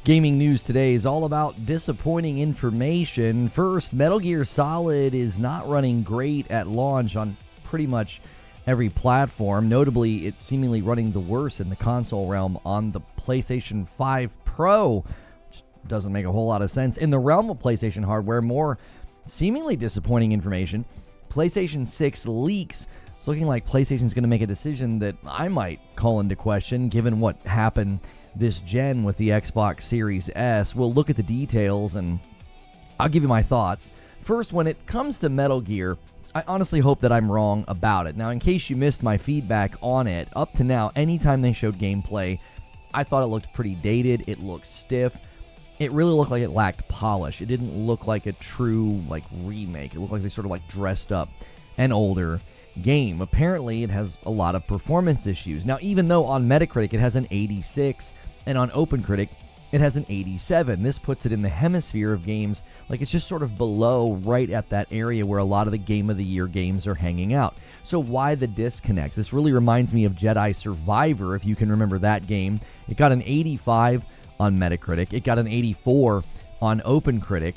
Gaming news today is all about disappointing information. First, Metal Gear Solid is not running great at launch on pretty much every platform. Notably, it's seemingly running the worst in the console realm on the PlayStation 5 Pro, which doesn't make a whole lot of sense. In the realm of PlayStation hardware, more seemingly disappointing information. PlayStation 6 Leaks. It's looking like PlayStation's going to make a decision that I might call into question given what happened this gen with the Xbox Series S. We'll look at the details and I'll give you my thoughts. First, when it comes to Metal Gear, I honestly hope that I'm wrong about it. Now, in case you missed my feedback on it, up to now, anytime they showed gameplay, I thought it looked pretty dated. It looked stiff. It really looked like it lacked polish. It didn't look like a true remake. It looked like they sort of dressed up an older game. Apparently, it has a lot of performance issues. Now, even though on Metacritic it has an 86 and on OpenCritic it has an 87, this puts it in the hemisphere of games it's just sort of below, right at that area where a lot of the Game of the Year games are hanging out. So why the disconnect? This really reminds me of Jedi Survivor, if you can remember that game. It got an 85 on Metacritic. It got an 84 on OpenCritic.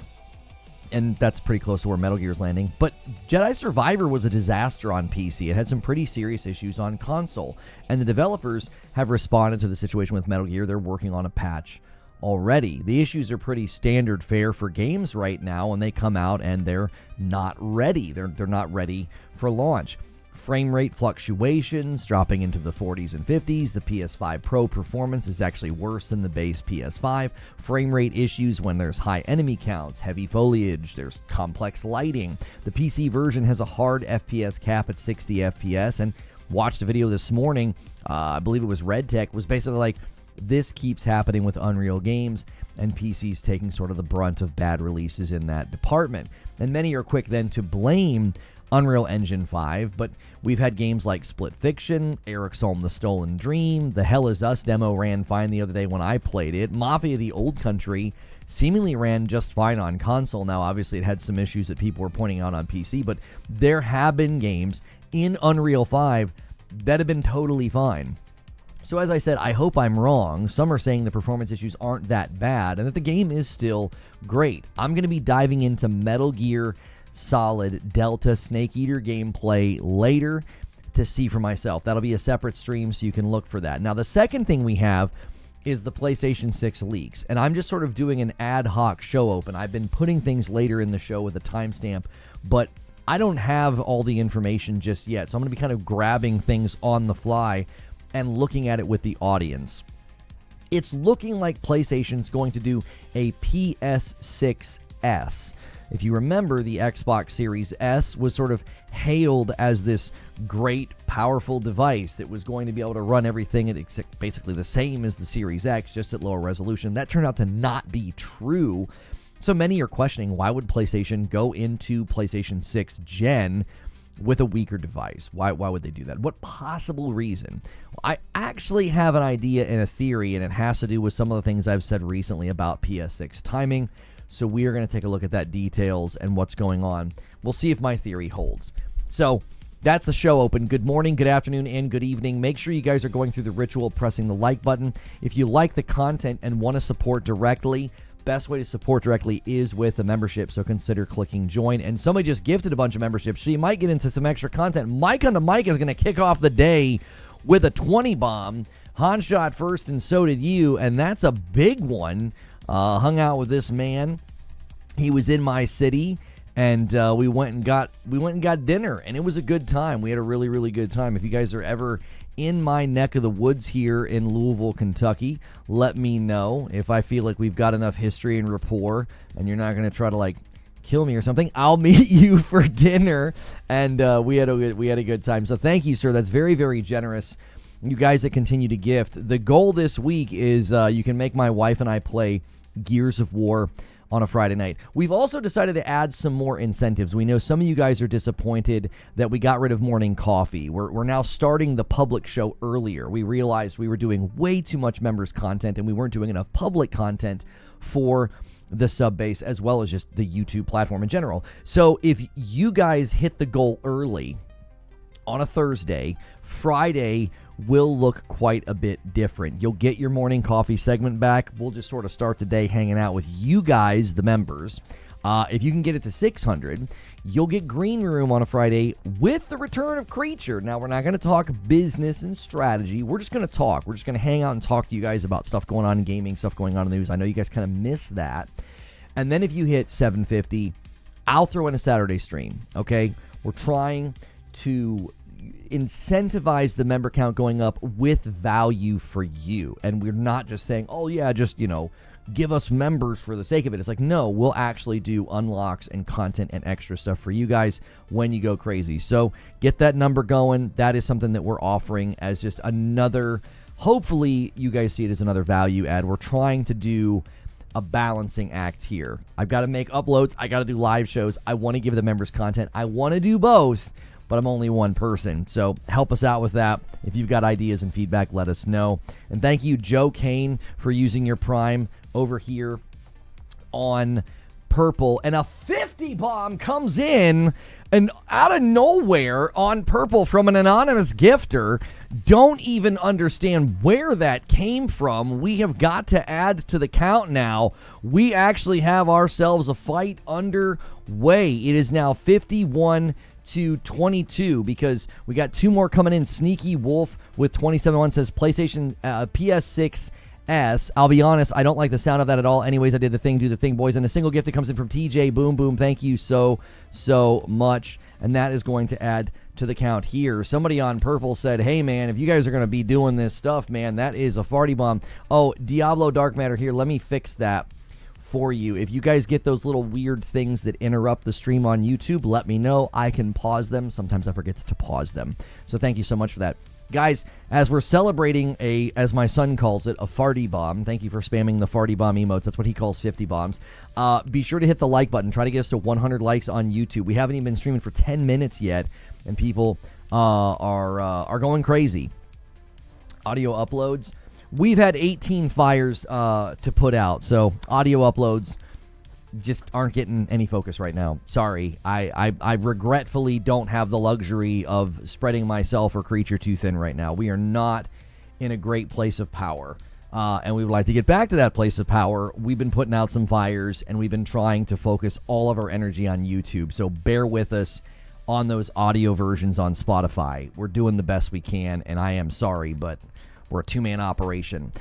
And that's pretty close to where Metal Gear's landing. But Jedi Survivor was a disaster on PC. It had some pretty serious issues on console. And the developers have responded to the situation with Metal Gear. They're working on a patch already. The issues are pretty standard fare for games right now when they come out and they're not ready. They're not ready for launch. Frame rate fluctuations dropping into the 40s and 50s. The PS5 Pro performance is actually worse than the base PS5. Frame rate issues when there's high enemy counts, heavy foliage, there's complex lighting. The PC version has a hard FPS cap at 60 FPS, and watched a video this morning, I believe it was Red Tech, was basically this keeps happening with Unreal games, and PC's taking sort of the brunt of bad releases in that department. And many are quick then to blame Unreal Engine 5, but we've had games like Split Fiction, Eric's Home: The Stolen Dream, the Hell Is Us demo ran fine the other day when I played it. Mafia: The Old Country seemingly ran just fine on console. Now, obviously, it had some issues that people were pointing out on PC, but there have been games in Unreal 5 that have been totally fine. So as I said, I hope I'm wrong. Some are saying the performance issues aren't that bad and that the game is still great. I'm going to be diving into Metal Gear Solid Delta Snake Eater gameplay later to see for myself. That'll be a separate stream, so you can look for that. Now, the second thing we have is the PlayStation 6 leaks, and I'm just sort of doing an ad hoc show open. I've been putting things later in the show with a timestamp, but I don't have all the information just yet, so I'm going to be kind of grabbing things on the fly and looking at it with the audience. It's looking like PlayStation's going to do a PS6S. If you remember, the Xbox Series S was sort of hailed as this great, powerful device that was going to be able to run everything basically the same as the Series X, just at lower resolution. That turned out to not be true. So many are questioning, why would PlayStation go into PlayStation 6 Gen with a weaker device? Why would they do that? What possible reason? I actually have an idea and a theory, and it has to do with some of the things I've said recently about PS6 timing. So we are going to take a look at that details and what's going on. We'll see if my theory holds. So that's the show open. Good morning, good afternoon, and good evening. Make sure you guys are going through the ritual, pressing the like button. If you like the content and want to support directly, best way to support directly is with a membership, so consider clicking join. And somebody just gifted a bunch of memberships, so you might get into some extra content. Mike on the Mic is going to kick off the day with a 20 bomb. Han shot first, and so did you, and that's a big one. Hung out with this man. He was in my city, and we went and got dinner, and it was a good time. We had a really, really good time. If you guys are ever in my neck of the woods here in Louisville, Kentucky, let me know. If I feel like we've got enough history and rapport, and you're not going to try to kill me or something, I'll meet you for dinner. And we had a good time. So thank you, sir. That's very, very generous. You guys that continue to gift. The goal this week is you can make my wife and I play Gears of War on a Friday night. We've also decided to add some more incentives. We know some of you guys are disappointed that we got rid of morning coffee. We're now starting the public show earlier. We realized we were doing way too much members content and we weren't doing enough public content for the sub base as well as just the YouTube platform in general. So if you guys hit the goal early on a Thursday, Friday will look quite a bit different. You'll get your morning coffee segment back. We'll just sort of start the day hanging out with you guys, the members. If you can get it to 600, you'll get Green Room on a Friday with the return of Creature. Now, we're not going to talk business and strategy. We're just going to talk. We're just going to hang out and talk to you guys about stuff going on in gaming, stuff going on in the news. I know you guys kind of miss that. And then if you hit 750, I'll throw in a Saturday stream, okay? We're trying to incentivize the member count going up with value for you. And we're not just saying, oh, yeah, just, give us members for the sake of it. It's like, no, we'll actually do unlocks and content and extra stuff for you guys when you go crazy. So get that number going. That is something that we're offering as just another, hopefully you guys see it as another value add. We're trying to do a balancing act here. I've got to make uploads. I got to do live shows. I want to give the members content. I want to do both, but I'm only one person. So help us out with that. If you've got ideas and feedback, let us know. And thank you, Joe Kane, for using your Prime over here on Purple. And a 50 bomb comes in and out of nowhere on Purple from an anonymous gifter. Don't even understand where that came from. We have got to add to the count now. We actually have ourselves a fight underway. It is now 51 to 22 because we got two more coming in. Sneaky Wolf with 27-1 says PlayStation PS6 S. I'll be honest, I don't like the sound of that at all. Anyways, I did the thing, do the thing, boys. And a single gift that comes in from TJ. Boom, boom. Thank you so much. And that is going to add to the count here. Somebody on Purple said, hey, man, if you guys are going to be doing this stuff, man, that is a farty bomb. Oh, Diablo Dark Matter here. Let me fix that for you. If you guys get those little weird things that interrupt the stream on YouTube, let me know. I can pause them. Sometimes I forget to pause them. So thank you so much for that. Guys, as we're celebrating as my son calls it, a farty bomb, thank you for spamming the farty bomb emotes. That's what he calls 50 bombs. Be sure to hit the like button. Try to get us to 100 likes on YouTube. We haven't even been streaming for 10 minutes yet, and people are going crazy. Audio uploads. We've had 18 fires to put out, so audio uploads just aren't getting any focus right now. Sorry. I regretfully don't have the luxury of spreading myself or Creature too thin right now. We are not in a great place of power, and we would like to get back to that place of power. We've been putting out some fires, and we've been trying to focus all of our energy on YouTube, so bear with us on those audio versions on Spotify. We're doing the best we can, and I am sorry, but we're a two-man operation.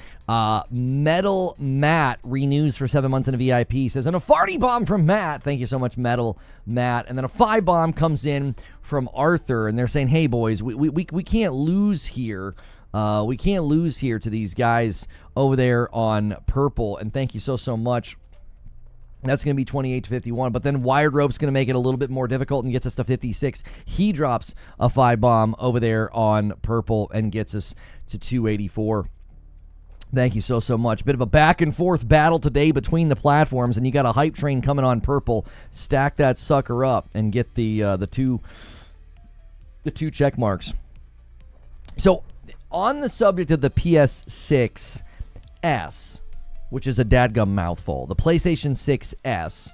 Metal Matt renews for 7 months in a VIP. Says, and a farty bomb from Matt. Thank you so much, Metal Matt. And then a 5 bomb comes in from Arthur. And they're saying, hey, boys, we can't lose here. We can't lose here to these guys over there on Purple. And thank you so much. That's going to be 28 to 51. But then Wired Rope's going to make it a little bit more difficult and gets us to 56. He drops a 5 bomb over there on Purple and gets us to 284. Thank you so much. Bit of a back and forth battle today between the platforms, and you got a hype train coming on Purple. Stack that sucker up and get the two check marks. So on the subject of the PS6 S, which is a dadgum mouthful, the PlayStation 6 S,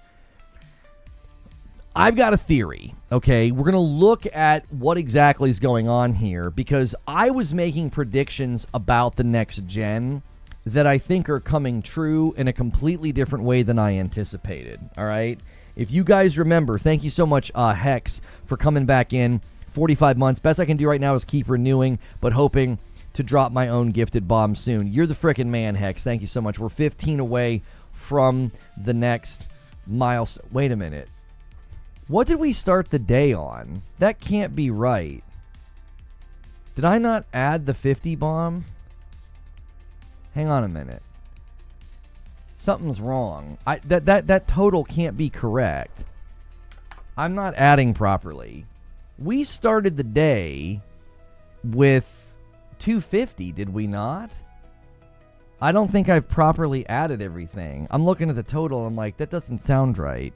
I've got a theory, okay? We're going to look at what exactly is going on here because I was making predictions about the next gen that I think are coming true in a completely different way than I anticipated, all right? If you guys remember, thank you so much, Hex, for coming back in. 45 months. Best I can do right now is keep renewing, but hoping to drop my own gifted bomb soon. You're the frickin' man, Hex. Thank you so much. We're 15 away from the next milestone. Wait a minute. What did we start the day on? That can't be right. Did I not add the 50 bomb? Hang on a minute. Something's wrong. That total can't be correct. I'm not adding properly. We started the day with 250, did we not? I don't think I've properly added everything. I'm looking at the total. I'm like, that doesn't sound right.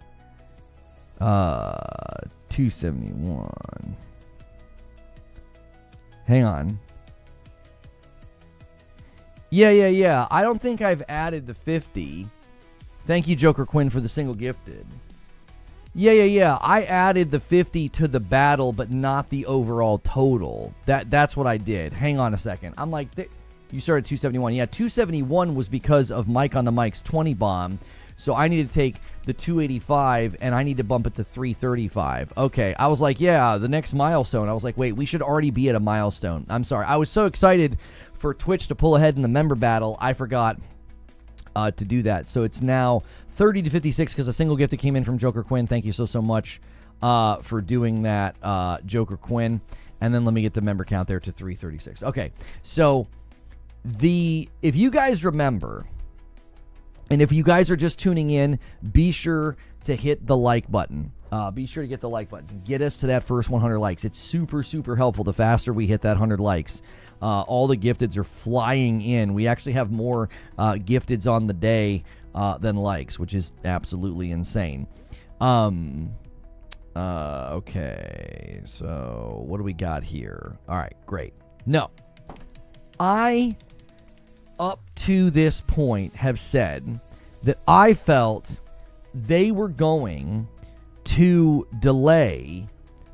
271. Hang on. Yeah. I don't think I've added the 50. Thank you, Joker Quinn, for the single gifted. Yeah. I added the 50 to the battle, but not the overall total. That's what I did. Hang on a second. I'm like, you started 271. Yeah, 271 was because of Mike on the Mike's 20 bomb. So I need to take the 285 and I need to bump it to 335. Okay, I was like, yeah, the next milestone. I was like, wait, we should already be at a milestone. I'm sorry. I was so excited for Twitch to pull ahead in the member battle, I forgot to do that. So it's now 30 to 56 because a single gift that came in from Joker Quinn. Thank you so much for doing that, Joker Quinn. And then let me get the member count there to 336. Okay, so if you guys remember, and if you guys are just tuning in, be sure to hit the like button. Be sure to get the like button. Get us to that first 100 likes. It's super, super helpful. The faster we hit that 100 likes, all the gifteds are flying in. We actually have more gifteds on the day than likes, which is absolutely insane. Okay, so what do we got here? All right, great. No, up to this point, have said that I felt they were going to delay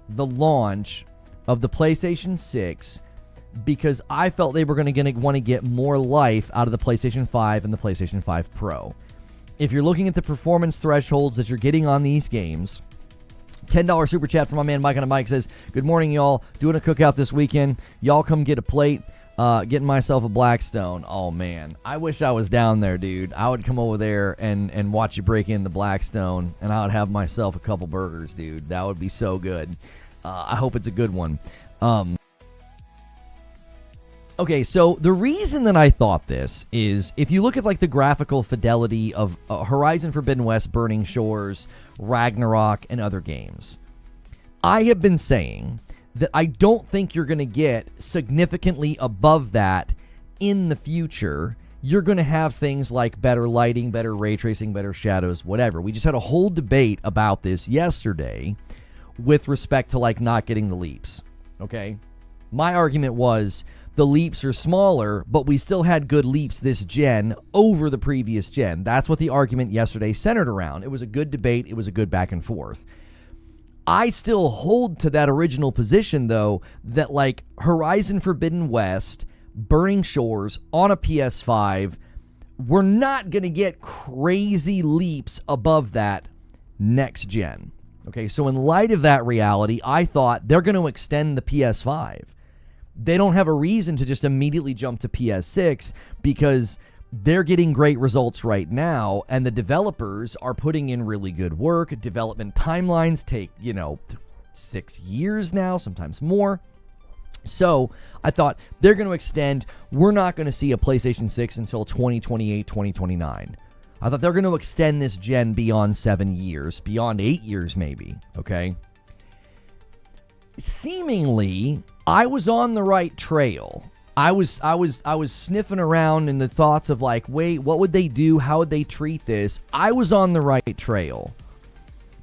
the launch of the PlayStation 6 because I felt they were going to want to get more life out of the PlayStation 5 and the PlayStation 5 Pro. If you're looking at the performance thresholds that you're getting on these games, $10 super chat from my man Mike on the Mic says, good morning, y'all. Doing a cookout this weekend. Y'all come get a plate. Getting myself a Blackstone. Oh, man. I wish I was down there, dude. I would come over there and watch you break in the Blackstone, and I would have myself a couple burgers, dude. That would be so good. I hope it's a good one. Okay, so the reason that I thought this is if you look at like the graphical fidelity of Horizon Forbidden West, Burning Shores, Ragnarok, and other games, I have been saying that I don't think you're going to get significantly above that in the future. You're going to have things like better lighting, better ray tracing, better shadows, whatever. We just had a whole debate about this yesterday with respect to like not getting the leaps, okay? My argument was the leaps are smaller, but we still had good leaps this gen over the previous gen. That's what the argument yesterday centered around. It was a good debate. It was a good back and forth. I still hold to that original position, though, that like Horizon Forbidden West, Burning Shores on a PS5, we're not going to get crazy leaps above that next gen. Okay, so in light of that reality, I thought they're going to extend the PS5. They don't have a reason to just immediately jump to PS6 because they're getting great results right now, and the developers are putting in really good work. Development timelines take, 6 years now, sometimes more. So I thought they're going to extend. We're not going to see a PlayStation 6 until 2028, 2029. I thought they're going to extend this gen beyond 7 years, beyond 8 years maybe, okay? Seemingly, I was on the right trail. I was sniffing around in the thoughts of like, wait, what would they do? How would they treat this? I was on the right trail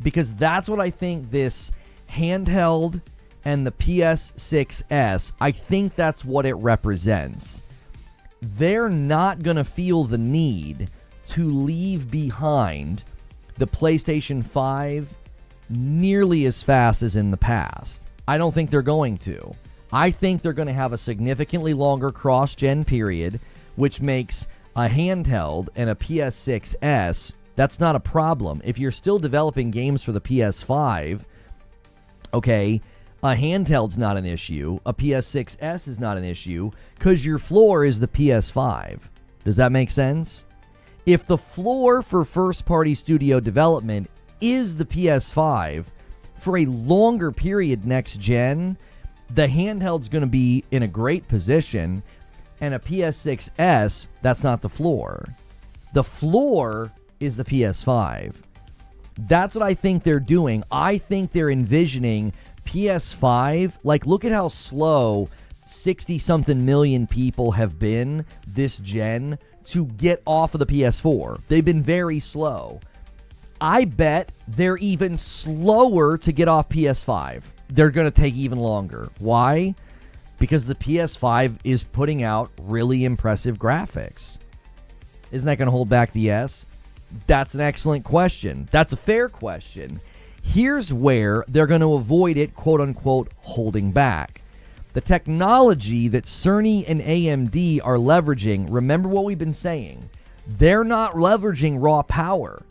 because that's what I think this handheld and the PS6S, I think that's what it represents. They're not going to feel the need to leave behind the PlayStation 5 nearly as fast as in the past. I don't think they're going to. I think they're going to have a significantly longer cross-gen period, which makes a handheld and a PS6S, that's not a problem. If you're still developing games for the PS5, okay, a handheld's not an issue. A PS6S is not an issue because your floor is the PS5. Does that make sense? If the floor for first-party studio development is the PS5 for a longer period next gen, the handheld's going to be in a great position, and a PS6S, that's not the floor. The floor is the PS5. That's what I think they're doing. I think they're envisioning PS5. Like, look at how slow 60-something million people have been this gen to get off of the PS4. They've been very slow. I bet they're even slower to get off PS5. They're going to take even longer. Why? Because the PS5 is putting out really impressive graphics. Isn't that going to hold back the S? That's an excellent question. That's a fair question. Here's where they're going to avoid it, quote unquote, holding back. The technology that Cerny and AMD are leveraging, remember what we've been saying, they're not leveraging raw power.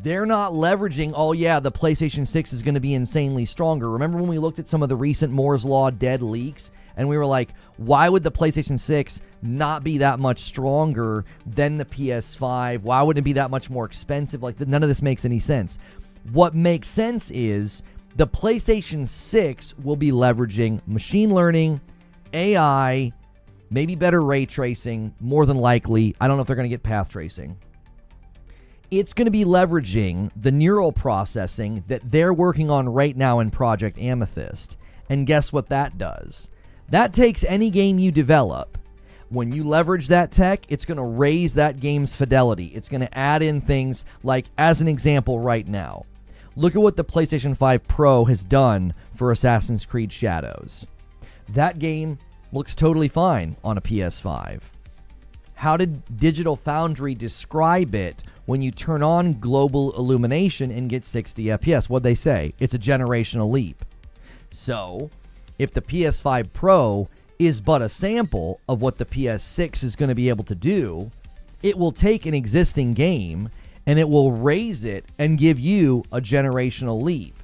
They're not leveraging, oh yeah, the PlayStation 6 is going to be insanely stronger. Remember when we looked at some of the recent Moore's Law dead leaks, and we were like, why would the PlayStation 6 not be that much stronger than the PS5? Why wouldn't it be that much more expensive? Like, none of this makes any sense. What makes sense is the PlayStation 6 will be leveraging machine learning, AI, maybe better ray tracing, more than likely. I don't know if they're going to get path tracing. It's going to be leveraging the neural processing that they're working on right now in Project Amethyst. And guess what that does? That takes any game you develop. When you leverage that tech, it's going to raise that game's fidelity. It's going to add in things like, as an example right now, look at what the PlayStation 5 Pro has done for Assassin's Creed Shadows. That game looks totally fine on a PS5. How did Digital Foundry describe it when you turn on global illumination and get 60 FPS? What'd they say? It's a generational leap. So, if the PS5 Pro is but a sample of what the PS6 is going to be able to do, it will take an existing game and it will raise it and give you a generational leap.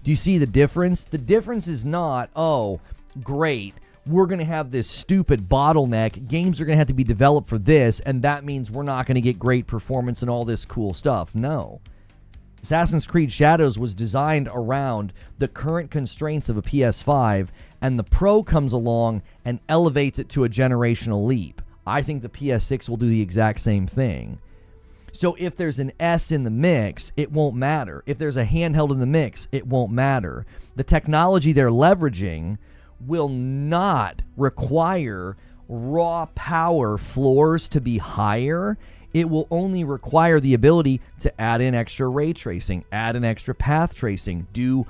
Do you see the difference? The difference is not, oh, great, we're going to have this stupid bottleneck. Games are going to have to be developed for this, and that means we're not going to get great performance and all this cool stuff. No. Assassin's Creed Shadows was designed around the current constraints of a PS5, and the Pro comes along and elevates it to a generational leap. I think the PS6 will do the exact same thing. So if there's an S in the mix, it won't matter. If there's a handheld in the mix, it won't matter. The technology they're leveraging will not require raw power floors to be higher. It will only require the ability to add in extra ray tracing, add in extra path tracing, do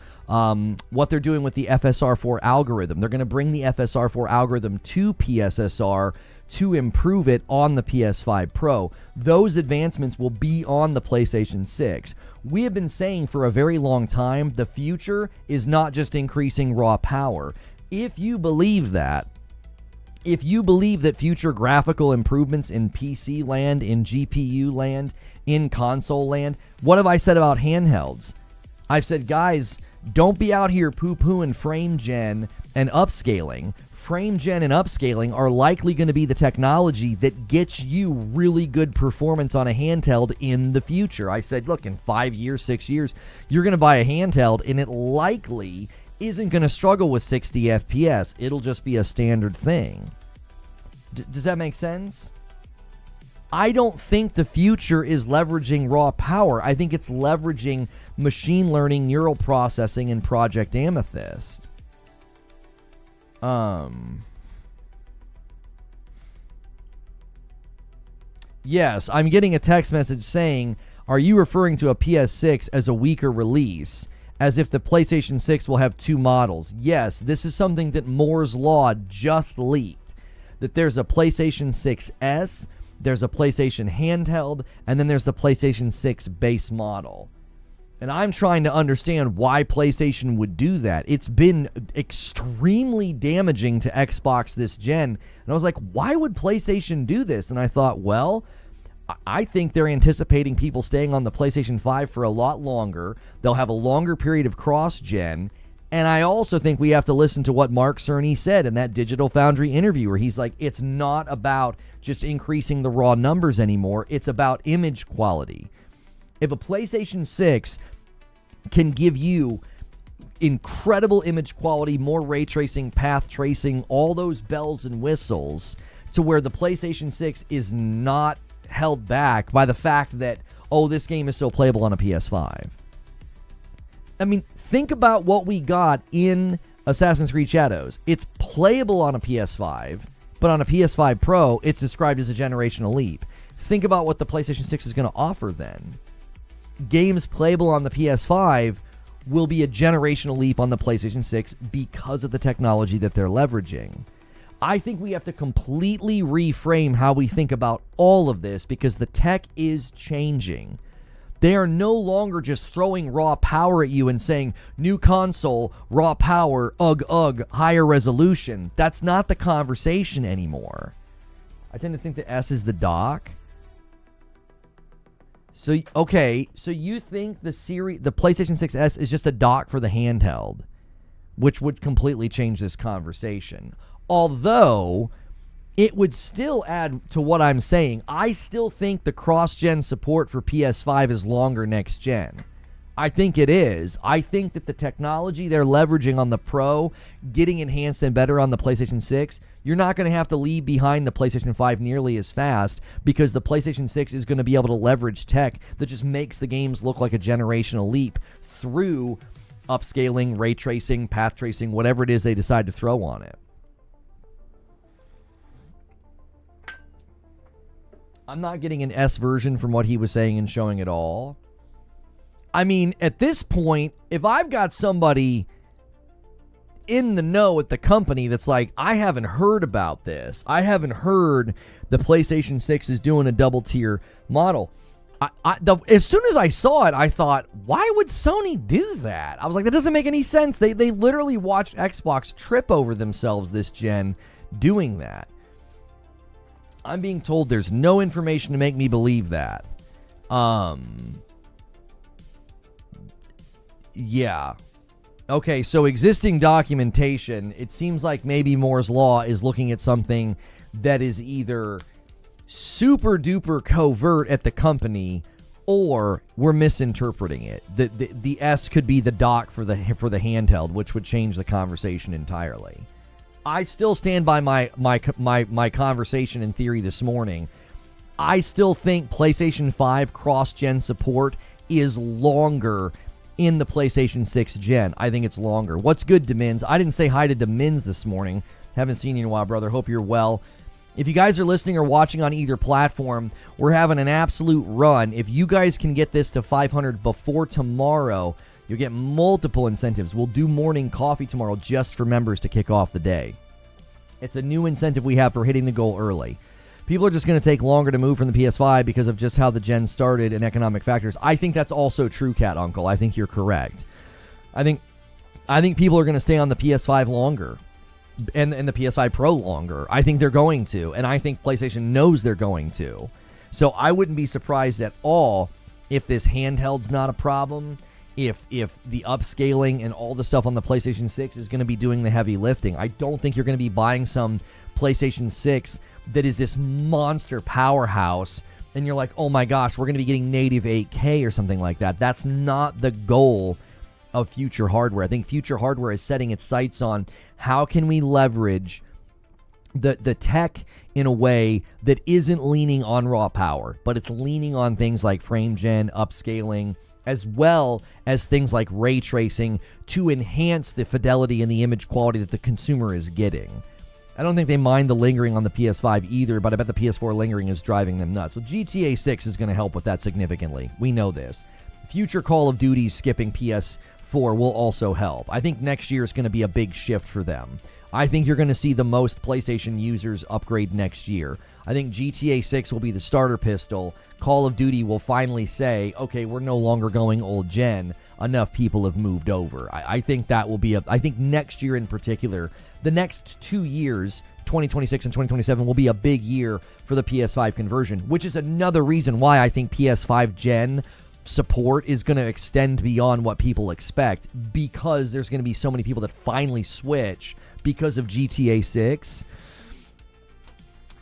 what they're doing with the FSR4 algorithm. They're going to bring the FSR4 algorithm to PSSR to improve it on the PS5 Pro. Those advancements will be on the PlayStation 6. We have been saying for a very long time, the future is not just increasing raw power. If you believe that, if you believe that future graphical improvements in PC land, in GPU land, in console land, what have I said about handhelds? I've said, guys, don't be out here poo-pooing frame gen and upscaling. Frame gen and upscaling are likely going to be the technology that gets you really good performance on a handheld in the future. I said, look, in 5 years, 6 years, you're going to buy a handheld and it likely isn't going to struggle with 60 FPS. It'll just be a standard thing. Does that make sense? I don't think the future is leveraging raw power. I think it's leveraging machine learning, neural processing, and Project Amethyst. Yes, I'm getting a text message saying, are you referring to a PS6 as a weaker release? As if the PlayStation 6 will have two models. Yes, this is something that Moore's Law just leaked. That there's a PlayStation 6S, there's a PlayStation handheld, and then there's the PlayStation 6 base model. And I'm trying to understand why PlayStation would do that. It's been extremely damaging to Xbox this gen. And I was like, why would PlayStation do this? And I thought, well, I think they're anticipating people staying on the PlayStation 5 for a lot longer. They'll have a longer period of cross-gen. And I also think we have to listen to what Mark Cerny said in that Digital Foundry interview, where he's like, it's not about just increasing the raw numbers anymore. It's about image quality. If a PlayStation 6 can give you incredible image quality, more ray tracing, path tracing, all those bells and whistles, to where the PlayStation 6 is not held back by the fact that, oh, this game is still playable on a PS5. I mean, think about what we got in Assassin's Creed Shadows. It's playable on a PS5, but on a PS5 Pro, it's described as a generational leap. Think about what the PlayStation 6 is going to offer then. Games playable on the PS5 will be a generational leap on the PlayStation 6 because of the technology that they're leveraging. I think we have to completely reframe how we think about all of this because the tech is changing. They are no longer just throwing raw power at you and saying, new console, raw power, ugh, higher resolution. That's not the conversation anymore. I tend to think the S is the dock. So, okay, so you think the PlayStation 6S is just a dock for the handheld, which would completely change this conversation. Although, it would still add to what I'm saying. I still think the cross-gen support for PS5 is longer next gen. I think it is. I think that the technology they're leveraging on the Pro, getting enhanced and better on the PlayStation 6, you're not going to have to leave behind the PlayStation 5 nearly as fast because the PlayStation 6 is going to be able to leverage tech that just makes the games look like a generational leap through upscaling, ray tracing, path tracing, whatever it is they decide to throw on it. I'm not getting an S version from what he was saying and showing at all. I mean, at this point, if I've got somebody in the know at the company that's like, I haven't heard about this. I haven't heard the PlayStation 6 is doing a double tier model. As soon as I saw it, I thought, why would Sony do that? I was like, that doesn't make any sense. They literally watched Xbox trip over themselves this gen doing that. I'm being told there's no information to make me believe that. Yeah. Okay, so existing documentation, it seems like maybe Moore's Law is looking at something that is either super duper covert at the company or we're misinterpreting it. The S could be the dock for the handheld, which would change the conversation entirely. I still stand by my conversation in theory this morning. I still think PlayStation 5 cross-gen support is longer in the PlayStation 6 gen. I think it's longer. What's good, Demins? I didn't say hi to Demins this morning. Haven't seen you in a while, brother. Hope you're well. If you guys are listening or watching on either platform, we're having an absolute run. If you guys can get this to 500 before tomorrow, you'll get multiple incentives. We'll do morning coffee tomorrow just for members to kick off the day. It's a new incentive we have for hitting the goal early. People are just going to take longer to move from the PS5 because of just how the gen started and economic factors. I think that's also true, Cat Uncle. I think you're correct. I think people are going to stay on the PS5 longer and the PS5 Pro longer. I think they're going to, and I think PlayStation knows they're going to. So I wouldn't be surprised at all if this handheld's not a problem, if the upscaling and all the stuff on the PlayStation 6 is going to be doing the heavy lifting. I don't think you're going to be buying some PlayStation 6 that is this monster powerhouse and you're like, oh my gosh, we're going to be getting native 8K or something like that. That's not the goal of future hardware. I think future hardware is setting its sights on how can we leverage the tech in a way that isn't leaning on raw power, but it's leaning on things like frame gen, upscaling, as well as things like ray tracing to enhance the fidelity and the image quality that the consumer is getting. I don't think they mind the lingering on the PS5 either, but I bet the PS4 lingering is driving them nuts. So GTA 6 is going to help with that significantly. We know this. Future Call of Duty skipping PS4 will also help. I think next year is going to be a big shift for them. I think you're going to see the most PlayStation users upgrade next year. I think GTA 6 will be the starter pistol. Call of Duty will finally say, okay, we're no longer going old gen. Enough people have moved over. I think that will be I think next year in particular, the next 2 years, 2026 and 2027, will be a big year for the PS5 conversion, which is another reason why I think PS5 gen support is going to extend beyond what people expect, because there's going to be so many people that finally switch because of GTA 6.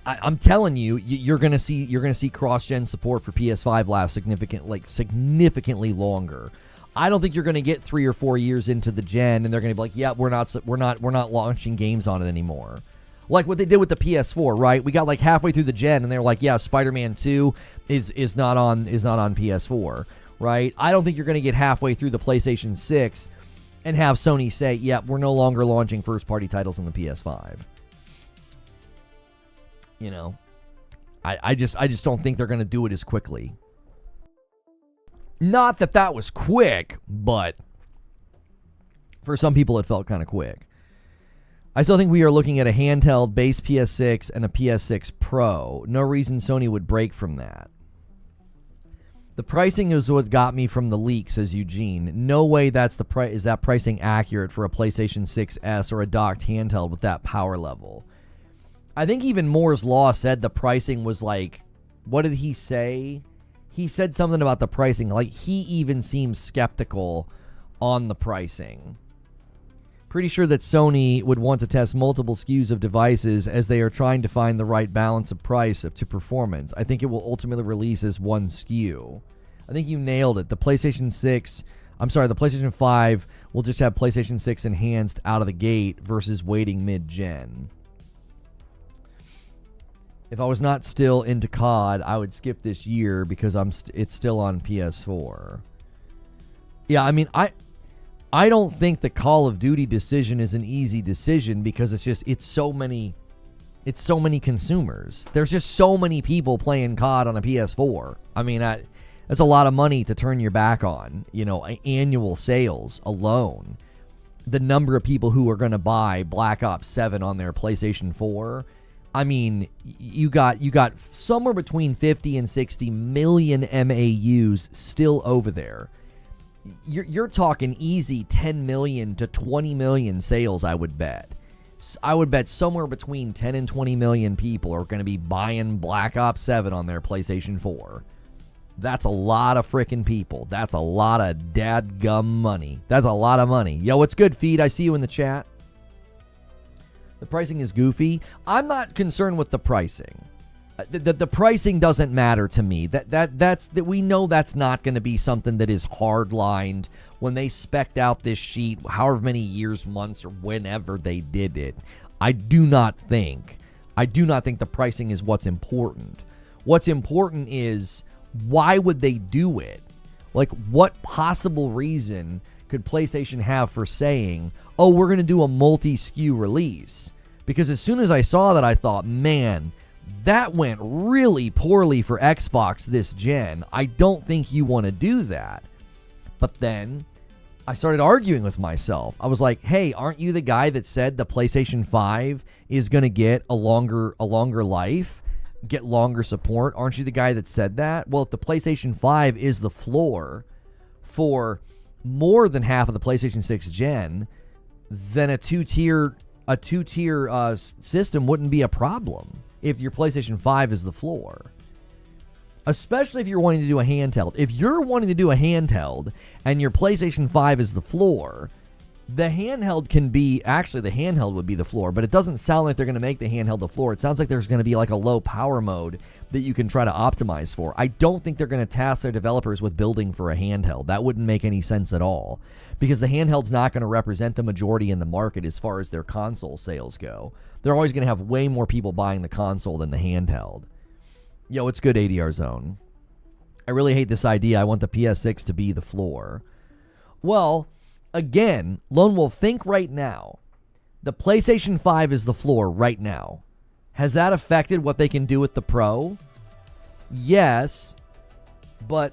I'm telling you, you're going to see cross-gen support for PS5 last significantly longer. I don't think you're going to get 3 or 4 years into the gen and they're going to be like, yeah, we're not launching games on it anymore. Like what they did with the PS4, right? We got like halfway through the gen and they were like, yeah, Spider-Man 2 is not on PS4, right? I don't think you're going to get halfway through the PlayStation 6 and have Sony say, yeah, we're no longer launching first-party titles on the PS5. You know, I just don't think they're going to do it as quickly. Not that was quick, but for some people it felt kind of quick. I still think we are looking at a handheld base PS6 and a PS6 Pro. No reason Sony would break from that. The pricing is what got me from the leak, says Eugene. No way that's the price. Is that pricing accurate for a PlayStation 6S or a docked handheld with that power level? I think even Moore's Law said the pricing was like, what did he say? He said something about the pricing. Like, he even seems skeptical on the pricing. Pretty sure that Sony would want to test multiple SKUs of devices as they are trying to find the right balance of price to performance. I think it will ultimately release as one SKU. I think you nailed it. The PlayStation 5 will just have PlayStation 6 enhanced out of the gate versus waiting mid-gen. If I was not still into COD, I would skip this year because it's still on PS4. Yeah, I mean, I don't think the Call of Duty decision is an easy decision because it's so many consumers. There's just so many people playing COD on a PS4. I mean, that's a lot of money to turn your back on, annual sales alone. The number of people who are going to buy Black Ops 7 on their PlayStation 4, I mean, you got somewhere between 50 and 60 million MAUs still over there. You're talking easy 10 million to 20 million sales, I would bet. I would bet somewhere between 10 and 20 million people are going to be buying Black Ops 7 on their PlayStation 4. That's a lot of freaking people. That's a lot of dadgum money. That's a lot of money. Yo, what's good, Feed? I see you in the chat. The pricing is goofy. I'm not concerned with the pricing. The pricing doesn't matter to me. That's we know that's not going to be something that is hard-lined when they spec'd out this sheet, however many years, months, or whenever they did it. I do not think the pricing is what's important. What's important is, why would they do it? Like, what possible reason could PlayStation have for saying, oh, we're going to do a multi-SKU release? Because as soon as I saw that, I thought, man, that went really poorly for Xbox this gen. I don't think you want to do that. But then I started arguing with myself. I was like, hey, aren't you the guy that said the PlayStation 5 is going to get a longer life, get longer support? Aren't you the guy that said that? Well, if the PlayStation 5 is the floor for more than half of the PlayStation 6 gen, then a two-tier system wouldn't be a problem if your PlayStation 5 is the floor. Especially if you're wanting to do a handheld. If you're wanting to do a handheld and your PlayStation 5 is the floor, the handheld would be the floor, but it doesn't sound like they're going to make the handheld the floor. It sounds like there's going to be like a low power mode that you can try to optimize for. I don't think they're going to task their developers with building for a handheld. That wouldn't make any sense at all, because the handheld's not going to represent the majority in the market as far as their console sales go. They're always going to have way more people buying the console than the handheld. Yo, it's good, ADR Zone. I really hate this idea. I want the PS6 to be the floor. Well, again, Lone Wolf, think right now. The PlayStation 5 is the floor right now. Has that affected what they can do with the Pro? Yes, but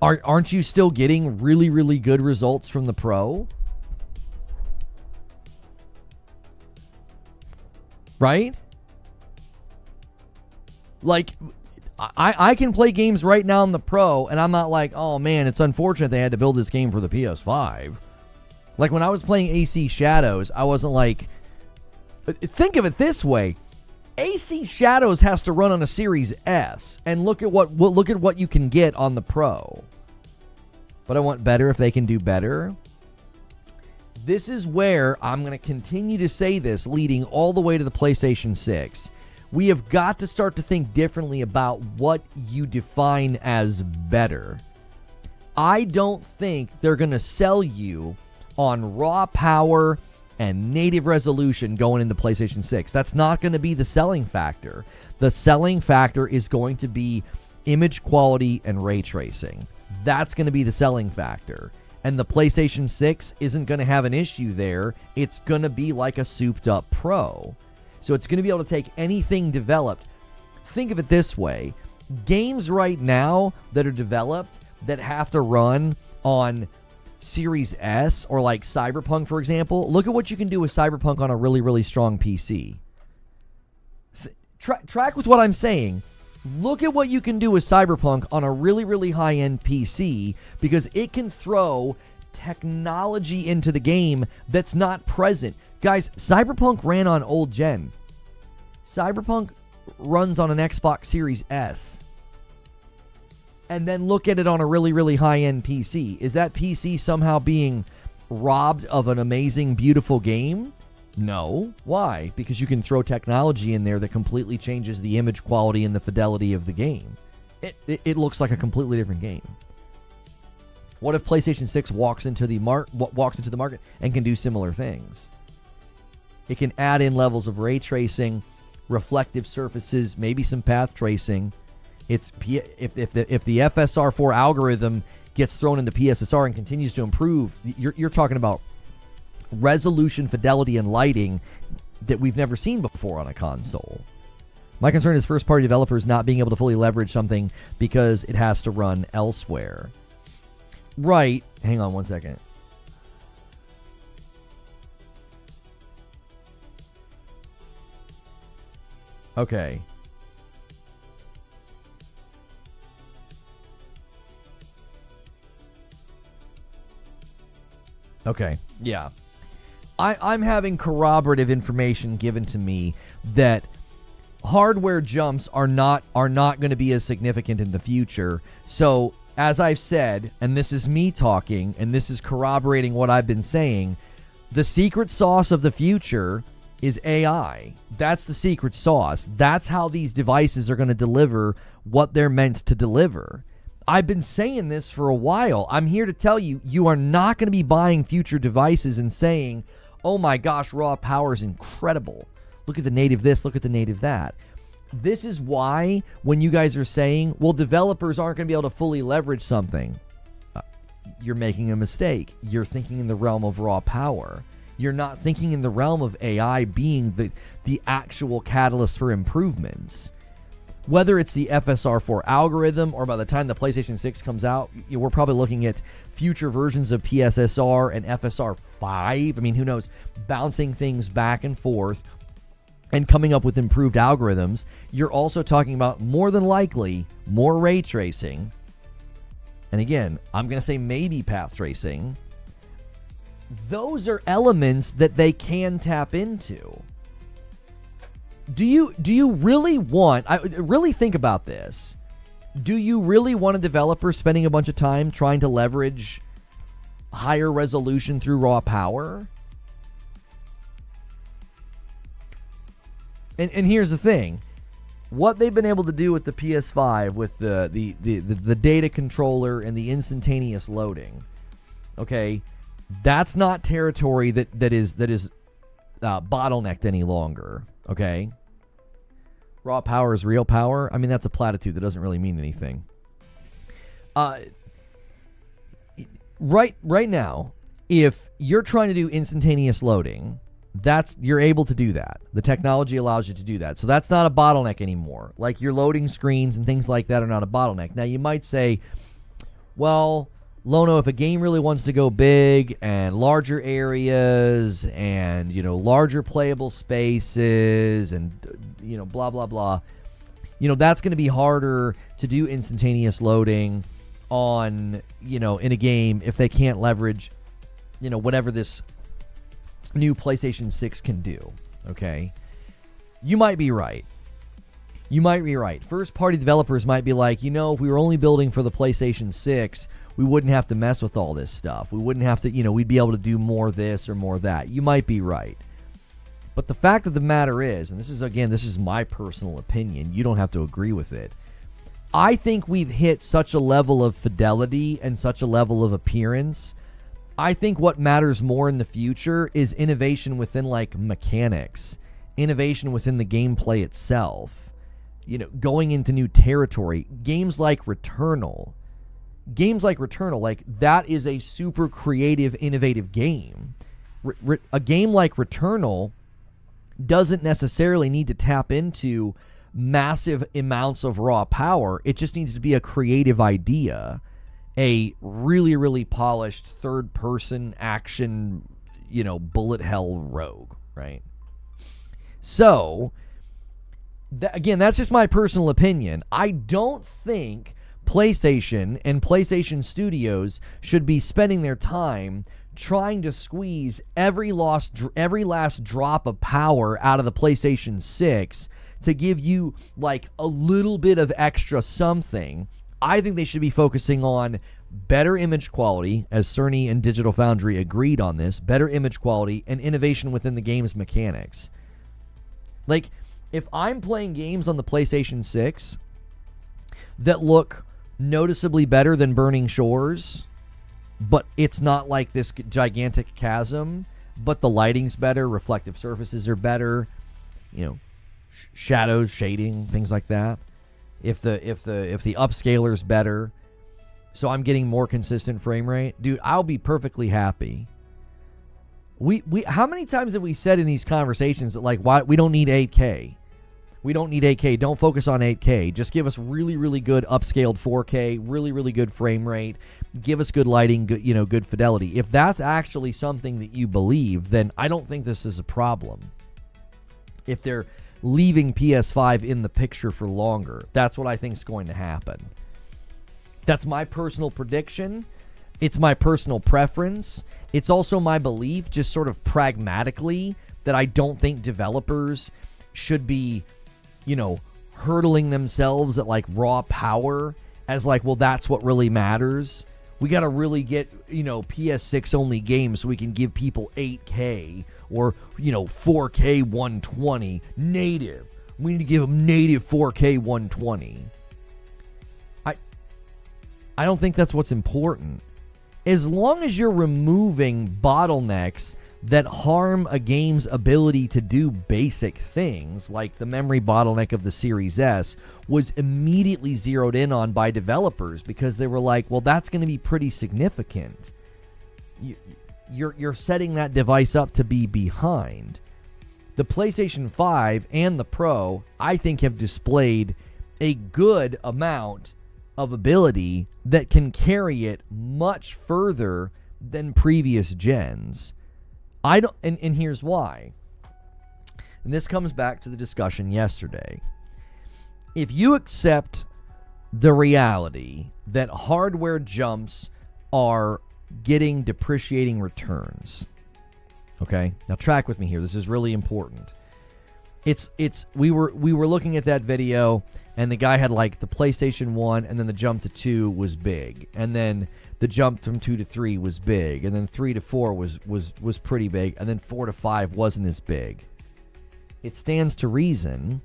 aren't you still getting really, really good results from the Pro? Right? Like, I can play games right now on the Pro, and I'm not like, oh man, it's unfortunate they had to build this game for the PS5. Like, when I was playing AC Shadows, I wasn't like... Think of it this way. AC Shadows has to run on a Series S, and look at what you can get on the Pro. But I want better if they can do better. This is where I'm going to continue to say this, leading all the way to the PlayStation 6. We have got to start to think differently about what you define as better. I don't think they're going to sell you on raw power and native resolution going into PlayStation 6. That's not going to be the selling factor. The selling factor is going to be image quality and ray tracing. That's going to be the selling factor. And the PlayStation 6 isn't going to have an issue there. It's going to be like a souped-up Pro. So it's going to be able to take anything developed. Think of it this way. Games right now that are developed that have to run on Series S or like Cyberpunk, for example, look at what you can do with Cyberpunk on a really, really strong PC. Track with what I'm saying. Look at what you can do with Cyberpunk on a really, really high-end PC, because it can throw technology into the game that's not present. Guys, Cyberpunk ran on old gen. Cyberpunk runs on an Xbox Series S. And then look at it on a really, really high-end PC. Is that PC somehow being robbed of an amazing, beautiful game? No. Why? Because you can throw technology in there that completely changes the image quality and the fidelity of the game. It looks like a completely different game. What if PlayStation 6 walks into the market and can do similar things? It can add in levels of ray tracing, reflective surfaces, maybe some path tracing. If the FSR4 algorithm gets thrown into PSSR and continues to improve, you're talking about resolution, fidelity, and lighting that we've never seen before on a console. My concern is first-party developers not being able to fully leverage something because it has to run elsewhere. Right. Hang on one second. Okay. Okay. Yeah. I'm having corroborative information given to me that hardware jumps are not going to be as significant in the future. So, as I've said, and this is me talking, and this is corroborating what I've been saying, the secret sauce of the future is AI. That's the secret sauce. That's how these devices are going to deliver what they're meant to deliver. I've been saying this for a while. I'm here to tell you, you are not going to be buying future devices and saying, oh my gosh, raw power is incredible. Look at the native this, look at the native that. This is why when you guys are saying, well, developers aren't going to be able to fully leverage something, you're making a mistake. You're thinking in the realm of raw power. You're not thinking in the realm of AI being the actual catalyst for improvements. Whether it's the FSR4 algorithm or by the time the PlayStation 6 comes out, we're probably looking at future versions of PSSR and FSR5. I mean, who knows? Bouncing things back and forth and coming up with improved algorithms. You're also talking about, more than likely, more ray tracing. And again, I'm going to say maybe path tracing. Those are elements that they can tap into. Do you really want, really think about this. Do you really want a developer spending a bunch of time trying to leverage higher resolution through raw power? And here's the thing. What they've been able to do with the PS5 with the data controller and the instantaneous loading, okay, that's not territory that is bottlenecked any longer. Okay. Raw power is real power. I mean, that's a platitude that doesn't really mean anything. Right now, if you're trying to do instantaneous loading, you're able to do that. The technology allows you to do that. So that's not a bottleneck anymore. Like your loading screens and things like that are not a bottleneck. Now you might say, well, Lono, if a game really wants to go big and larger areas and, larger playable spaces and, blah, blah, blah, that's going to be harder to do instantaneous loading on, in a game if they can't leverage, whatever this new PlayStation 6 can do, okay? You might be right. First-party developers might be like, if we were only building for the PlayStation 6, we wouldn't have to mess with all this stuff. We wouldn't have to, we'd be able to do more this or more that. You might be right. But the fact of the matter is, and this is my personal opinion, you don't have to agree with it. I think we've hit such a level of fidelity and such a level of appearance. I think what matters more in the future is innovation within like mechanics, innovation within the gameplay itself, going into new territory. Games like Returnal, like that is a super creative, innovative game. A game like Returnal doesn't necessarily need to tap into massive amounts of raw power. It just needs to be a creative idea, a really, really polished third-person action, bullet hell rogue, right? So again, that's just my personal opinion. I don't think PlayStation and PlayStation Studios should be spending their time trying to squeeze every last drop of power out of the PlayStation 6 to give you like a little bit of extra something. I think they should be focusing on better image quality, as Cerny and Digital Foundry agreed on this, better image quality and innovation within the game's mechanics. Like, if I'm playing games on the PlayStation 6 that look noticeably better than Burning Shores, but it's not like this gigantic chasm, but the lighting's better, reflective surfaces are better, you know, shadows, shading, things like that. If the upscaler's better, so I'm getting more consistent frame rate, dude, I'll be perfectly happy. We how many times have we said in these conversations that, like, why we don't need 8K? We don't need 8K. Don't focus on 8K. Just give us really, really good upscaled 4K, really, really good frame rate. Give us good lighting, good, good fidelity. If that's actually something that you believe, then I don't think this is a problem. If they're leaving PS5 in the picture for longer, that's what I think is going to happen. That's my personal prediction. It's my personal preference. It's also my belief, just sort of pragmatically, that I don't think developers should be, hurtling themselves at like raw power as like, well, that's what really matters. We got to really get, PS6 only games so we can give people 8K or, 4K 120 native. We need to give them native 4K 120. I don't think that's what's important. As long as you're removing bottlenecks that harm a game's ability to do basic things, like the memory bottleneck of the Series S was immediately zeroed in on by developers because they were like, well, that's going to be pretty significant. You're setting that device up to be behind. The PlayStation 5 and the Pro, I think, have displayed a good amount of ability that can carry it much further than previous gens. And here's why. And this comes back to the discussion yesterday. If you accept the reality that hardware jumps are getting depreciating returns, okay? Now track with me here. This is really important. We were looking at that video, and the guy had like the PlayStation 1, and then the jump to 2 was big, and then the jump from 2 to 3 was big, and then 3 to 4 was pretty big, and then 4 to 5 wasn't as big. It stands to reason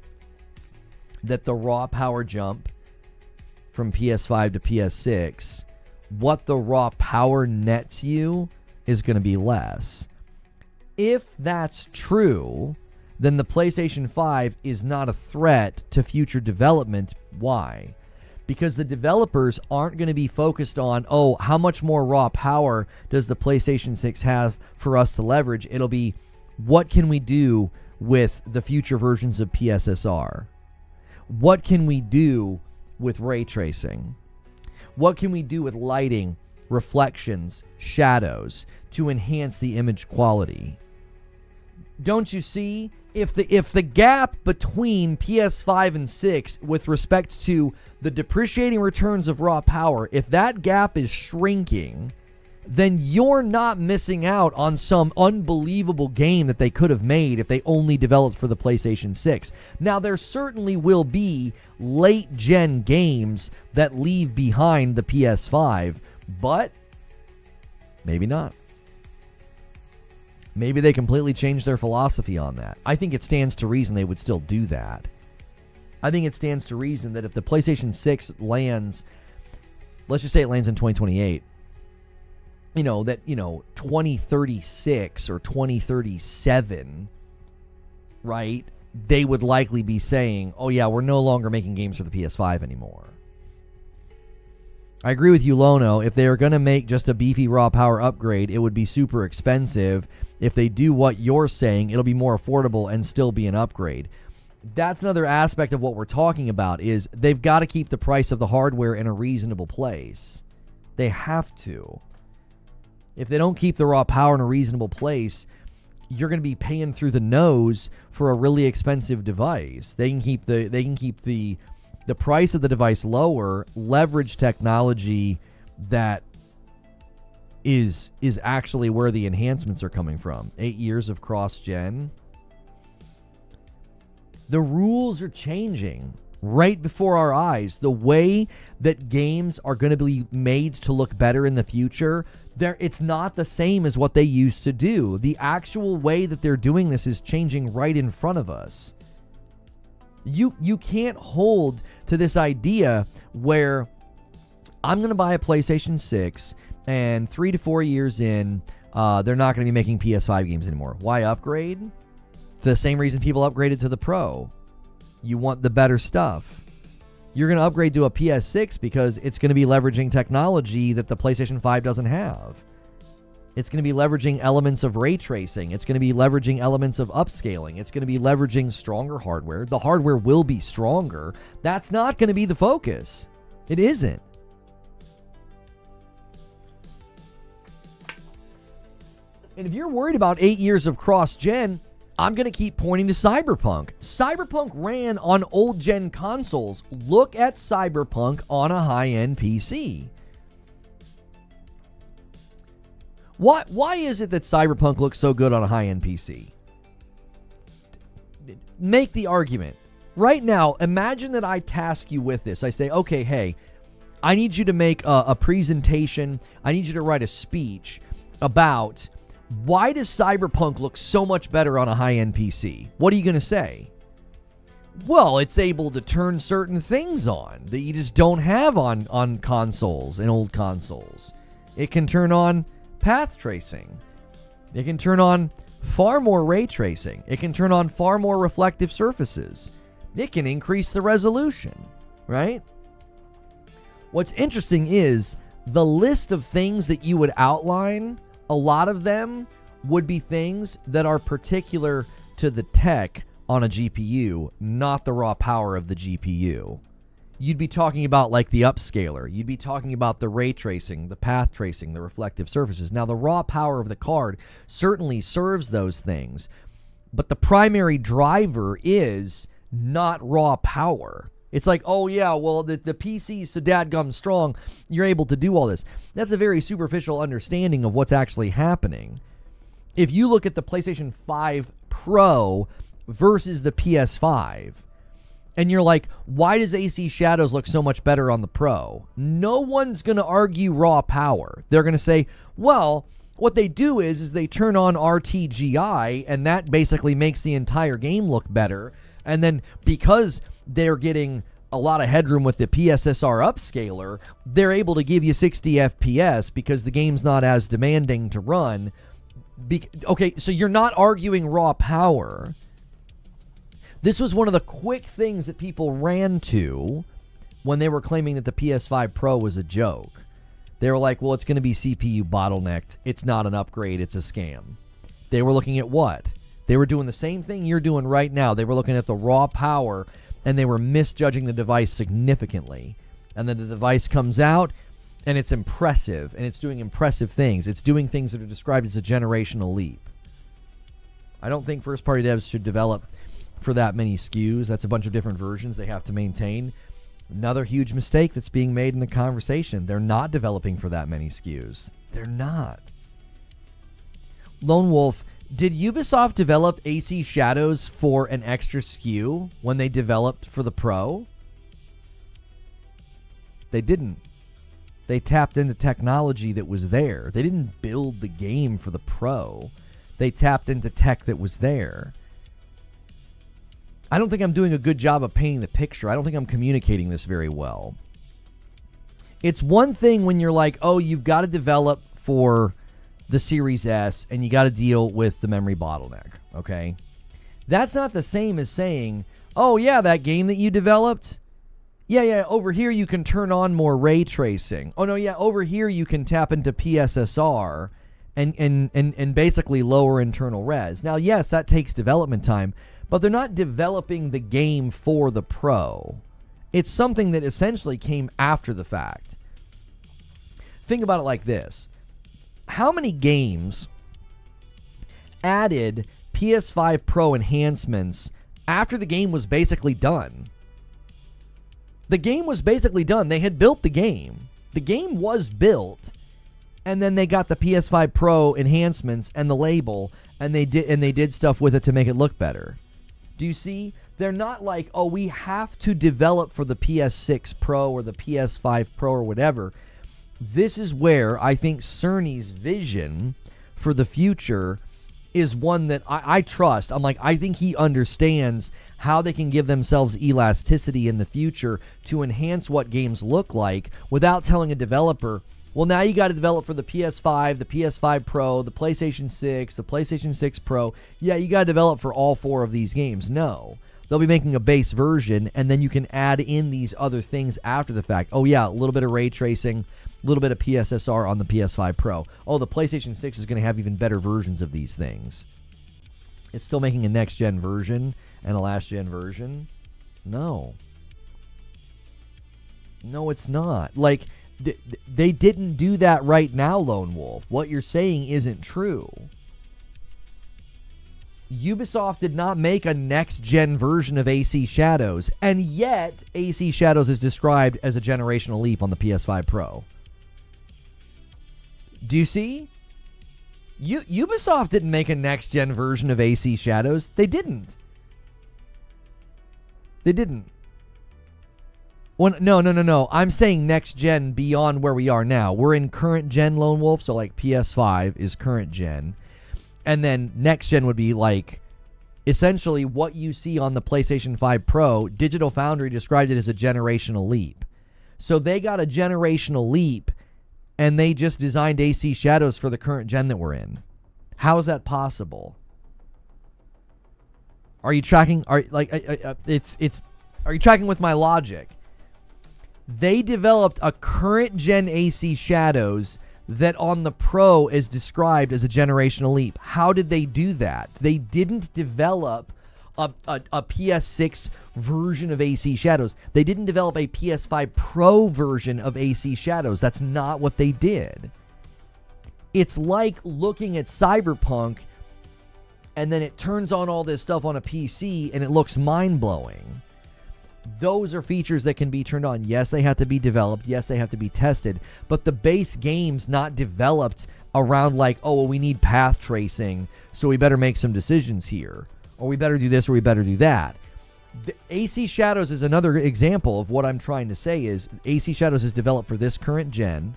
that the raw power jump from PS5 to PS6, what the raw power nets you is going to be less. If that's true, then the PlayStation 5 is not a threat to future development. Why? Because the developers aren't going to be focused on, oh, how much more raw power does the PlayStation 6 have for us to leverage? It'll be, what can we do with the future versions of PSSR? What can we do with ray tracing? What can we do with lighting, reflections, shadows to enhance the image quality? Don't you see? If the gap between PS5 and 6 with respect to the depreciating returns of raw power, if that gap is shrinking, then you're not missing out on some unbelievable game that they could have made if they only developed for the PlayStation 6. Now, there certainly will be late-gen games that leave behind the PS5, but maybe not. Maybe they completely changed their philosophy on that. I think it stands to reason they would still do that. I think it stands to reason that if the PlayStation 6 lands, let's just say it lands in 2028, 2036 or 2037, right, they would likely be saying, oh yeah, we're no longer making games for the PS5 anymore. I agree with you, Lono. If they are going to make just a beefy raw power upgrade, it would be super expensive. If they do what you're saying, it'll be more affordable and still be an upgrade. That's another aspect of what we're talking about, is they've got to keep the price of the hardware in a reasonable place. They have to. If they don't keep the raw power in a reasonable place, you're going to be paying through the nose for a really expensive device. They can keep the price of the device lower, leverage technology that is actually where the enhancements are coming from. 8 years of cross-gen. The rules are changing right before our eyes. The way that games are going to be made to look better in the future, it's not the same as what they used to do. The actual way that they're doing this is changing right in front of us. You can't hold to this idea where I'm going to buy a PlayStation 6 and 3 to 4 years in, they're not going to be making PS5 games anymore. Why upgrade? The same reason people upgraded to the Pro. You want the better stuff. You're going to upgrade to a PS6 because it's going to be leveraging technology that the PlayStation 5 doesn't have. It's going to be leveraging elements of ray tracing. It's going to be leveraging elements of upscaling. It's going to be leveraging stronger hardware. The hardware will be stronger. That's not going to be the focus. It isn't. And if you're worried about 8 years of cross-gen, I'm going to keep pointing to Cyberpunk. Cyberpunk ran on old-gen consoles. Look at Cyberpunk on a high-end PC. Why is it that Cyberpunk looks so good on a high-end PC? Make the argument. Right now, imagine that I task you with this. I say, okay, hey, I need you to make a presentation. I need you to write a speech about why does Cyberpunk look so much better on a high-end PC? What are you going to say? Well, it's able to turn certain things on that you just don't have on consoles and old consoles. It can turn on path tracing. It can turn on far more ray tracing. It can turn on far more reflective surfaces. It can increase the resolution, right? What's interesting is the list of things that you would outline, a lot of them would be things that are particular to the tech on a GPU, not the raw power of the GPU. You'd be talking about like the upscaler. You'd be talking about the ray tracing, the path tracing, the reflective surfaces. Now, the raw power of the card certainly serves those things, but the primary driver is not raw power. It's like, oh yeah, well, the PC's so dadgum strong, you're able to do all this. That's a very superficial understanding of what's actually happening. If you look at the PlayStation 5 Pro versus the PS5, and you're like, why does AC Shadows look so much better on the Pro? No one's going to argue raw power. They're going to say, well, what they do is they turn on RTGI, and that basically makes the entire game look better. And then because they're getting a lot of headroom with the PSSR upscaler, they're able to give you 60 FPS because the game's not as demanding to run. Okay, so you're not arguing raw power. This was one of the quick things that people ran to when they were claiming that the PS5 Pro was a joke. They were like, well, it's going to be CPU bottlenecked. It's not an upgrade. It's a scam. They were looking at what? They were doing the same thing you're doing right now. They were looking at the raw power, and they were misjudging the device significantly. And then the device comes out, and it's impressive, and it's doing impressive things. It's doing things that are described as a generational leap. I don't think first-party devs should develop for that many SKUs. That's a bunch of different versions they have to maintain. Another huge mistake that's being made in the conversation. They're not developing for that many SKUs. They're not. Lone Wolf, did Ubisoft develop AC Shadows for an extra SKU when they developed for the Pro? They didn't. They tapped into technology that was there. They didn't build the game for the Pro. They tapped into tech that was there. I don't think I'm doing a good job of painting the picture. I don't think I'm communicating this very well. It's one thing when you're like, oh, you've got to develop for the Series S and you got to deal with the memory bottleneck, okay? That's not the same as saying, oh, yeah, that game that you developed, yeah, over here you can turn on more ray tracing. Oh, no, yeah, over here you can tap into PSSR and basically lower internal res. Now, yes, that takes development time, but they're not developing the game for the Pro. It's something that essentially came after the fact. Think about it like this. How many games added PS5 Pro enhancements after the game was basically done. The game was basically done. They had built the game. The game was built, and then they got the PS5 Pro enhancements and the label, and they did stuff with it to make it look better. Do you see? They're not like, oh, we have to develop for the PS6 Pro or the PS5 Pro or whatever. This is where I think Cerny's vision for the future is one that I trust. I'm like, I think he understands how they can give themselves elasticity in the future to enhance what games look like without telling a developer, well, now you got to develop for the PS5, the PS5 Pro, the PlayStation 6, the PlayStation 6 Pro. Yeah, you got to develop for all 4 of these games. No. They'll be making a base version, and then you can add in these other things after the fact. Oh, yeah, a little bit of ray tracing, a little bit of PSSR on the PS5 Pro. Oh, the PlayStation 6 is going to have even better versions of these things. It's still making a next-gen version and a last-gen version? No. No, it's not. Like, they didn't do that right now, Lone Wolf. What you're saying isn't true. Ubisoft did not make a next-gen version of AC Shadows, and yet AC Shadows is described as a generational leap on the PS5 Pro. Do you see? Ubisoft didn't make a next-gen version of AC Shadows. They didn't. They didn't. No. I'm saying next-gen beyond where we are now. We're in current-gen, Lone Wolf, so like PS5 is current-gen. And then next-gen would be like essentially what you see on the PlayStation 5 Pro. Digital Foundry described it as a generational leap. So they got a generational leap, and they just designed AC Shadows for the current gen that we're in. How is that possible? Are you tracking? Are you tracking with my logic? They developed a current gen AC Shadows that on the Pro is described as a generational leap. How did they do that? They didn't develop a PS6 version of AC Shadows. They didn't develop a PS5 Pro version of AC Shadows. That's not what they did. It's like looking at Cyberpunk and then it turns on all this stuff on a PC and it looks mind-blowing. Those are features that can be turned on. Yes, they have to be developed. Yes, they have to be tested. But the base game's not developed around like, oh, well, we need path tracing, so we better make some decisions here. Or we better do this or we better do that. The AC Shadows is another example of what I'm trying to say is AC Shadows is developed for this current gen.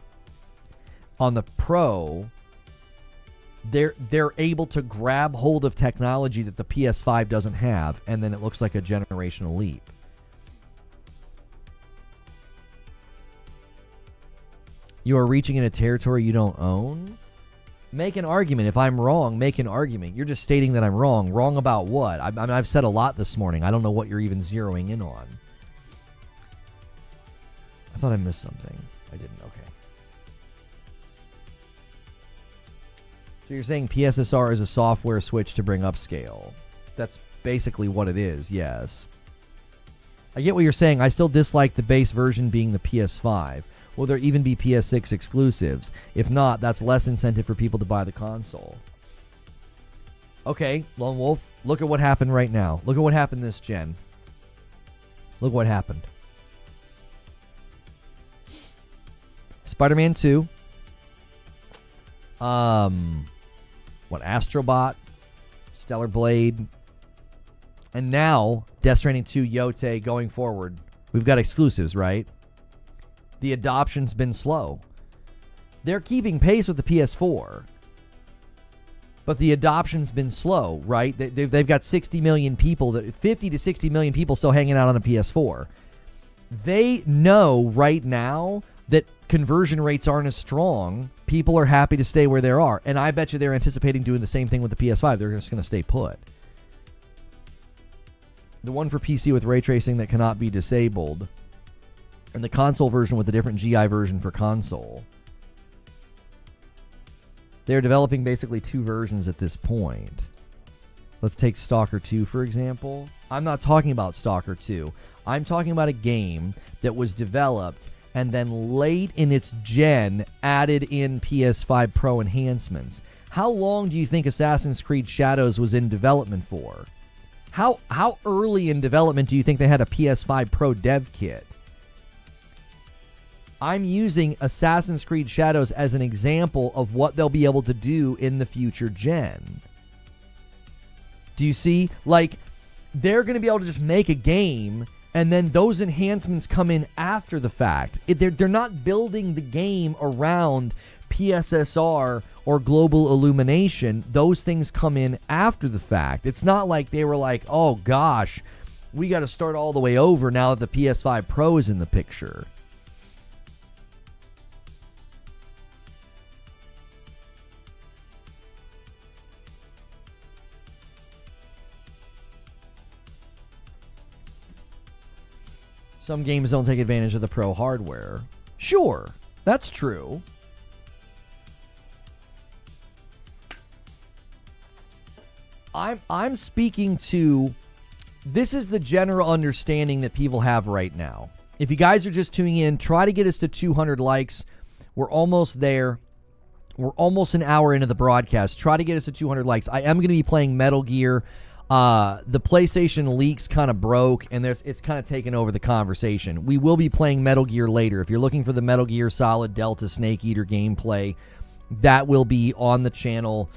On the Pro, they're able to grab hold of technology that the PS5 doesn't have, and then it looks like a generational leap. You are reaching in a territory you don't own? Make an argument. If I'm wrong, make an argument. You're just stating that I'm wrong. Wrong about what? I've said a lot this morning. I don't know what you're even zeroing in on. I thought I missed something. I didn't. Okay. So you're saying PSSR is a software switch to bring upscale. That's basically what it is, yes. I get what you're saying. I still dislike the base version being the PS5. Will there even be PS6 exclusives? If not, that's less incentive for people to buy the console. Okay, Lone Wolf, look at what happened right now. Look at what happened this gen. Look what happened. Spider-Man 2. Astrobot, Stellar Blade, and now Death Stranding 2, Yote going forward. We've got exclusives, right? The adoption's been slow. They're keeping pace with the PS4, but the adoption's been slow, right? They've got 60 million people, 50 to 60 million people still hanging out on a PS4. They know right now that conversion rates aren't as strong. People are happy to stay where they are, and I bet you they're anticipating doing the same thing with the PS5. They're just going to stay put. The one for PC with ray tracing that cannot be disabled, and the console version with a different GI version for console. They're developing basically two versions at this point. Let's take Stalker 2, for example. I'm not talking about Stalker 2. I'm talking about a game that was developed and then late in its gen added in PS5 Pro enhancements. How long do you think Assassin's Creed Shadows was in development for? How early in development do you think they had a PS5 Pro dev kit? I'm using Assassin's Creed Shadows as an example of what they'll be able to do in the future gen. Do you see? Like, they're going to be able to just make a game, and then those enhancements come in after the fact. They're not building the game around PSSR or global illumination. Those things come in after the fact. It's not like they were like, oh gosh, we got to start all the way over now that the PS5 Pro is in the picture. Some games don't take advantage of the Pro hardware. Sure, that's true. I'm speaking to, this is the general understanding that people have right now. If you guys are just tuning in, try to get us to 200 likes. We're almost there. We're almost an hour into the broadcast. Try to get us to 200 likes. I am going to be playing Metal Gear. The PlayStation Leaks kind of broke, and it's kind of taken over the conversation. We will be playing Metal Gear later. If you're looking for the Metal Gear Solid Delta Snake Eater gameplay, that will be on the channel,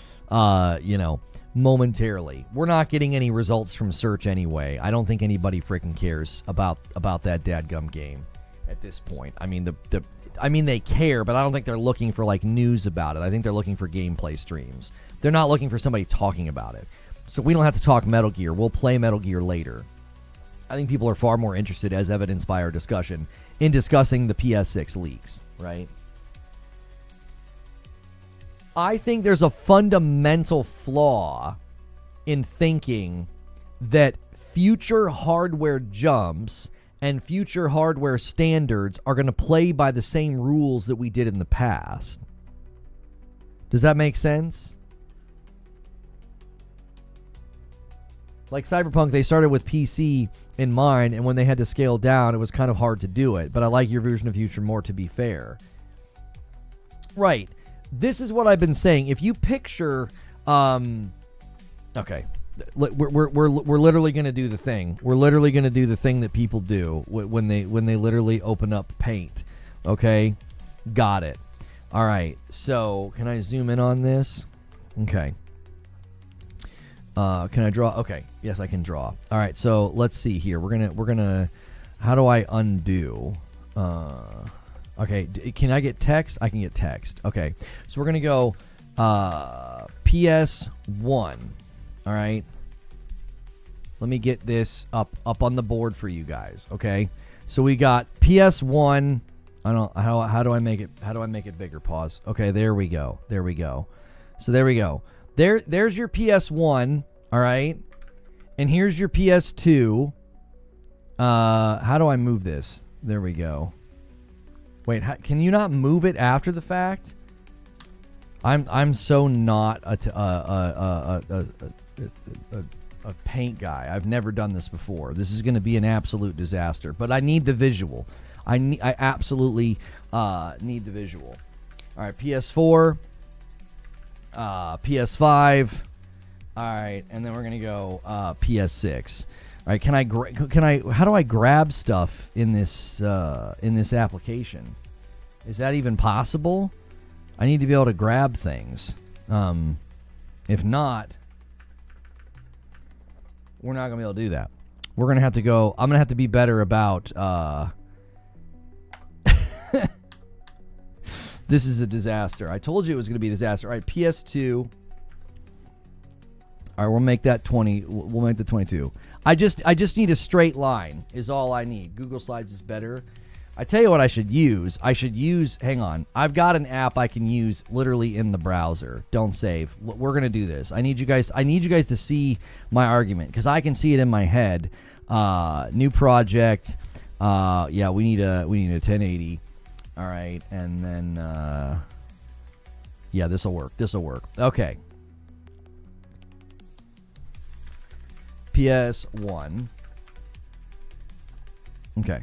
momentarily. We're not getting any results from search anyway. I don't think anybody freaking cares about that dadgum game at this point. I mean, they care, but I don't think they're looking for like news about it. I think they're looking for gameplay streams. They're not looking for somebody talking about it. So we don't have to talk Metal Gear. We'll play Metal Gear later. I think people are far more interested, as evidenced by our discussion, in discussing the PS6 leaks, right? I think there's a fundamental flaw in thinking that future hardware jumps and future hardware standards are going to play by the same rules that we did in the past. Does that make sense? Like Cyberpunk, they started with PC in mind, and when they had to scale down, it was kind of hard to do it. But I like your version of future more, to be fair. Right. This is what I've been saying. If you picture, okay, we're literally going to do the thing. We're literally going to do the thing that people do when they literally open up Paint. Okay, got it. All right. So can I zoom in on this? Okay. Can I draw? Okay. Yes, I can draw. All right. So let's see here. We're gonna. How do I undo? Okay. Can I get text? I can get text. Okay. So we're gonna go PS1. All right. Let me get this up on the board for you guys. Okay. So we got PS1. I don't. How do I make it? How do I make it bigger? Pause. Okay. There we go. There we go. So there we go. There's your PS1, all right? And here's your PS2. How do I move this? There we go. Wait, can you not move it after the fact? I'm so not a Paint guy. I've never done this before. This is going to be an absolute disaster. But I need the visual. I absolutely need the visual. All right, PS4. PS5, all right, and then we're gonna go PS6. All right, how do I grab stuff in this application? Is that even possible? I need to be able to grab things. If not, we're not gonna be able to do that. We're gonna have to go. I'm gonna have to be better about. This is a disaster. I told you it was going to be a disaster. All right, PS2. All right, we'll make that 20. We'll make the 22. I just need a straight line is all I need. Google Slides is better. I tell you what I should use. Hang on. I've got an app I can use literally in the browser. Don't save. We're going to do this. I need you guys to see my argument because I can see it in my head. New project. Yeah, we need a 1080. All right, and then, yeah, this will work. Okay. PS1. Okay,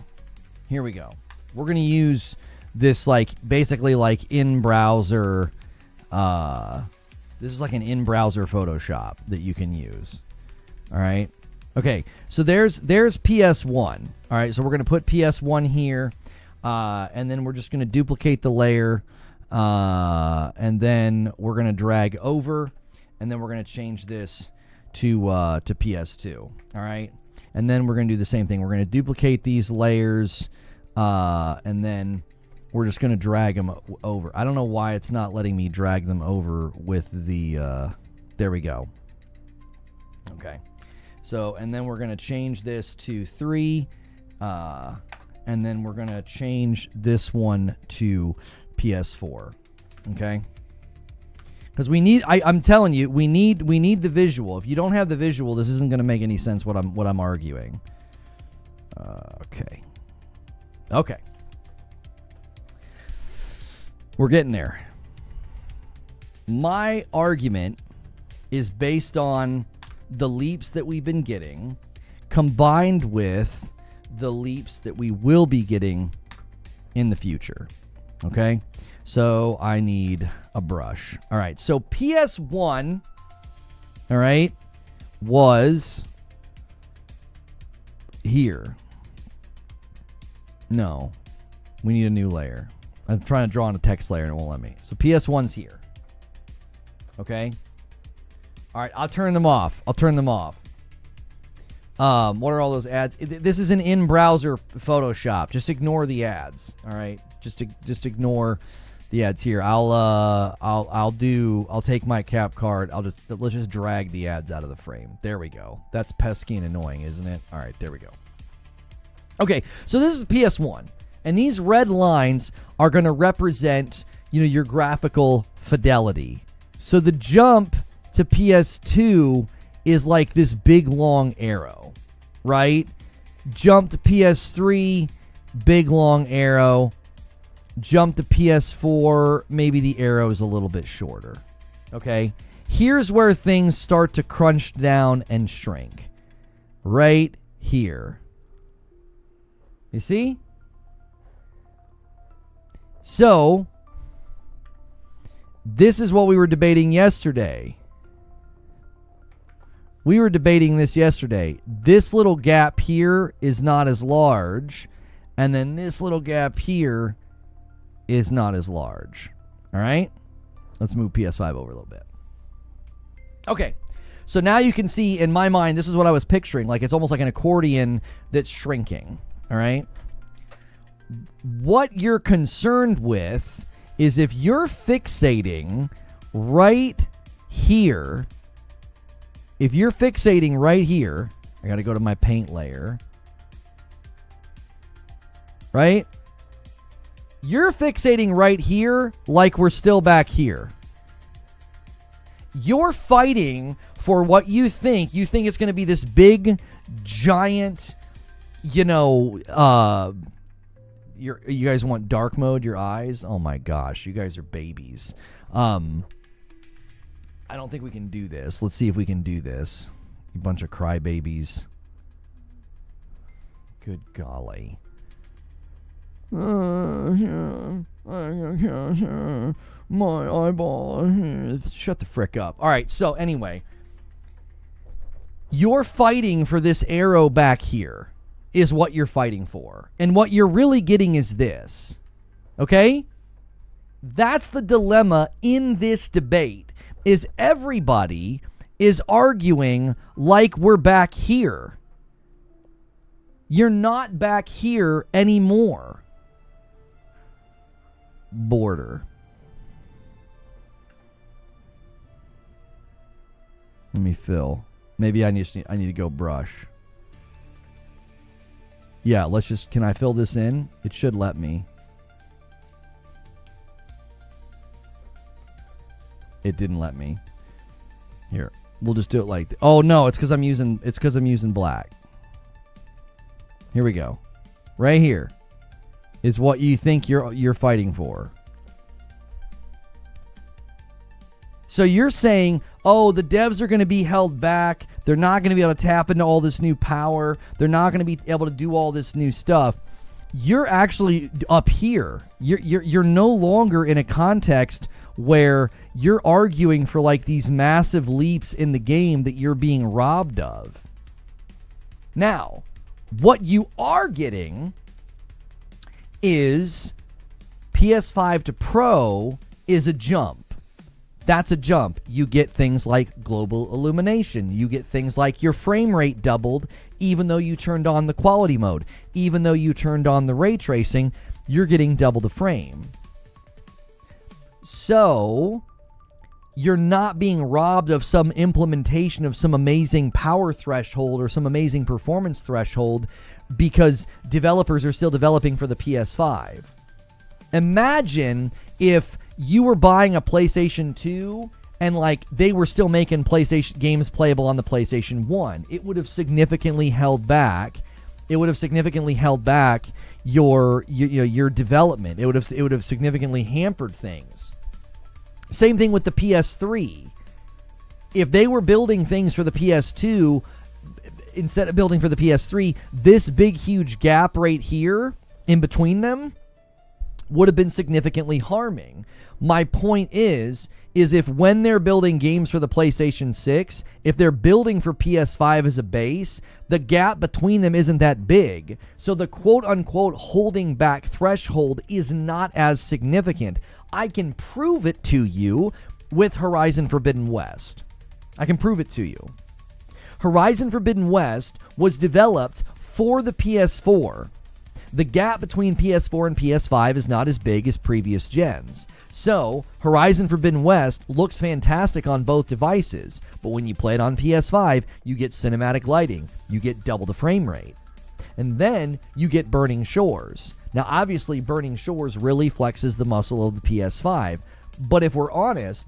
here we go. We're going to use this, basically in-browser This is like an in-browser Photoshop that you can use. All right. Okay, so there's PS1. All right, so we're going to put PS1 here, and then we're just going to duplicate the layer, and then we're going to drag over, and then we're going to change this to PS2. All right, and then we're going to do the same thing. We're going to duplicate these layers, and then we're just going to drag them over. I don't know why it's not letting me drag them over with the. There we go. Okay. So, and then we're going to change this to 3, and then we're going to change this one to PS4, okay? Because we need, I'm telling you, we need the visual. If you don't have the visual, this isn't going to make any sense what I'm arguing. Okay. We're getting there. My argument is based on the leaps that we've been getting combined with the leaps that we will be getting in the future. Okay? So I need a brush. All right. So PS1, all right, was here. No. We need a new layer. I'm trying to draw on a text layer and it won't let me. So PS1's here. Okay? All right, I'll turn them off. What are all those ads? This is an in-browser Photoshop. Just ignore the ads. All right, just ignore the ads here. I'll take my cap card. Let's just drag the ads out of the frame. There we go. That's pesky and annoying, isn't it? All right, there we go. Okay, so this is PS1, and these red lines are going to represent, your graphical fidelity. So the jump to PS2 is like this big long arrow, right? Jump to PS3, big long arrow. Jump to PS4, maybe the arrow is a little bit shorter. Okay? Here's where things start to crunch down and shrink. Right here. You see? So, this is what we were debating yesterday. We were debating this yesterday. This little gap here is not as large, and then this little gap here is not as large. All right? Let's move PS5 over a little bit. Okay. So now you can see, in my mind, this is what I was picturing. Like, it's almost like an accordion that's shrinking. All right? What you're concerned with is if you're fixating right here, I got to go to my paint layer, right? You're fixating right here like we're still back here. You're fighting for what you think. You think it's going to be this big, giant, you guys want dark mode, your eyes? Oh my gosh, you guys are babies. I don't think we can do this. Let's see if we can do this. You bunch of crybabies. Good golly. My eyeball. Shut the frick up. All right, so anyway. You're fighting for this arrow back here is what you're fighting for. And what you're really getting is this. Okay? That's the dilemma in this debate. Is everybody is arguing like we're back here. You're not back here anymore. Border. Let me fill. Maybe I need to go brush. Yeah, can I fill this in? It should let me. It didn't let me. Here, we'll just do it like oh no, it's because I'm using black. Here we go. Right here is what you think you're fighting for. So you're saying, oh, the devs are going to be held back. They're not going to be able to tap into all this new power. They're not going to be able to do all this new stuff. you're actually up here. You're no longer in a context where you're arguing for like these massive leaps in the game that you're being robbed of. Now, what you are getting is PS5 to Pro is a jump. That's a jump. You get things like global illumination. You get things like your frame rate doubled even though you turned on the quality mode. Even though you turned on the ray tracing, you're getting double the frame. So, you're not being robbed of some implementation of some amazing power threshold or some amazing performance threshold because developers are still developing for the PS5. Imagine if you were buying a PlayStation 2 and like they were still making PlayStation games playable on the PlayStation 1. It would have significantly held back. It would have significantly held back your development. It would have significantly hampered things. Same thing with the PS3. If they were building things for the PS2 instead of building for the PS3, this big huge gap right here in between them would have been significantly harming. My point is if when they're building games for the PlayStation 6, if they're building for PS5 as a base, the gap between them isn't that big. So the quote-unquote holding back threshold is not as significant. I can prove it to you with Horizon Forbidden West. I can prove it to you. Horizon Forbidden West was developed for the PS4. The gap between PS4 and PS5 is not as big as previous gens. So, Horizon Forbidden West looks fantastic on both devices, but when you play it on PS5, you get cinematic lighting, you get double the frame rate, and then you get Burning Shores. Now, obviously, Burning Shores really flexes the muscle of the PS5, but if we're honest,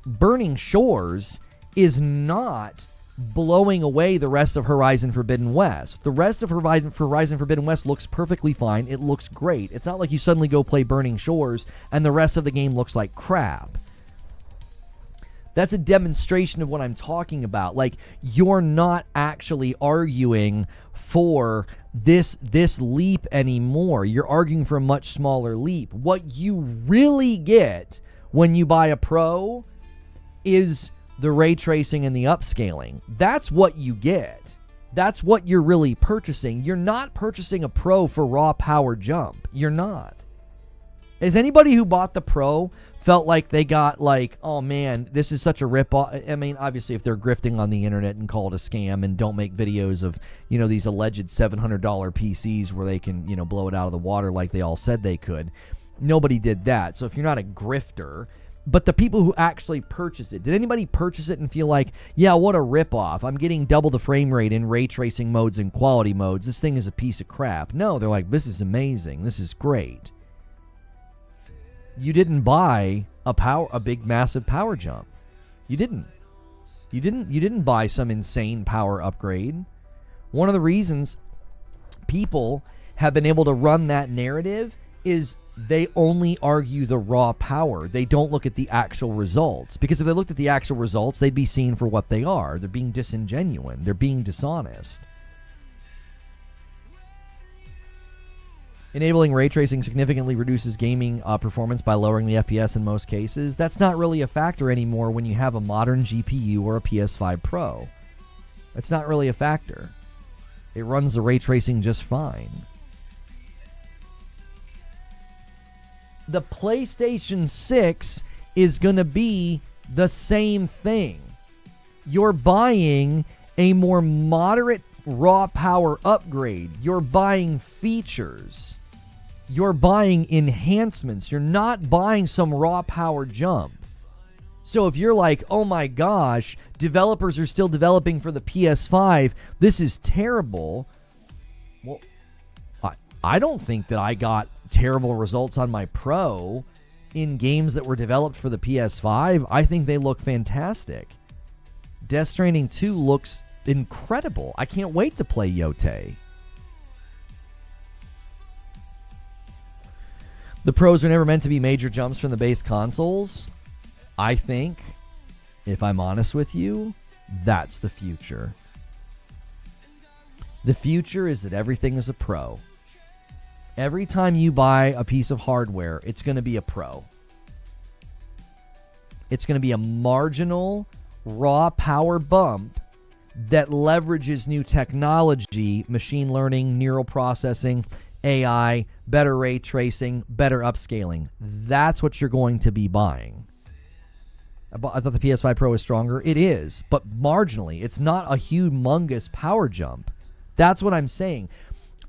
Burning Shores is not blowing away the rest of Horizon Forbidden West. The rest of Horizon Forbidden West looks perfectly fine. It looks great. It's not like you suddenly go play Burning Shores and the rest of the game looks like crap. That's a demonstration of what I'm talking about. Like, you're not actually arguing for this leap anymore. You're arguing for a much smaller leap. What you really get when you buy a Pro is the ray tracing and the upscaling. That's what you get. That's what you're really purchasing. You're not purchasing a Pro for raw power jump. You're not. Has anybody who bought the Pro felt like they got like, oh man, this is such a ripoff? I mean, obviously if they're grifting on the internet and call it a scam and don't make videos of, these alleged $700 PCs where they can, blow it out of the water like they all said they could. Nobody did that. So if you're not a grifter, but the people who actually purchase it, did anybody purchase it and feel like, yeah, what a ripoff? I'm getting double the frame rate in ray tracing modes and quality modes. This thing is a piece of crap. No, they're like, this is amazing. This is great. You didn't buy a big massive power jump. You didn't. You didn't buy some insane power upgrade. One of the reasons people have been able to run that narrative is they only argue the raw power. They don't look at the actual results. Because if they looked at the actual results, they'd be seen for what they are. They're being disingenuous. They're being dishonest. Enabling ray tracing significantly reduces gaming performance by lowering the FPS in most cases. That's not really a factor anymore when you have a modern GPU or a PS5 Pro. That's not really a factor. It runs the ray tracing just fine. The PlayStation 6 is going to be the same thing. You're buying a more moderate raw power upgrade. You're buying features. You're buying enhancements. You're not buying some raw power jump. So if you're like, oh my gosh, developers are still developing for the PS5, this is terrible. Well, I don't think that I got terrible results on my Pro in games that were developed for the PS5. I think they look fantastic. Death Stranding 2 looks incredible. I can't wait to play Yote. The Pros are never meant to be major jumps from the base consoles. I think, if I'm honest with you, that's the future. The future is that everything is a Pro. Every time you buy a piece of hardware, it's going to be a pro. It's going to be a marginal raw power bump that leverages new technology, machine learning, neural processing, AI, better ray tracing, better upscaling. That's what you're going to be buying. I thought the PS5 Pro is stronger. It is, but marginally. It's not a humongous power jump. That's what I'm saying.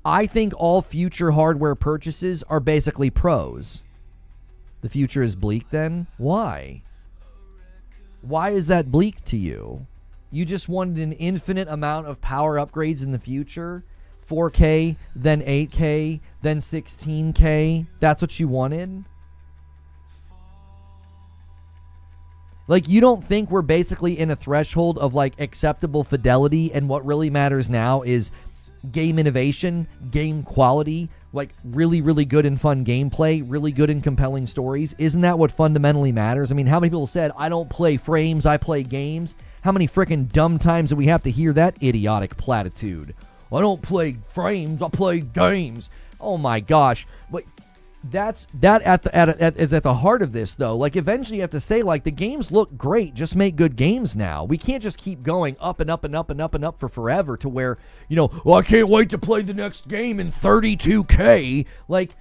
I think all future hardware purchases are basically pros. The future is bleak then? Why? Why is that bleak to you? You just wanted an infinite amount of power upgrades in the future? 4K, then 8K, then 16K? That's what you wanted? Like, you don't think we're basically in a threshold of, like, acceptable fidelity, and what really matters now is game innovation, game quality, like really, really good and fun gameplay, really good and compelling stories? Isn't that what fundamentally matters? I mean, how many people said, I don't play frames, I play games? How many freaking dumb times do we have to hear that idiotic platitude? I don't play frames, I play games. Oh my gosh. But is at the heart of this, though. Like, eventually you have to say, like, the games look great, just make good games now. We can't just keep going up and up and up and up and up for forever to where, you know, I can't wait to play the next game in 32K. Like,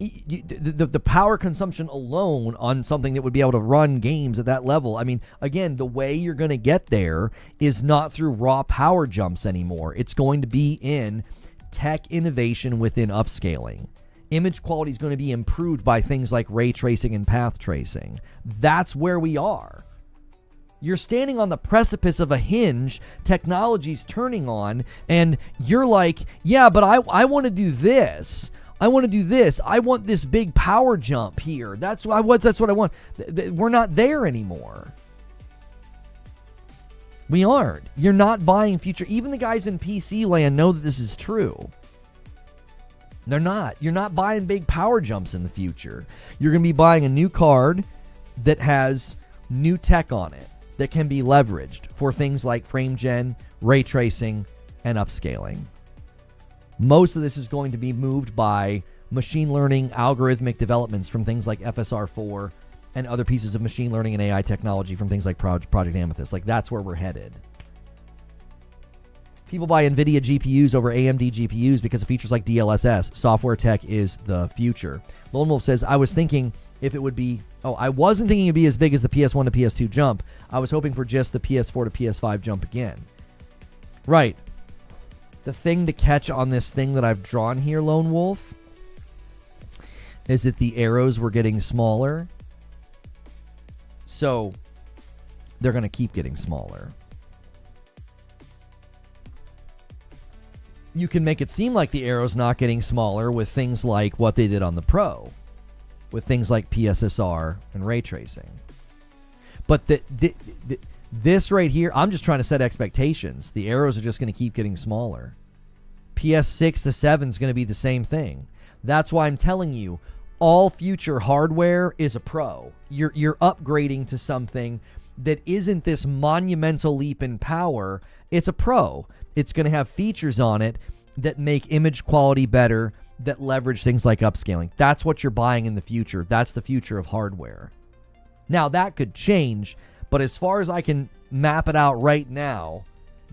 the power consumption alone on something that would be able to run games at that level. I mean, again, the way you're going to get there is not through raw power jumps anymore. It's going to be in tech innovation within upscaling. Image quality is going to be improved by things like ray tracing and path tracing. That's where we are. You're standing on the precipice of a hinge, technology's turning on, and you're like, yeah, but I want to do this. I want to do this. I want this big power jump here. That's what I want. We're not there anymore. We aren't. You're not buying future. Even the guys in PC land know that this is true. They're not. You're not buying big power jumps in the future. You're going to be buying a new card that has new tech on it that can be leveraged for things like frame gen, ray tracing, and upscaling. Most of this is going to be moved by machine learning algorithmic developments from things like FSR4 and other pieces of machine learning and AI technology from things like Project Amethyst. Like, that's where we're headed. People buy NVIDIA GPUs over AMD GPUs because of features like DLSS. Software tech is the future. Lone Wolf says, I wasn't thinking it'd be as big as the PS1 to PS2 jump. I was hoping for just the PS4 to PS5 jump again. Right. The thing to catch on this thing that I've drawn here, Lone Wolf, is that the arrows were getting smaller. So they're going to keep getting smaller. You can make it seem like the arrow's not getting smaller with things like what they did on the Pro, with things like PSSR and ray tracing. But this right here, I'm just trying to set expectations. The arrows are just going to keep getting smaller. PS6 to 7 is going to be the same thing. That's why I'm telling you, all future hardware is a pro. You're upgrading to something that isn't this monumental leap in power. It's a pro. It's going to have features on it that make image quality better, that leverage things like upscaling. That's what you're buying in the future. That's the future of hardware. Now, that could change, but as far as I can map it out right now,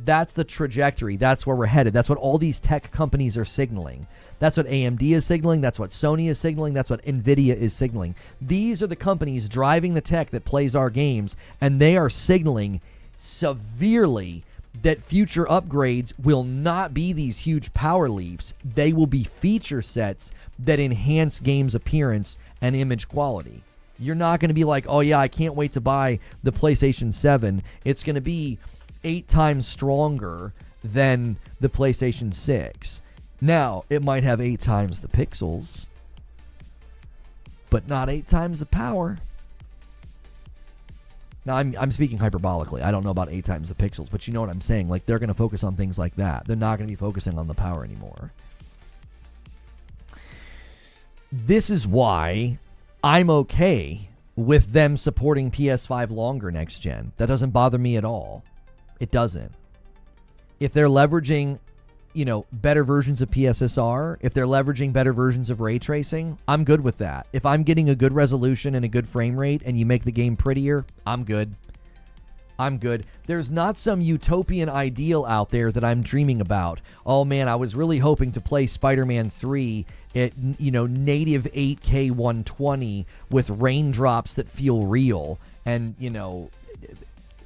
that's the trajectory. That's where we're headed. That's what all these tech companies are signaling. That's what AMD is signaling. That's what Sony is signaling. That's what NVIDIA is signaling. These are the companies driving the tech that plays our games, and they are signaling severely that future upgrades will not be these huge power leaps. They will be feature sets that enhance games' appearance and image quality. You're not going to be like, oh yeah, I can't wait to buy the PlayStation 7. It's going to be 8 times stronger than the PlayStation 6. Now, it might have 8 times the pixels, but not 8 times the power. Now, I'm speaking hyperbolically. I don't know about 8 times the pixels, but you know what I'm saying. Like, they're going to focus on things like that. They're not going to be focusing on the power anymore. This is why I'm okay with them supporting PS5 longer next gen. That doesn't bother me at all. It doesn't. If they're leveraging, better versions of PSSR, if they're leveraging better versions of ray tracing, I'm good with that. If I'm getting a good resolution and a good frame rate and you make the game prettier, I'm good. I'm good. There's not some utopian ideal out there that I'm dreaming about. Oh man, I was really hoping to play Spider-Man 3 at, native 8K 120 with raindrops that feel real and,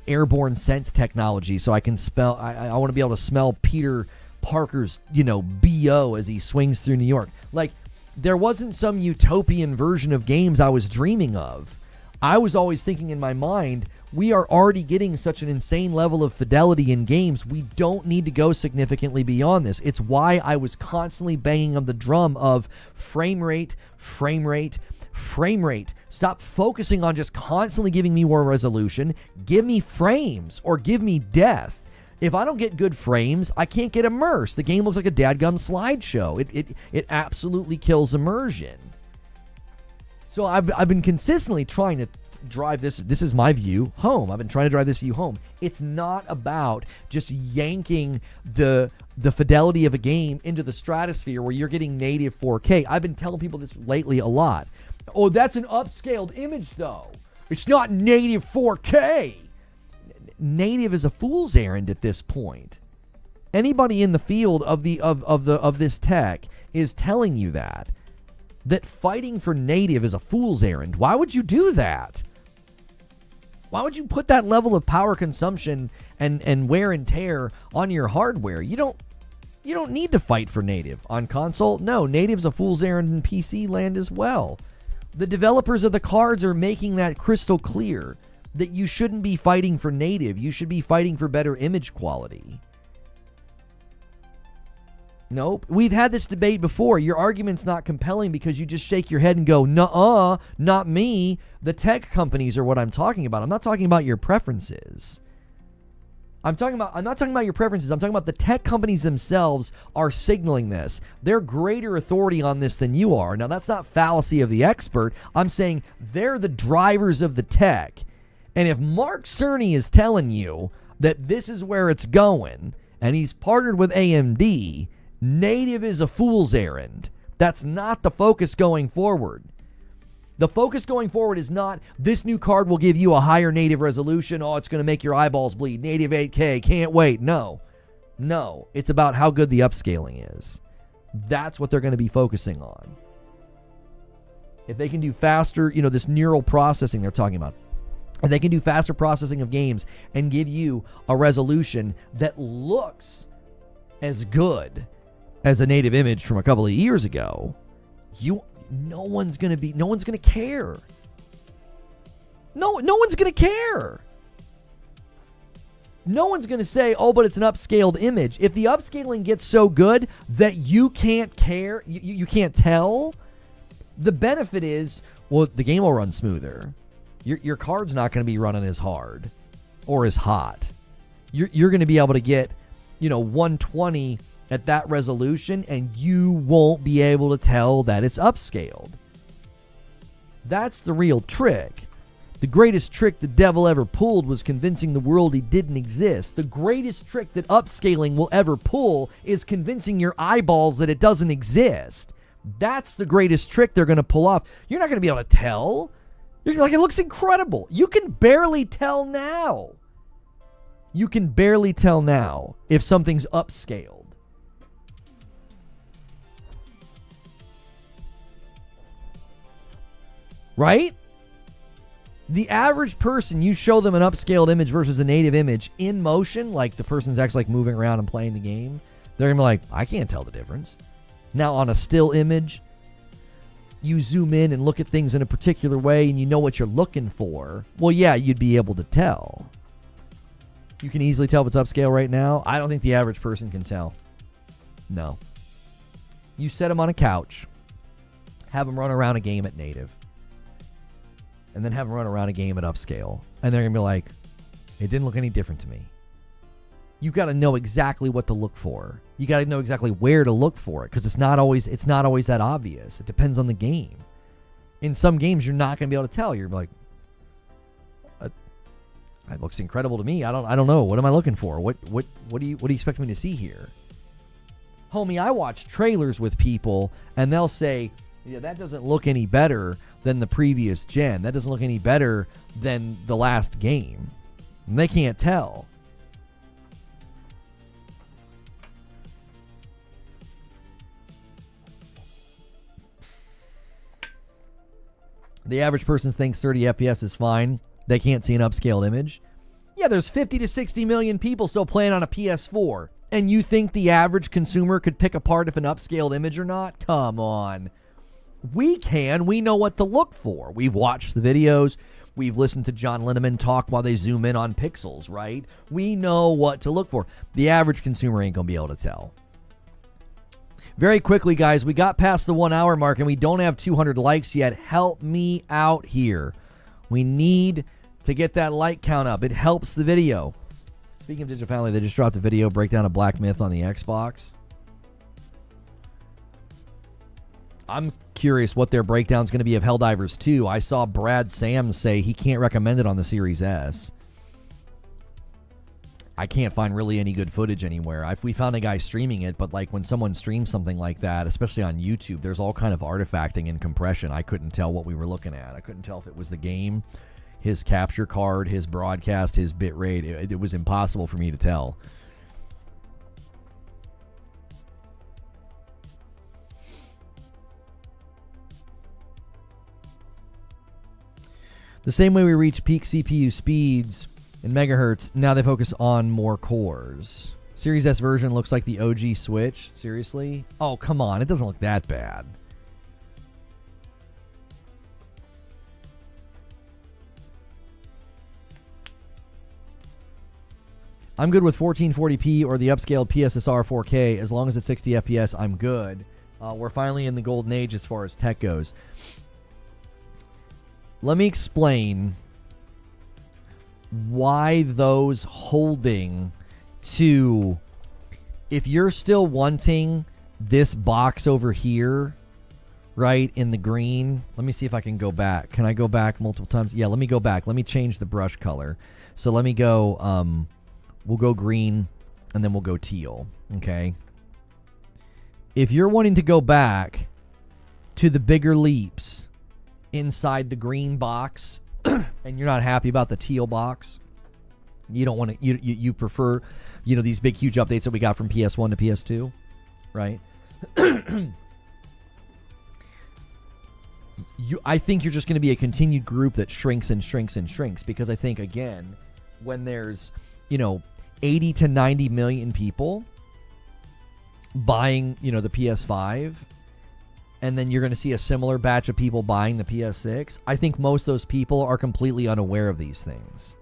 airborne sense technology so I can I want to be able to smell Peter Parker's, BO as he swings through New York. Like, there wasn't some utopian version of games I was dreaming of. I was always thinking in my mind, we are already getting such an insane level of fidelity in games. We don't need to go significantly beyond this. It's why I was constantly banging on the drum of frame rate, frame rate, frame rate. Stop focusing on just constantly giving me more resolution. Give me frames or give me death. If I don't get good frames, I can't get immersed. The game looks like a dadgum slideshow. It absolutely kills immersion. So I've been consistently trying to drive this is my view home. I've been trying to drive this view home. It's not about just yanking the fidelity of a game into the stratosphere where you're getting native 4K. I've been telling people this lately a lot. Oh, that's an upscaled image though. It's not native 4K. Native is a fool's errand at this point. Anybody in the field of this tech is telling you that fighting for native is a fool's errand. Why would you do that? Why would you put that level of power consumption and wear and tear on your hardware? You don't need to fight for native on console. No, native's a fool's errand in PC land as well. The developers of the cards are making that crystal clear that you shouldn't be fighting for native. You should be fighting for better image quality. Nope. We've had this debate before. Your argument's not compelling because you just shake your head and go, nuh-uh, not me. The tech companies are what I'm talking about. I'm not talking about your preferences. I'm not talking about your preferences. I'm talking about the tech companies themselves are signaling this. They're greater authority on this than you are. Now, that's not fallacy of the expert. I'm saying they're the drivers of the tech. And if Mark Cerny is telling you that this is where it's going, and he's partnered with AMD, native is a fool's errand. That's not the focus going forward. The focus going forward is not, this new card will give you a higher native resolution. Oh, it's going to make your eyeballs bleed. Native 8K, can't wait. No. It's about how good the upscaling is. That's what they're going to be focusing on. If they can do faster, this neural processing they're talking about, if they can do faster processing of games and give you a resolution that looks as good as a native image from a couple of years ago, no one's gonna care. No one's gonna care. No one's gonna say, oh, but it's an upscaled image. If the upscaling gets so good that you can't care, you can't tell, the benefit is, well, the game will run smoother. Your card's not gonna be running as hard or as hot. You're gonna be able to get, 120 at that resolution, and you won't be able to tell that it's upscaled. That's the real trick. The greatest trick the devil ever pulled was convincing the world he didn't exist. The greatest trick that upscaling will ever pull is convincing your eyeballs that it doesn't exist. That's the greatest trick they're going to pull off. You're not going to be able to tell. You're like, it looks incredible. You can barely tell now. You can barely tell now if something's upscaled. Right? The average person, you show them an upscaled image versus a native image in motion, like the person's actually moving around and playing the game, they're going to be like, I can't tell the difference. Now, on a still image, you zoom in and look at things in a particular way and you know what you're looking for. Well, yeah, you'd be able to tell. You can easily tell if it's upscale right now. I don't think the average person can tell. No. You set them on a couch, have them run around a game at native, and then have them run around a game at upscale. And they're going to be like, it didn't look any different to me. You've got to know exactly what to look for. You got to know exactly where to look for it, because it's not always that obvious. It depends on the game. In some games, you're not going to be able to tell. You're like, it looks incredible to me. I don't know. What am I looking for? What do you expect me to see here? Homie, I watch trailers with people, and they'll say, yeah, that doesn't look any better than the previous gen. That doesn't look any better than the last game. And they can't tell. The average person thinks 30 FPS is fine. They can't see an upscaled image. Yeah, there's 50 to 60 million people still playing on a PS4. And you think the average consumer could pick apart if an upscaled image or not? Come on. We can. We know what to look for. We've watched the videos. We've listened to John Linneman talk while they zoom in on pixels, right? We know what to look for. The average consumer ain't going to be able to tell. Very quickly, guys, we got past the 1 hour mark and we don't have 200 likes yet. Help me out here. We need to get that like count up. It helps the video. Speaking of Digital Family, they just dropped a video breakdown of Black Myth on the Xbox. I'm curious what their breakdown is going to be of Helldivers 2. I saw Brad Sams say he can't recommend it on the Series S. I can't find really any good footage anywhere. We found a guy streaming it, but like when someone streams something like that, especially on YouTube, there's all kind of artifacting and compression. I couldn't tell what we were looking at. I couldn't tell if it was the game, his capture card, his broadcast, his bit rate. It was impossible for me to tell. The same way we reach peak CPU speeds in megahertz, now they focus on more cores. Series S version looks like the OG Switch. Seriously? Oh, come on. It doesn't look that bad. I'm good with 1440p or the upscaled PSSR 4K. As long as it's 60 FPS, I'm good. We're finally in the golden age as far as tech goes. Let me explain why those holding to, if you're still wanting this box over here, right, in the green. Let me see if I can go back. Can I go back multiple times? Yeah, let me go back. Let me change the brush color. So let me go, we'll go green, and then we'll go teal, okay? If you're wanting to go back to the bigger leaps inside the green box, and you're not happy about the teal box, you don't want to, you prefer, you know, these big huge updates that we got from PS1 to PS2, right? I think you're just going to be a continued group that shrinks and shrinks and shrinks, because I think, again, when there's, you know, 80 to 90 million people buying, you know, the PS5, and then you're going to see a similar batch of people buying the PS6, I think most of those people are completely unaware of these things.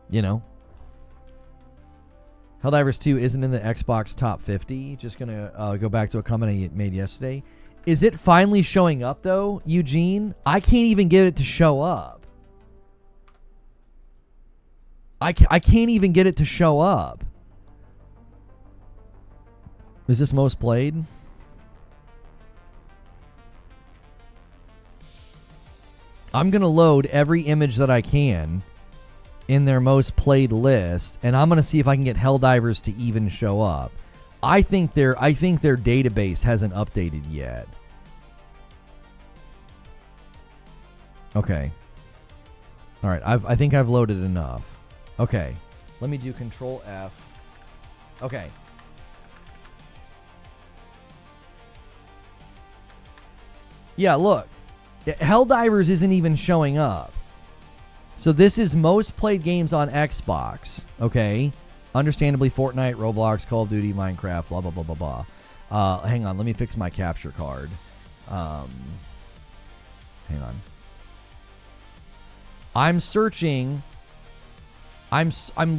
You know? Helldivers 2 isn't in the Xbox top 50. Just going to go back to a comment I made yesterday. Is it finally showing up, though, Eugene? I can't even get it to show up. I can't even get it to show up. Is this most played? I'm going to load every image that I can in their most played list, and I'm going to see if I can get Helldivers to even show up. I think their database hasn't updated yet. Okay. All right, I think I've loaded enough. Okay. Let me do Control F. Okay. Yeah, look. Helldivers isn't even showing up. So this is most played games on Xbox, okay? Understandably, Fortnite, Roblox, Call of Duty, Minecraft, blah, blah, blah, blah, blah. Hang on, let me fix my capture card. Hang on. I'm searching. I'm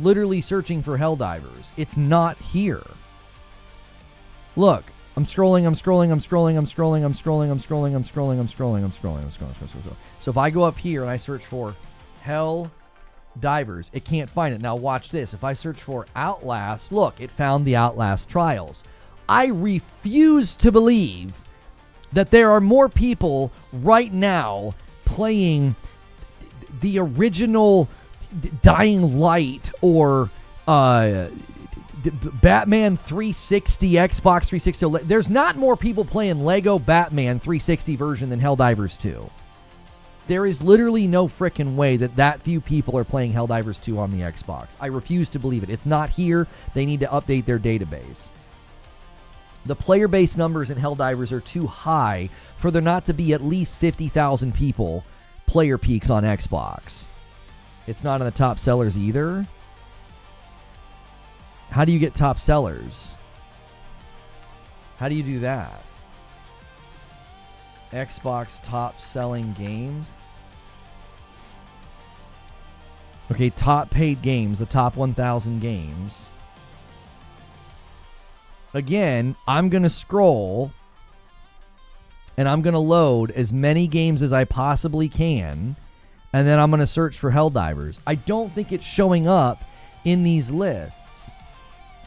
literally searching for Helldivers. It's not here. Look. I'm scrolling. So if I go up here and I search for Helldivers, it can't find it. Now watch this. If I search for Outlast, look, it found the Outlast Trials. I refuse to believe that there are more people right now playing the original Dying Light or Batman 360, Xbox 360. There's not more people playing Lego Batman 360 version than Helldivers 2. There is literally no frickin' way that few people are playing Helldivers 2 on the Xbox. I refuse to believe it. It's not here. They need to update their database. The player base numbers in Helldivers are too high for there not to be at least 50,000 people player peaks on Xbox. It's not in the top sellers either. How do you get top sellers? How do you do that? Xbox top selling games. Okay, top paid games, the top 1,000 games. Again, I'm going to scroll and I'm going to load as many games as I possibly can, and then I'm going to search for Helldivers. I don't think it's showing up in these lists.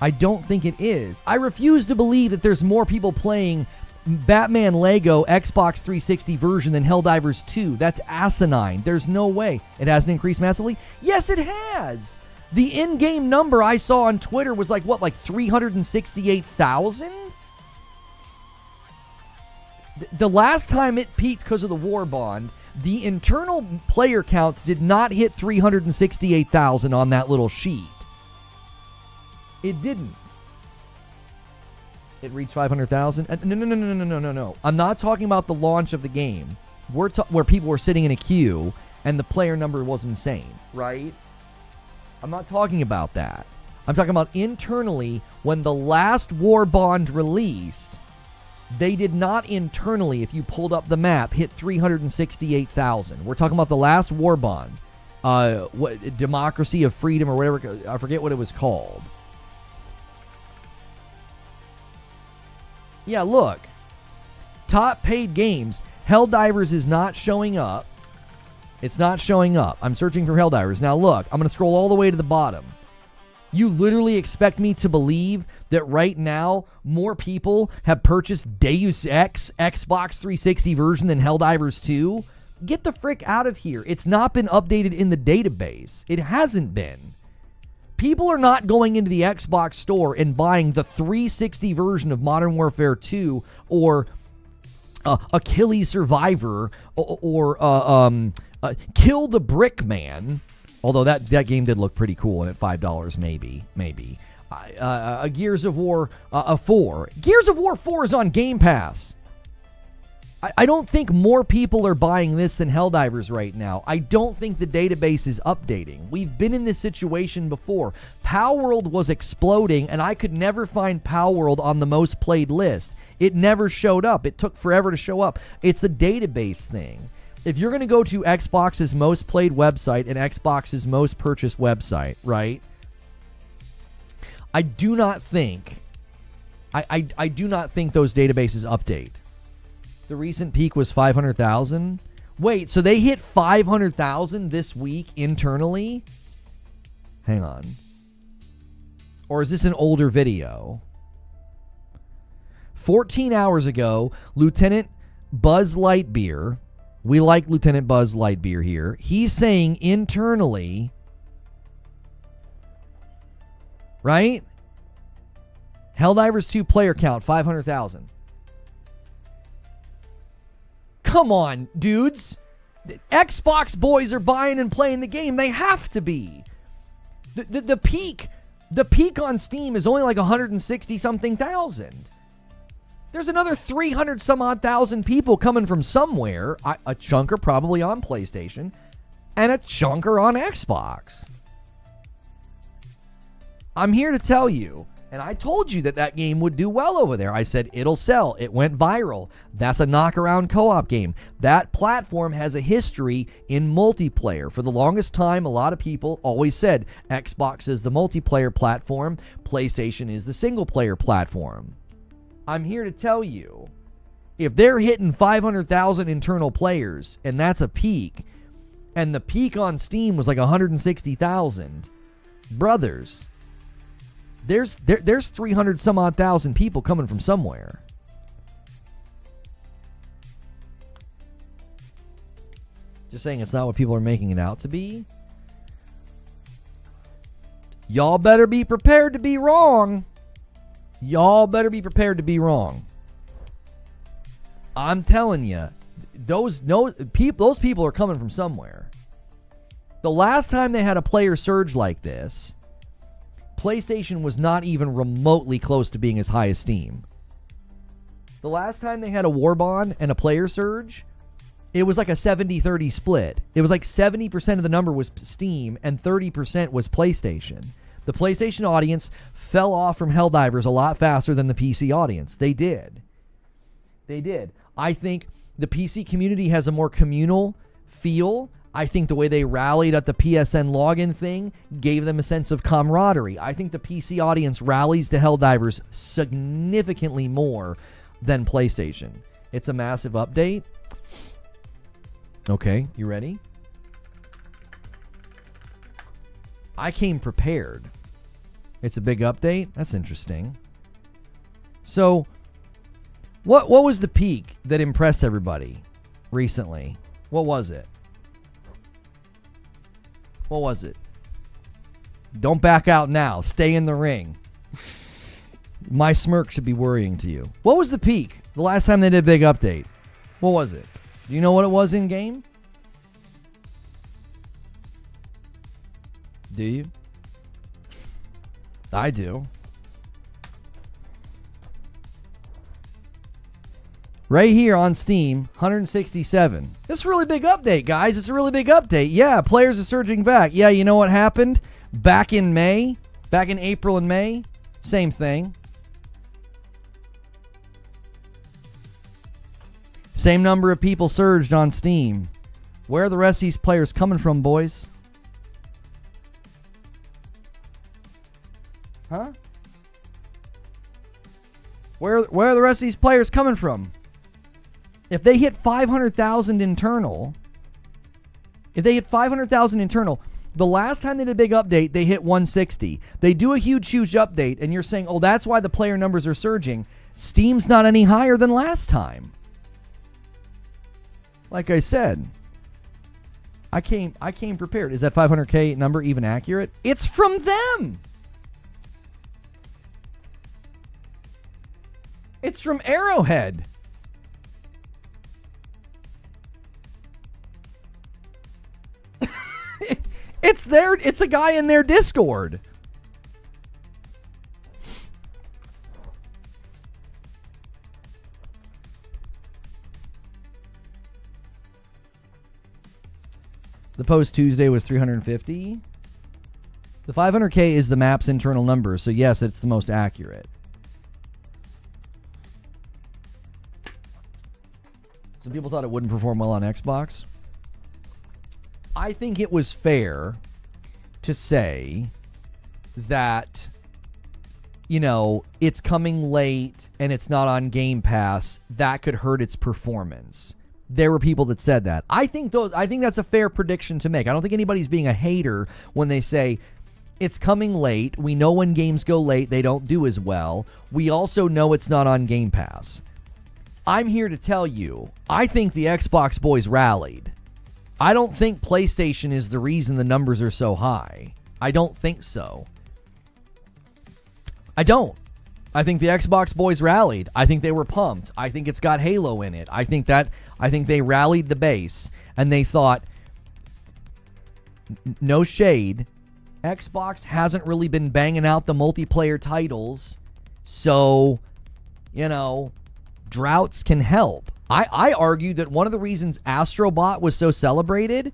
I don't think it is. I refuse to believe that there's more people playing Batman Lego Xbox 360 version than Helldivers 2. That's asinine. There's no way. It hasn't increased massively? Yes, it has. The in-game number I saw on Twitter was like 368,000? The last time it peaked because of the war bond, the internal player count did not hit 368,000 on that little sheet. It didn't. It reached 500,000? No. I'm not talking about the launch of the game. Where people were sitting in a queue and the player number was insane, right? I'm not talking about that. I'm talking about internally, when the last war bond released, they did not internally, if you pulled up the map, hit 368,000. We're talking about the last war bond. Democracy of Freedom or whatever. I forget what it was called. Yeah, look. Top paid games. Helldivers is not showing up. It's not showing up. I'm searching for Helldivers. Now, look. I'm going to scroll all the way to the bottom. You literally expect me to believe that right now more people have purchased Deus Ex Xbox 360 version than Helldivers 2? Get the frick out of here. It's not been updated in the database. It hasn't been. People are not going into the Xbox store and buying the 360 version of Modern Warfare 2 or Achilles Survivor or Kill the Brick Man. Although that game did look pretty cool, and at $5 maybe. Gears of War 4. Gears of War 4 is on Game Pass. I don't think more people are buying this than Helldivers right now. I don't think the database is updating. We've been in this situation before. Palworld was exploding, and I could never find Palworld on the most played list. It never showed up. It took forever to show up. It's a database thing. If you're going to go to Xbox's most played website and Xbox's most purchased website, right? I do not think those databases update. The recent peak was 500,000. Wait, so they hit 500,000 this week internally? Hang on. Or is this an older video? 14 hours ago, Lieutenant Buzz Lightyear, we like Lieutenant Buzz Lightyear here, he's saying internally, right? Helldivers 2 player count, 500,000. Come on, dudes. The Xbox boys are buying and playing the game. They have to be. The peak on Steam is only like 160 something thousand. There's another 300 some odd thousand people coming from somewhere. A chunk are probably on PlayStation, and a chunk are on Xbox. I'm here to tell you, and I told you that game would do well over there. I said it'll sell. It went viral. That's a knock-around co-op game. That platform has a history in multiplayer. For the longest time, a lot of people always said Xbox is the multiplayer platform, PlayStation is the single-player platform. I'm here to tell you, if they're hitting 500,000 internal players, and that's a peak, and the peak on Steam was like 160,000, brothers, there's 300 some odd thousand people coming from somewhere. Just saying it's not what people are making it out to be. Y'all better be prepared to be wrong. Y'all better be prepared to be wrong. I'm telling you, those people are coming from somewhere. The last time they had a player surge like this, PlayStation was not even remotely close to being as high as Steam. The last time they had a war bond and a player surge, it was like a 70-30 split. It was like 70% of the number was Steam and 30% was PlayStation. The PlayStation audience fell off from Helldivers a lot faster than the PC audience. They did. I think the PC community has a more communal feel. I think the way they rallied at the PSN login thing gave them a sense of camaraderie. I think the PC audience rallies to Helldivers significantly more than PlayStation. It's a massive update. Okay, you ready? I came prepared. It's a big update? That's interesting. So, what was the peak that impressed everybody recently? What was it? What was it? Don't back out now. Stay in the ring. My smirk should be worrying to you. What was the peak the last time they did a big update? What was it? Do you know what it was in game? Do you? I do. Right here on Steam, 167. This is a really big update, guys. It's a really big update. Yeah, players are surging back. Yeah, you know what happened? Back in April and May, same thing. Same number of people surged on Steam. Where are the rest of these players coming from, boys? Huh? Where are the rest of these players coming from? If they hit 500,000 internal, the last time they did a big update, they hit 160. They do a huge update, and you're saying, oh, that's why the player numbers are surging. Steam's not any higher than last time. Like I said, I came prepared. Is that 500K number even accurate? It's from them. It's from Arrowhead. It's a guy in their Discord. The post Tuesday was 350. The 500K is the map's internal number, so yes, it's the most accurate. Some people thought it wouldn't perform well on Xbox. I think it was fair to say that, you know, it's coming late and it's not on Game Pass. That could hurt its performance. There were people that said that. I think that's a fair prediction to make. I don't think anybody's being a hater when they say it's coming late. We know when games go late, they don't do as well. We also know it's not on Game Pass. I'm here to tell you, I think the Xbox boys rallied. I don't think PlayStation is the reason the numbers are so high. I don't think so. I don't. I think the Xbox boys rallied. I think they were pumped. I think it's got Halo in it. I think they rallied the base and they thought, no shade, Xbox hasn't really been banging out the multiplayer titles, so, you know, droughts can help. I argue that one of the reasons Astrobot was so celebrated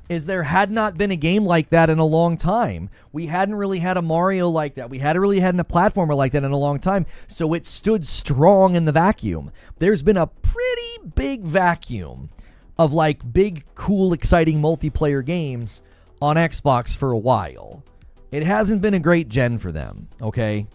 is there had not been a game like that in a long time. We hadn't really had a Mario like that. We hadn't really had a platformer like that in a long time, so it stood strong in the vacuum. There's been a pretty big vacuum of like big, cool, exciting multiplayer games on Xbox for a while. It hasn't been a great gen for them, okay?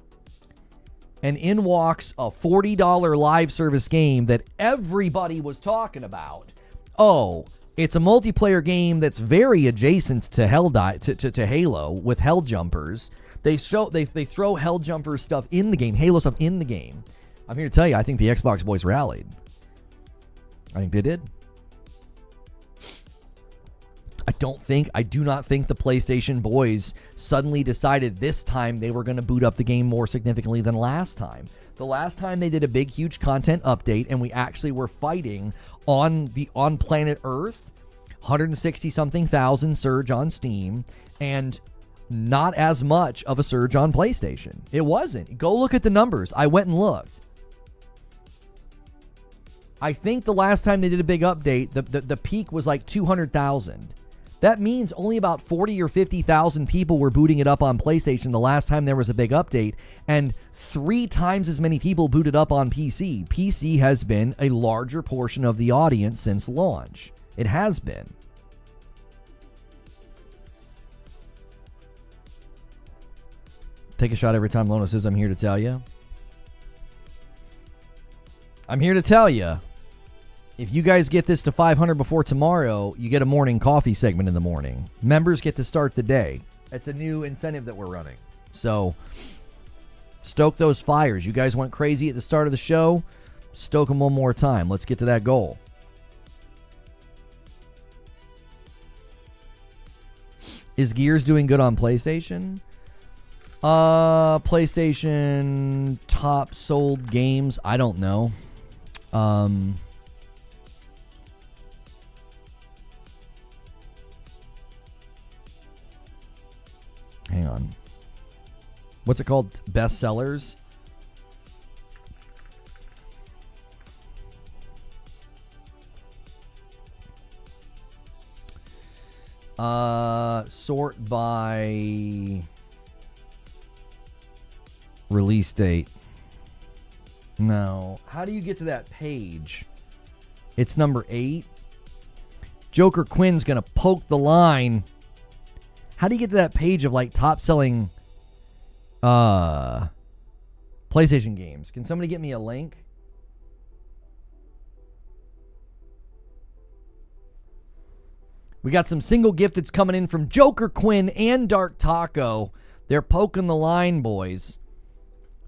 And in walks a $40 live service game that everybody was talking about. Oh, it's a multiplayer game that's very adjacent to to Halo with Hell Jumpers. They throw Hell Jumper stuff in the game, Halo stuff in the game. I'm here to tell you, I think the Xbox boys rallied. I think they did. I do not think the PlayStation boys suddenly decided this time they were going to boot up the game more significantly than last time. The last time they did a big, huge content update and we actually were fighting on planet Earth, 160-something thousand surge on Steam, and not as much of a surge on PlayStation. It wasn't. Go look at the numbers. I went and looked. I think the last time they did a big update, the peak was like 200,000. That means only about 40 or 50,000 people were booting it up on PlayStation the last time there was a big update, and 3 times as many people booted up on PC. PC has been a larger portion of the audience since launch. It has been. Take a shot every time Lono says, I'm here to tell you. I'm here to tell you. If you guys get this to 500 before tomorrow, you get a morning coffee segment in the morning. Members get to start the day. It's a new incentive that we're running. So, stoke those fires. You guys went crazy at the start of the show. Stoke them one more time. Let's get to that goal. Is Gears doing good on PlayStation? PlayStation top sold games? I don't know. Hang on. What's it called? Bestsellers? Sort by release date. No. How do you get to that page? It's number 8. Joker Quinn's gonna poke the line. How do you get to that page of like top selling PlayStation games? Can somebody get me a link? We got some single gifteds coming in from Joker Quinn and Dark Taco. They're poking the line, boys.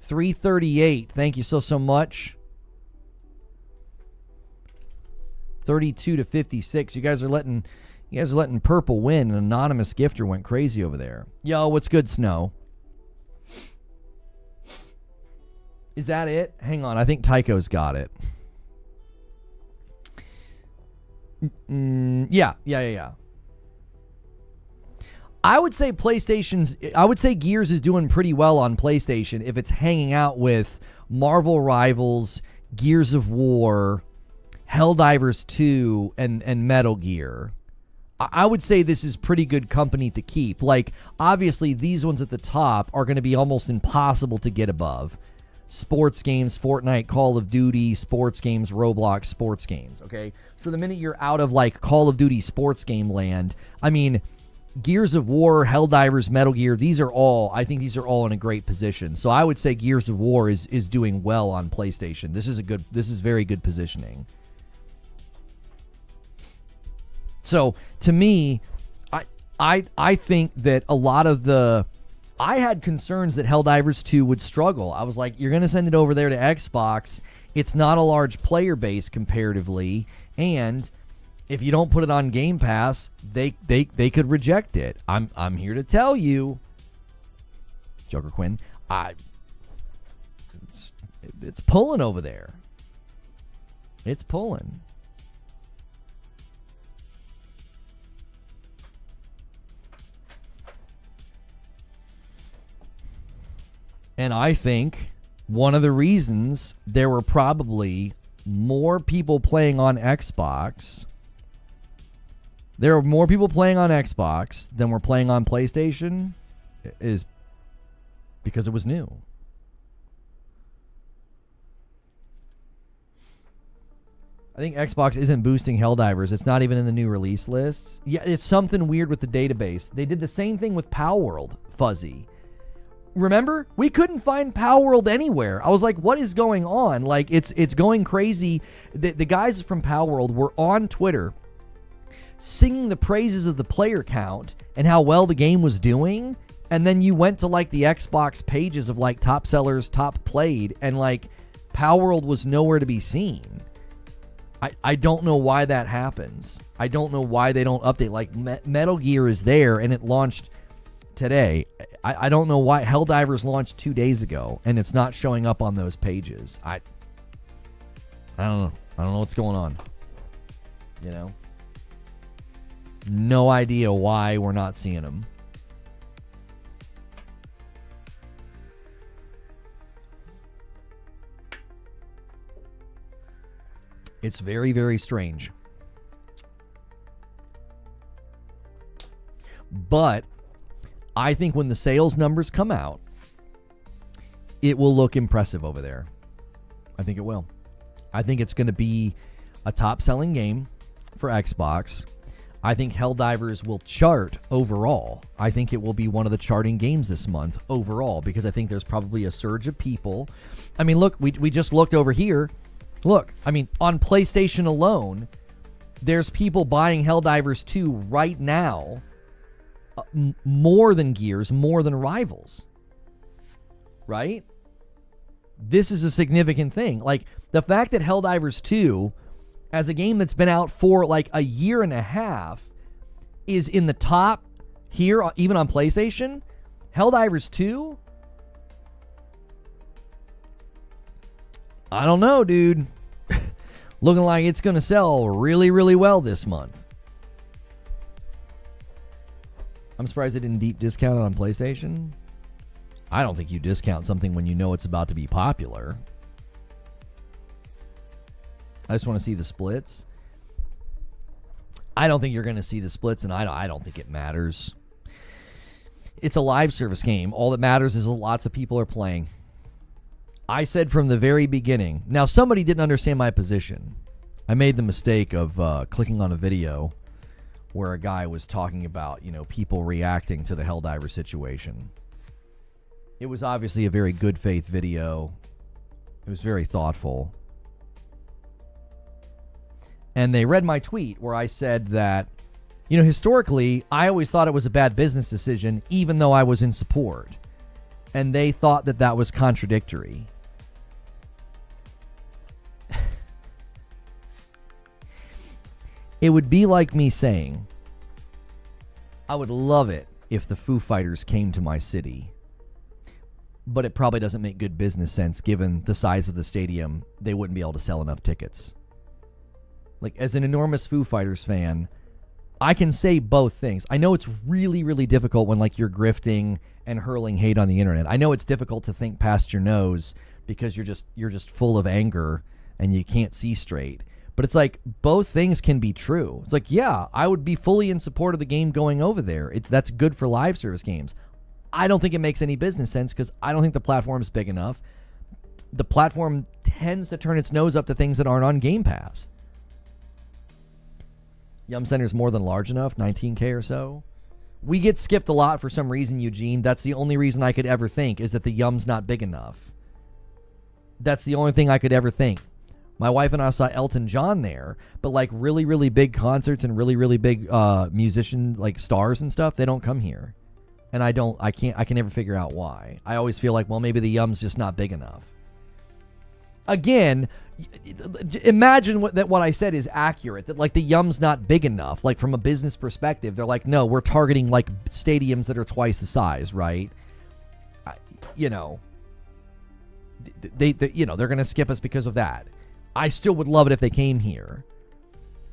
338. Thank you so much. 32 to 56. You guys are letting Purple win. An anonymous gifter went crazy over there. Yo, what's good, Snow? Is that it? Hang on. I think Tycho's got it. Yeah. I would say Gears is doing pretty well on PlayStation if it's hanging out with Marvel Rivals, Gears of War, Helldivers 2, and Metal Gear. I would say this is pretty good company to keep. Like, obviously, these ones at the top are going to be almost impossible to get above. Sports games, Fortnite, Call of Duty, sports games, Roblox, sports games, okay? So the minute you're out of, like, Call of Duty sports game land, I mean, Gears of War, Helldivers, Metal Gear, I think these are all in a great position. So I would say Gears of War is doing well on PlayStation. This is very good positioning. So, to me, I think that a lot of I had concerns that Helldivers 2 would struggle. I was like, you're going to send it over there to Xbox. It's not a large player base comparatively, and if you don't put it on Game Pass, they could reject it. I'm here to tell you, Joker Quinn, it's pulling over there. It's pulling. And I think one of the reasons there were probably more people playing on Xbox. There are more people playing on Xbox than were playing on PlayStation is because it was new. I think Xbox isn't boosting Helldivers. It's not even in the new release lists. Yeah, it's something weird with the database. They did the same thing with Palworld, Fuzzy. Remember? We couldn't find Palworld anywhere. I was like, what is going on? Like, it's going crazy. The guys from Palworld were on Twitter singing the praises of the player count and how well the game was doing. And then you went to, like, the Xbox pages of, like, top sellers, top played, and, like, Palworld was nowhere to be seen. I don't know why that happens. I don't know why they don't update. Like, Metal Gear is there, and it launched today. I don't know why. Helldivers launched 2 days ago, and it's not showing up on those pages. I don't know. I don't know what's going on. You know? No idea why we're not seeing them. It's very, very strange. But I think when the sales numbers come out, it will look impressive over there. I think it will. I think it's going to be a top-selling game for Xbox. I think Helldivers will chart overall. I think it will be one of the charting games this month overall, because I think there's probably a surge of people. I mean, look, we just looked over here. Look, I mean, on PlayStation alone, there's people buying Helldivers 2 right now, more than Gears, more than Rivals. Right? This is a significant thing. Like, the fact that Helldivers 2, as a game that's been out for like a year and a half, is in the top here, even on PlayStation. Helldivers 2? I don't know, dude. Looking like it's going to sell really, really well this month. I'm surprised they didn't deep discount it on PlayStation. I don't think you discount something when you know it's about to be popular. I just want to see the splits. I don't think you're going to see the splits, and I don't think it matters. It's a live service game. All that matters is lots of people are playing. I said from the very beginning. Now, somebody didn't understand my position. I made the mistake of clicking on a video where a guy was talking about, people reacting to the Helldiver situation. It was obviously a very good faith video. It was very thoughtful. And they read my tweet where I said that, historically, I always thought it was a bad business decision, even though I was in support. And they thought that that was contradictory. It would be like me saying, I would love it if the Foo Fighters came to my city. But it probably doesn't make good business sense given the size of the stadium. They wouldn't be able to sell enough tickets. Like, as an enormous Foo Fighters fan, I can say both things. I know it's really, really difficult when, you're grifting and hurling hate on the internet. I know it's difficult to think past your nose because you're just full of anger and you can't see straight. But it's like, both things can be true. It's like, yeah, I would be fully in support of the game going over there. That's good for live service games. I don't think it makes any business sense because I don't think the platform is big enough. The platform tends to turn its nose up to things that aren't on Game Pass. Yum Center's more than large enough, 19K or so. We get skipped a lot for some reason, Eugene. That's the only reason I could ever think, is that the Yum's not big enough. That's the only thing I could ever think. My wife and I saw Elton John there, but really, really big concerts and really, really big musician stars and stuff, they don't come here. And I can never figure out why. I always feel like, well, maybe the Yum's just not big enough. Again, imagine what I said is accurate, that the Yum's not big enough. From a business perspective, they're like, no, we're targeting stadiums that are twice the size, right? They're going to skip us because of that. I still would love it if they came here.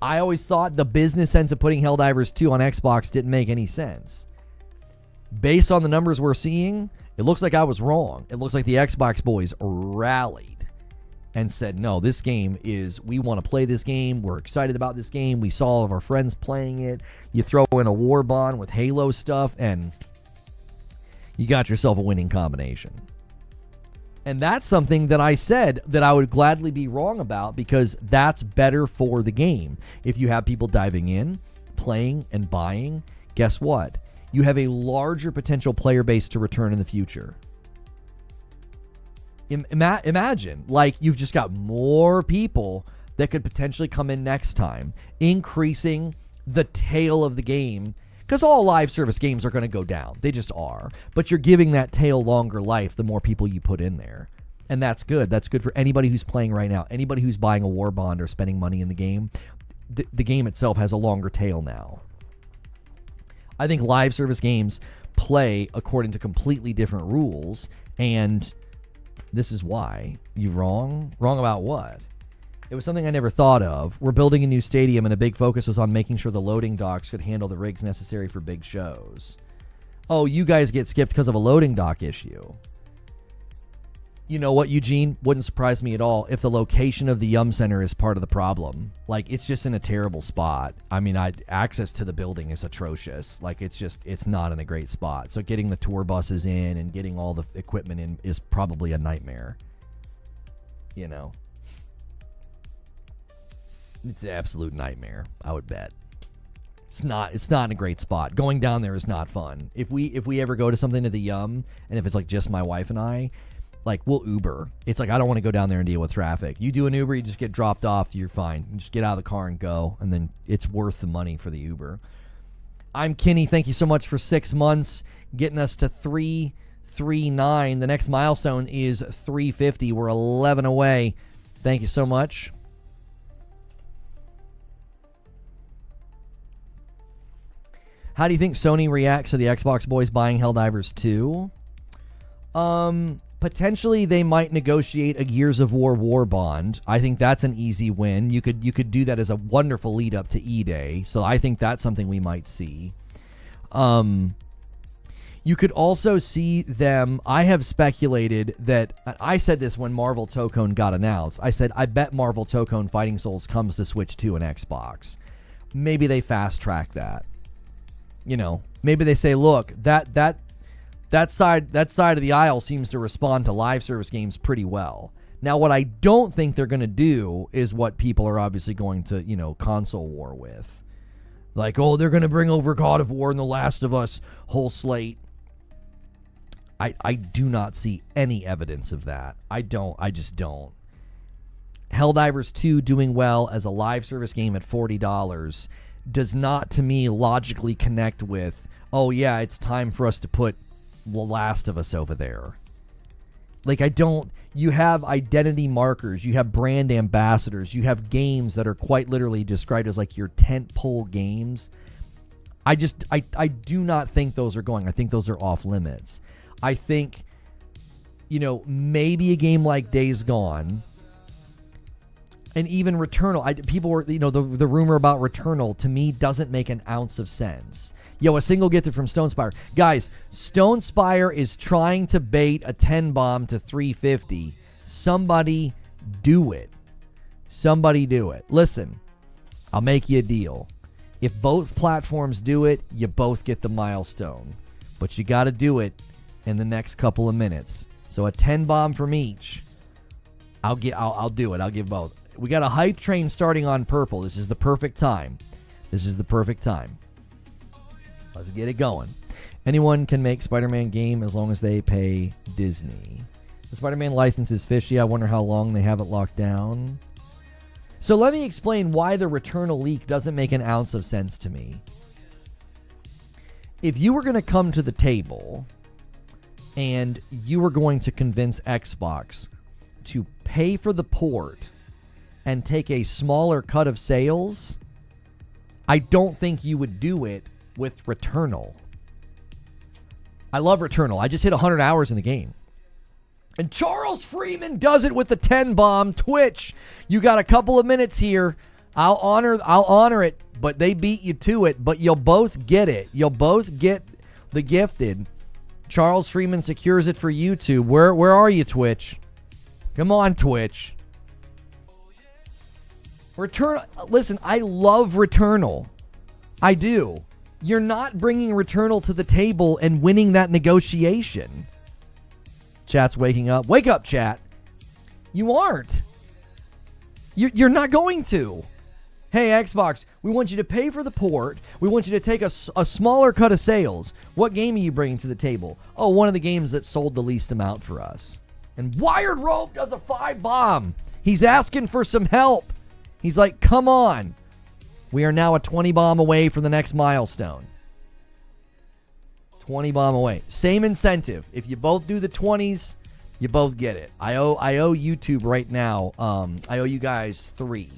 I always thought the business sense of putting Helldivers 2 on Xbox didn't make any sense. Based on the numbers we're seeing, it looks like I was wrong. It looks like the Xbox boys rallied and said, no, this game we want to play this game. We're excited about this game. We saw all of our friends playing it. You throw in a war bond with Halo stuff, and you got yourself a winning combination. And that's something that I said that I would gladly be wrong about, because that's better for the game. If you have people diving in, playing, and buying, guess what? You have a larger potential player base to return in the future. Imagine, you've just got more people that could potentially come in next time, increasing the tail of the game. Because all live service games are going to go down. They just are. But you're giving that tail longer life the more people you put in there. And that's good. That's good for anybody who's playing right now. Anybody who's buying a war bond or spending money in the game. The game itself has a longer tail now. I think live service games play according to completely different rules, and this is why. You wrong? Wrong about what? It was something I never thought of. We're building a new stadium, and a big focus was on making sure the loading docks could handle the rigs necessary for big shows. Oh, you guys get skipped because of a loading dock issue. You know what, Eugene? Wouldn't surprise me at all if the location of the Yum Center is part of the problem. Like, it's just in a terrible spot. I mean, access to the building is atrocious. Like, it's not in a great spot. So getting the tour buses in and getting all the equipment in is probably a nightmare. You know? It's an absolute nightmare, I would bet. It's not in a great spot. Going down there is not fun. If we ever go to something to the Yum, and if it's like just my wife and I, like, we'll Uber. It's like, I don't want to go down there and deal with traffic. You do an Uber, you just get dropped off, you're fine. You just get out of the car and go, and then it's worth the money for the Uber. I'm Kenny. Thank you so much for 6 months, getting us to 339. The next milestone is 350. We're 11 away. Thank you so much. How do you think Sony reacts to the Xbox boys buying Helldivers 2? Potentially, they might negotiate a Gears of War bond. I think that's an easy win. You could do that as a wonderful lead up to E-Day. So I think that's something we might see. You could also see them. I have speculated that. I said this when Marvel Tokone got announced. I said, I bet Marvel Tokone Fighting Souls comes to Switch 2 and Xbox. Maybe they fast track that. You know, maybe they say, look, that side of the aisle seems to respond to live service games pretty well. Now, what I don't think they're going to do is what people are obviously going to, you know, console war with. Like, oh, they're going to bring over God of War and The Last of Us whole slate. I do not see any evidence of that. I just don't. Helldivers 2 doing well as a live service game at $40 does not, to me, logically connect with, oh, yeah, it's time for us to put The Last of Us over there. Like, you have identity markers, you have brand ambassadors, you have games that are quite literally described as like your tentpole games. I do not think those are going. I think those are off limits. I think, you know, maybe a game like Days Gone and even Returnal. People were, you know, the rumor about Returnal to me doesn't make an ounce of sense. Yo, a single gifted from Stonespire. Guys, Stonespire is trying to bait a 10 bomb to 350. Somebody do it. Somebody do it. Listen, I'll make you a deal. If both platforms do it, you both get the milestone. But you got to do it in the next couple of minutes. So a 10 bomb from each. I'll do it. I'll give both. We got a hype train starting on purple. This is the perfect time. This is the perfect time. Let's get it going. Anyone can make Spider-Man game as long as they pay Disney. The Spider-Man license is fishy. I wonder how long they have it locked down. So let me explain why the Returnal leak doesn't make an ounce of sense to me. If you were going to come to the table and you were going to convince Xbox to pay for the port and take a smaller cut of sales, I don't think you would do it with Returnal. I love Returnal. I just hit 100 hours in the game. And Charles Freeman does it with the 10 bomb. Twitch, you got a couple of minutes here. I'll honor it, but they beat you to it. But you'll both get it. You'll both get the gifted. Charles Freeman secures it for you two. Where are you, Twitch? Come on, Twitch. Listen, I love Returnal. I do. You're not bringing Returnal to the table and winning that negotiation. Chat's waking up. Wake up, chat. You aren't. You're not going to. Hey, Xbox, we want you to pay for the port. We want you to take a smaller cut of sales. What game are you bringing to the table? Oh, one of the games that sold the least amount for us. And Wired Rope does a 5 bomb. He's asking for some help. He's like, come on. We are now a 20 bomb away from the next milestone. 20 bomb away. Same incentive. If you both do the 20s, You both get it. I owe YouTube right now. I owe you guys 3.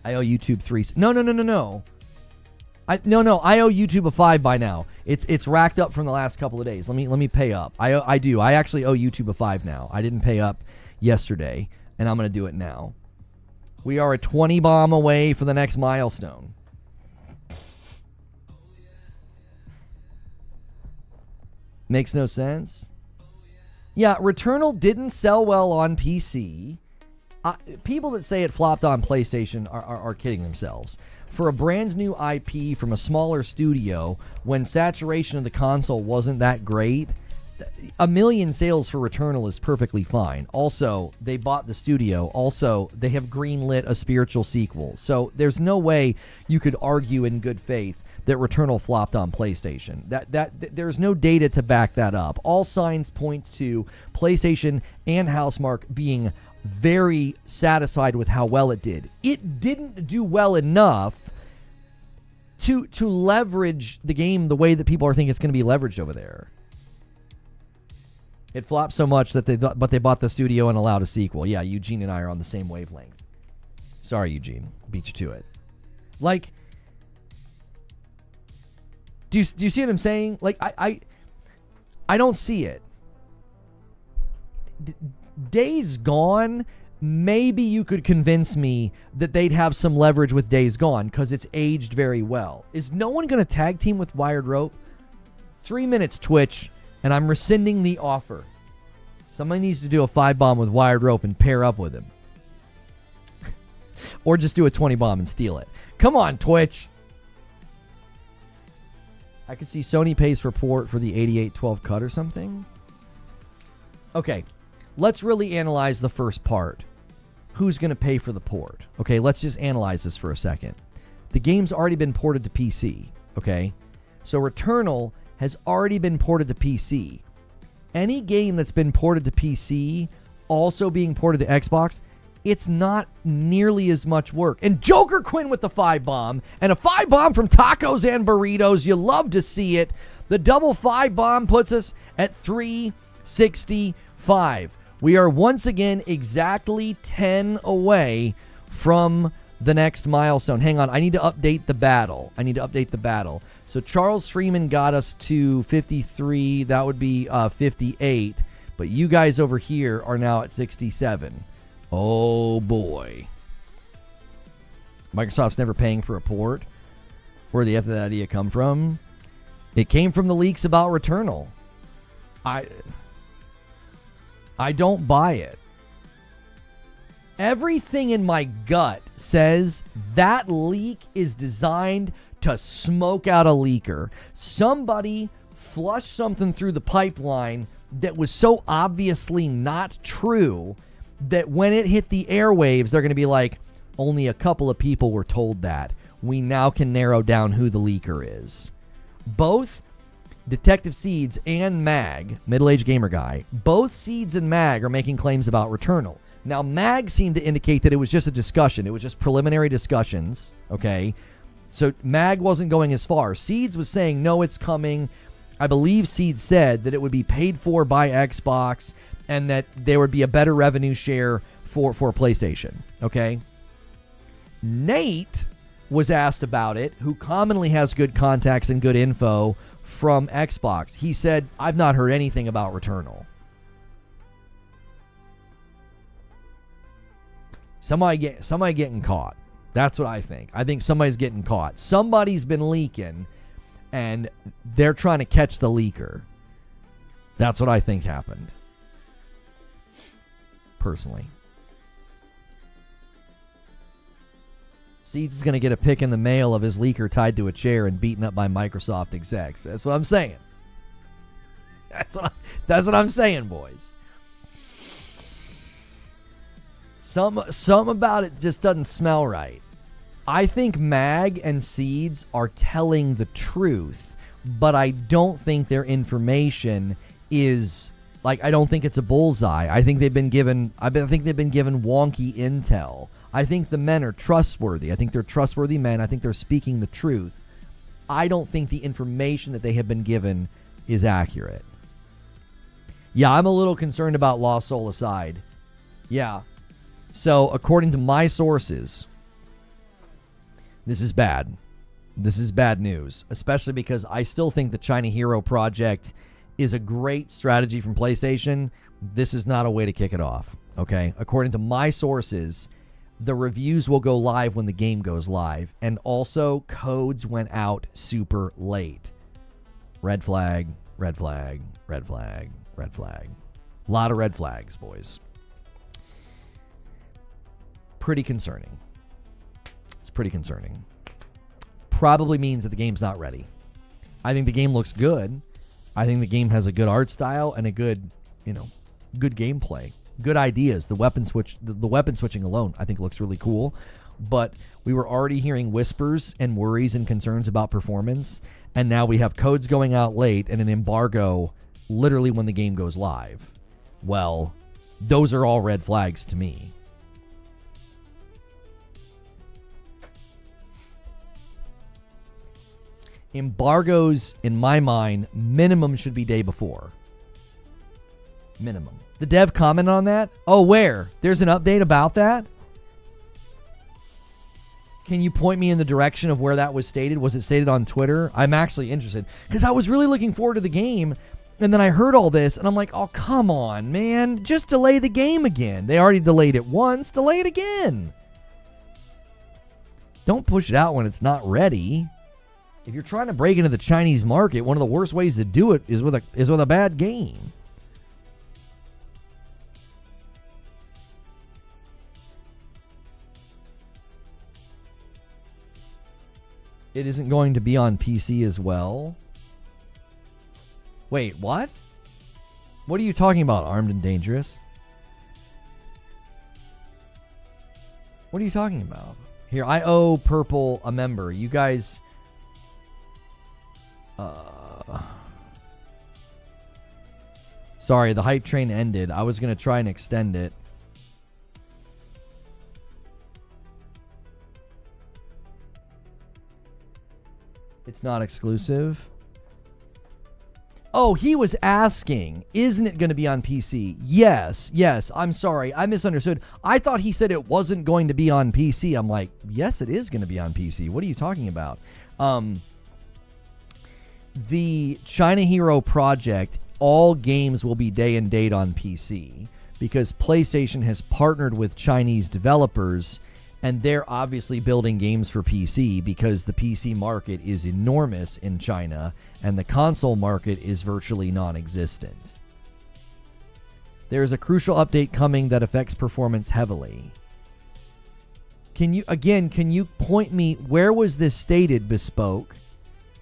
I owe YouTube 3. No. I owe YouTube a 5 by now. It's racked up from the last couple of days. Let me pay up. I do. I actually owe YouTube a 5 now. I didn't pay up yesterday, and I'm gonna do it now. We are a 20 bomb away from the next milestone. Makes no sense. Yeah, Returnal didn't sell well on PC. People that say it flopped on PlayStation are kidding themselves. For a brand new IP from a smaller studio, when saturation of the console wasn't that great, 1 million sales for Returnal is perfectly fine. Also, they bought the studio. Also, they have greenlit a spiritual sequel. So there's no way you could argue in good faith that Returnal flopped on PlayStation. There's no data to back that up. All signs point to PlayStation and Housemarque being very satisfied with how well it did. It didn't do well enough to leverage the game the way that people are thinking it's going to be leveraged over there. It flopped so much that they bought the studio and allowed a sequel. Yeah, Eugene and I are on the same wavelength. Sorry, Eugene. Beat you to it. Like, do you see what I'm saying? Like, I don't see it. Days Gone, maybe you could convince me that they'd have some leverage with Days Gone because it's aged very well. Is no one going to tag team with Wired Rope? 3 minutes, Twitch, and I'm rescinding the offer. Somebody needs to do a 5 bomb with Wired Rope and pair up with him. Or just do a 20 bomb and steal it. Come on, Twitch. I could see Sony pays for port for the 8812 cut or something. Okay, let's really analyze the first part. Who's going to pay for the port? Okay, let's just analyze this for a second. The game's already been ported to PC, okay? So Returnal has already been ported to PC. Any game that's been ported to PC also being ported to Xbox, it's not nearly as much work. And Joker Quinn with the 5 bomb, and a 5 bomb from Tacos and Burritos. You love to see it. The double 5 bomb puts us at 365. We are once again exactly 10 away from the next milestone. Hang on, I need to update the battle. So Charles Freeman got us to 53. That would be 58. But you guys over here are now at 67. Oh, boy. Microsoft's never paying for a port. Where the F did that idea come from? It came from the leaks about Returnal. I don't buy it. Everything in my gut says that leak is designed to smoke out a leaker. Somebody flushed something through the pipeline that was so obviously not true that when it hit the airwaves, they're going to be like, only a couple of people were told that. We now can narrow down who the leaker is. Both Detective Seeds and Mag, middle-aged gamer guy, both Seeds and Mag are making claims about Returnal. Now, Mag seemed to indicate that it was just a discussion. It was just preliminary discussions, okay? So Mag wasn't going as far. Seeds was saying, no, it's coming. I believe Seeds said that it would be paid for by Xbox and that there would be a better revenue share for PlayStation, okay? Nate was asked about it, who commonly has good contacts and good info from Xbox. He said, I've not heard anything about Returnal. Somebody getting caught. That's what I think. I think somebody's getting caught. Somebody's been leaking, and they're trying to catch the leaker. That's what I think happened. Personally. Seeds is going to get a pic in the mail of his leaker tied to a chair and beaten up by Microsoft execs. That's what I'm saying. That's what I'm saying, boys. Some about it just doesn't smell right. I think Mag and Seeds are telling the truth, but I don't think their information is I don't think it's a bullseye. I think they've been given wonky intel. I think the men are trustworthy. I think they're trustworthy men. I think they're speaking the truth. I don't think the information that they have been given is accurate. Yeah, I'm a little concerned about Lost Soul Aside. Yeah. So, according to my sources, this is bad. This is bad news, especially because I still think the China Hero project is a great strategy from PlayStation. This is not a way to kick it off, okay? According to my sources, the reviews will go live when the game goes live, and also codes went out super late. Red flag, red flag, red flag, red flag. A lot of red flags, boys. Pretty concerning. It's pretty concerning. Probably means that the game's not ready. I think the game looks good. I think the game has a good art style and a good, good gameplay. Good ideas. The weapon switching alone, I think, looks really cool. But we were already hearing whispers and worries and concerns about performance, and now we have codes going out late and an embargo literally when the game goes live. Well, those are all red flags to me. Embargoes, in my mind, minimum should be day before. Minimum. The dev comment on that? Oh, where? There's an update about that? Can you point me in the direction of where that was stated? Was it stated on Twitter? I'm actually interested. Because I was really looking forward to the game, and then I heard all this, and I'm like, oh, come on, man. Just delay the game again. They already delayed it once. Delay it again. Don't push it out when it's not ready. If you're trying to break into the Chinese market, one of the worst ways to do it is with a bad game. It isn't going to be on PC as well. Wait, what? What are you talking about, Armed and Dangerous? What are you talking about? Here, I owe Purple a member. You guys... Sorry, the hype train ended. I was going to try and extend it. It's not exclusive. Oh, he was asking, isn't it going to be on PC? Yes. I'm sorry. I misunderstood. I thought he said it wasn't going to be on PC. I'm like, yes, it is going to be on PC. What are you talking about? The China Hero project, all games will be day and date on PC because PlayStation has partnered with Chinese developers, and they're obviously building games for PC because the PC market is enormous in China and the console market is virtually non-existent. There is a crucial update coming that affects performance heavily. Can you point me, where was this stated, Bespoke?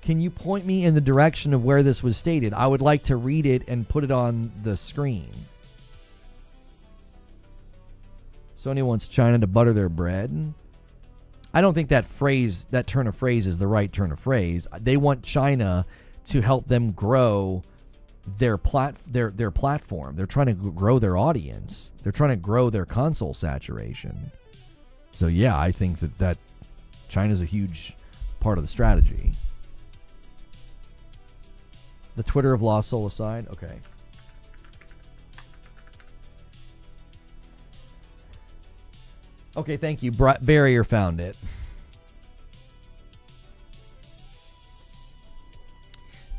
Can you point me in the direction of where this was stated? I would like to read it and put it on the screen. Sony wants China to butter their bread. I don't think that turn of phrase is the right turn of phrase. They want China to help them grow their platform. They're trying to grow their audience. They're trying to grow their console saturation. So yeah, I think that China's a huge part of the strategy. The Twitter of Lost Soul aside? Okay. Okay, thank you. Barrier found it.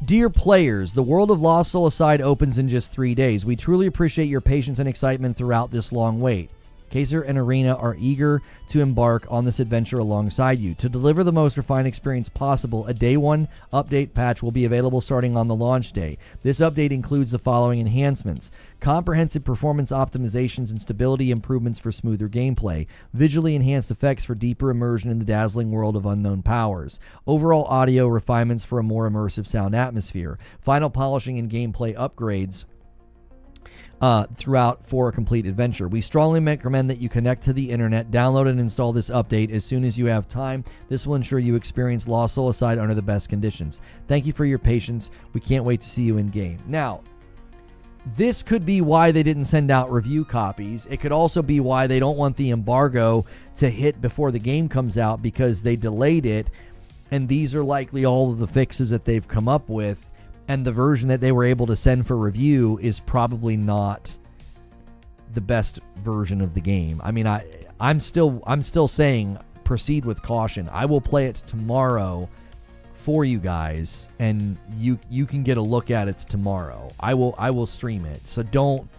Dear players, the world of Lost Soul Aside opens in just 3 days. We truly appreciate your patience and excitement throughout this long wait. Kaiser and Arena are eager to embark on this adventure alongside you. To deliver the most refined experience possible, a Day 1 update patch will be available starting on the launch day. This update includes the following enhancements: comprehensive performance optimizations and stability improvements for smoother gameplay, visually enhanced effects for deeper immersion in the dazzling world of unknown powers, overall audio refinements for a more immersive sound atmosphere, final polishing and gameplay upgrades throughout for a complete adventure. We strongly recommend that you connect to the internet, download and install this update as soon as you have time. This will ensure you experience Lost Soul Aside under the best conditions. Thank you for your patience. We can't wait to see you in game. Now, this could be why they didn't send out review copies. It could also be why they don't want the embargo to hit before the game comes out, because they delayed it, and these are likely all of the fixes that they've come up with. and the version that they were able to send for review is probably not the best version of the game. I mean, I'm still saying proceed with caution. I will play it tomorrow for you guys, and you can get a look at it tomorrow. I will stream it. So don't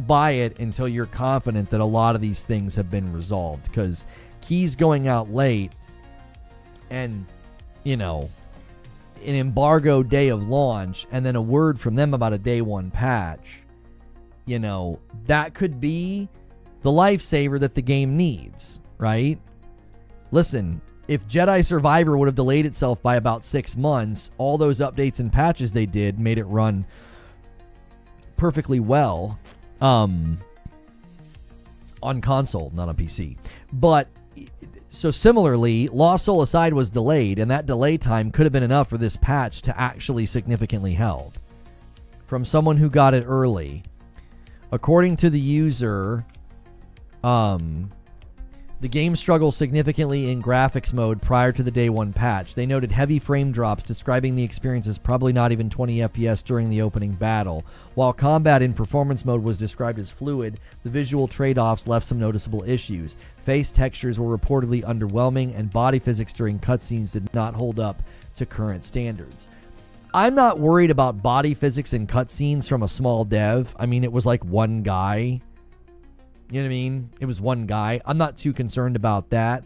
buy it until you're confident that a lot of these things have been resolved, because keys going out late and, you know, an embargo day of launch and then a word from them about a day one patch, you know, that could be the lifesaver that the game needs, right? Listen, if Jedi Survivor would have delayed itself by about 6 months, all those updates and patches they did made it run perfectly well on console, not on PC. But so similarly, Lost Soul Aside was delayed, and that delay time could have been enough for this patch to actually significantly help. From someone who got it early, according to the user, the game struggles significantly in graphics mode prior to the day one patch. They noted heavy frame drops, describing the experience as probably not even 20 FPS during the opening battle. While combat in performance mode was described as fluid, the visual trade-offs left some noticeable issues. Face textures were reportedly underwhelming, and body physics during cutscenes did not hold up to current standards. I'm not worried about body physics in cutscenes from a small dev. I mean, it was like one guy. You know what I mean? It was one guy. I'm not too concerned about that.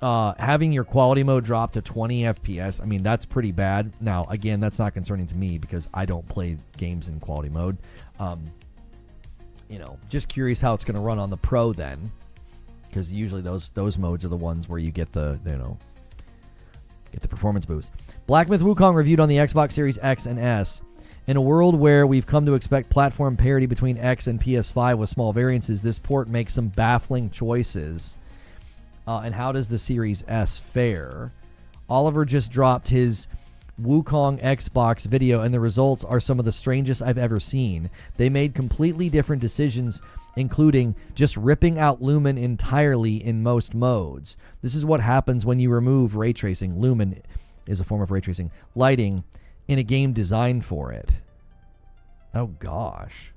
Having your quality mode drop to 20 FPS, I mean, that's pretty bad. Now, again, that's not concerning to me because I don't play games in quality mode. You know, just curious how it's going to run on the Pro then, because usually those modes are the ones where you get the, you know, get the performance boost. Black Myth Wukong reviewed on the Xbox Series X and S. In a world where we've come to expect platform parity between X and PS5 with small variances, this port makes some baffling choices. And how does the Series S fare? Oliver just dropped his Wukong Xbox video, and the results are some of the strangest I've ever seen. They made completely different decisions, including just ripping out Lumen entirely in most modes. This is what happens when you remove ray tracing. Lumen is a form of ray tracing. Lighting in a game designed for it. Oh gosh.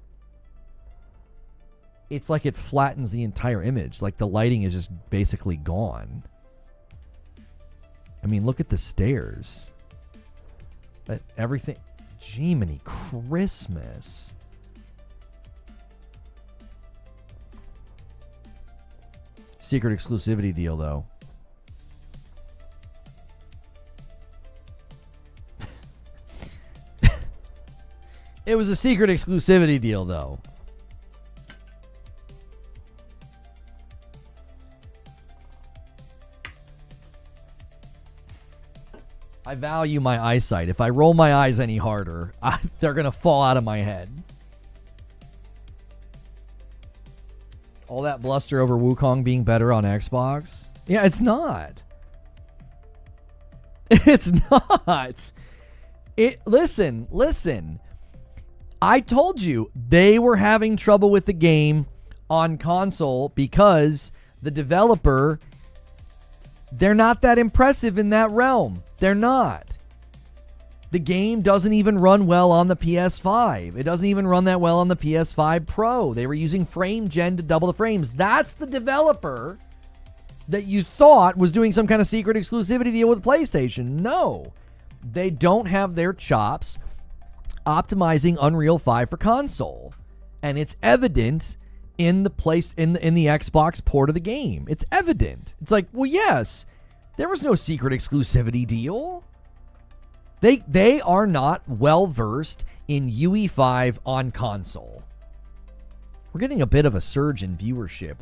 It's like it flattens the entire image. Like the lighting is just basically gone. I mean, look at the stairs. Everything. Jiminy Christmas. Secret exclusivity deal, though. It was a secret exclusivity deal, though. I value my eyesight. If I roll my eyes any harder, they're going to fall out of my head. All that bluster over Wukong being better on Xbox? Yeah, it's not. It's not. Listen. I told you they were having trouble with the game on console because the developer, they're not that impressive in that realm. They're not. The game doesn't even run well on the PS5. It doesn't even run that well on the PS5 Pro. They were using frame gen to double the frames. That's the developer that you thought was doing some kind of secret exclusivity deal with PlayStation. No. They don't have their chops optimizing Unreal 5 for console, and it's evident in the Xbox port of the game. It's evident. It's like, well, yes, there was no secret exclusivity deal. They are not well versed in UE5 on console. We're getting a bit of a surge in viewership.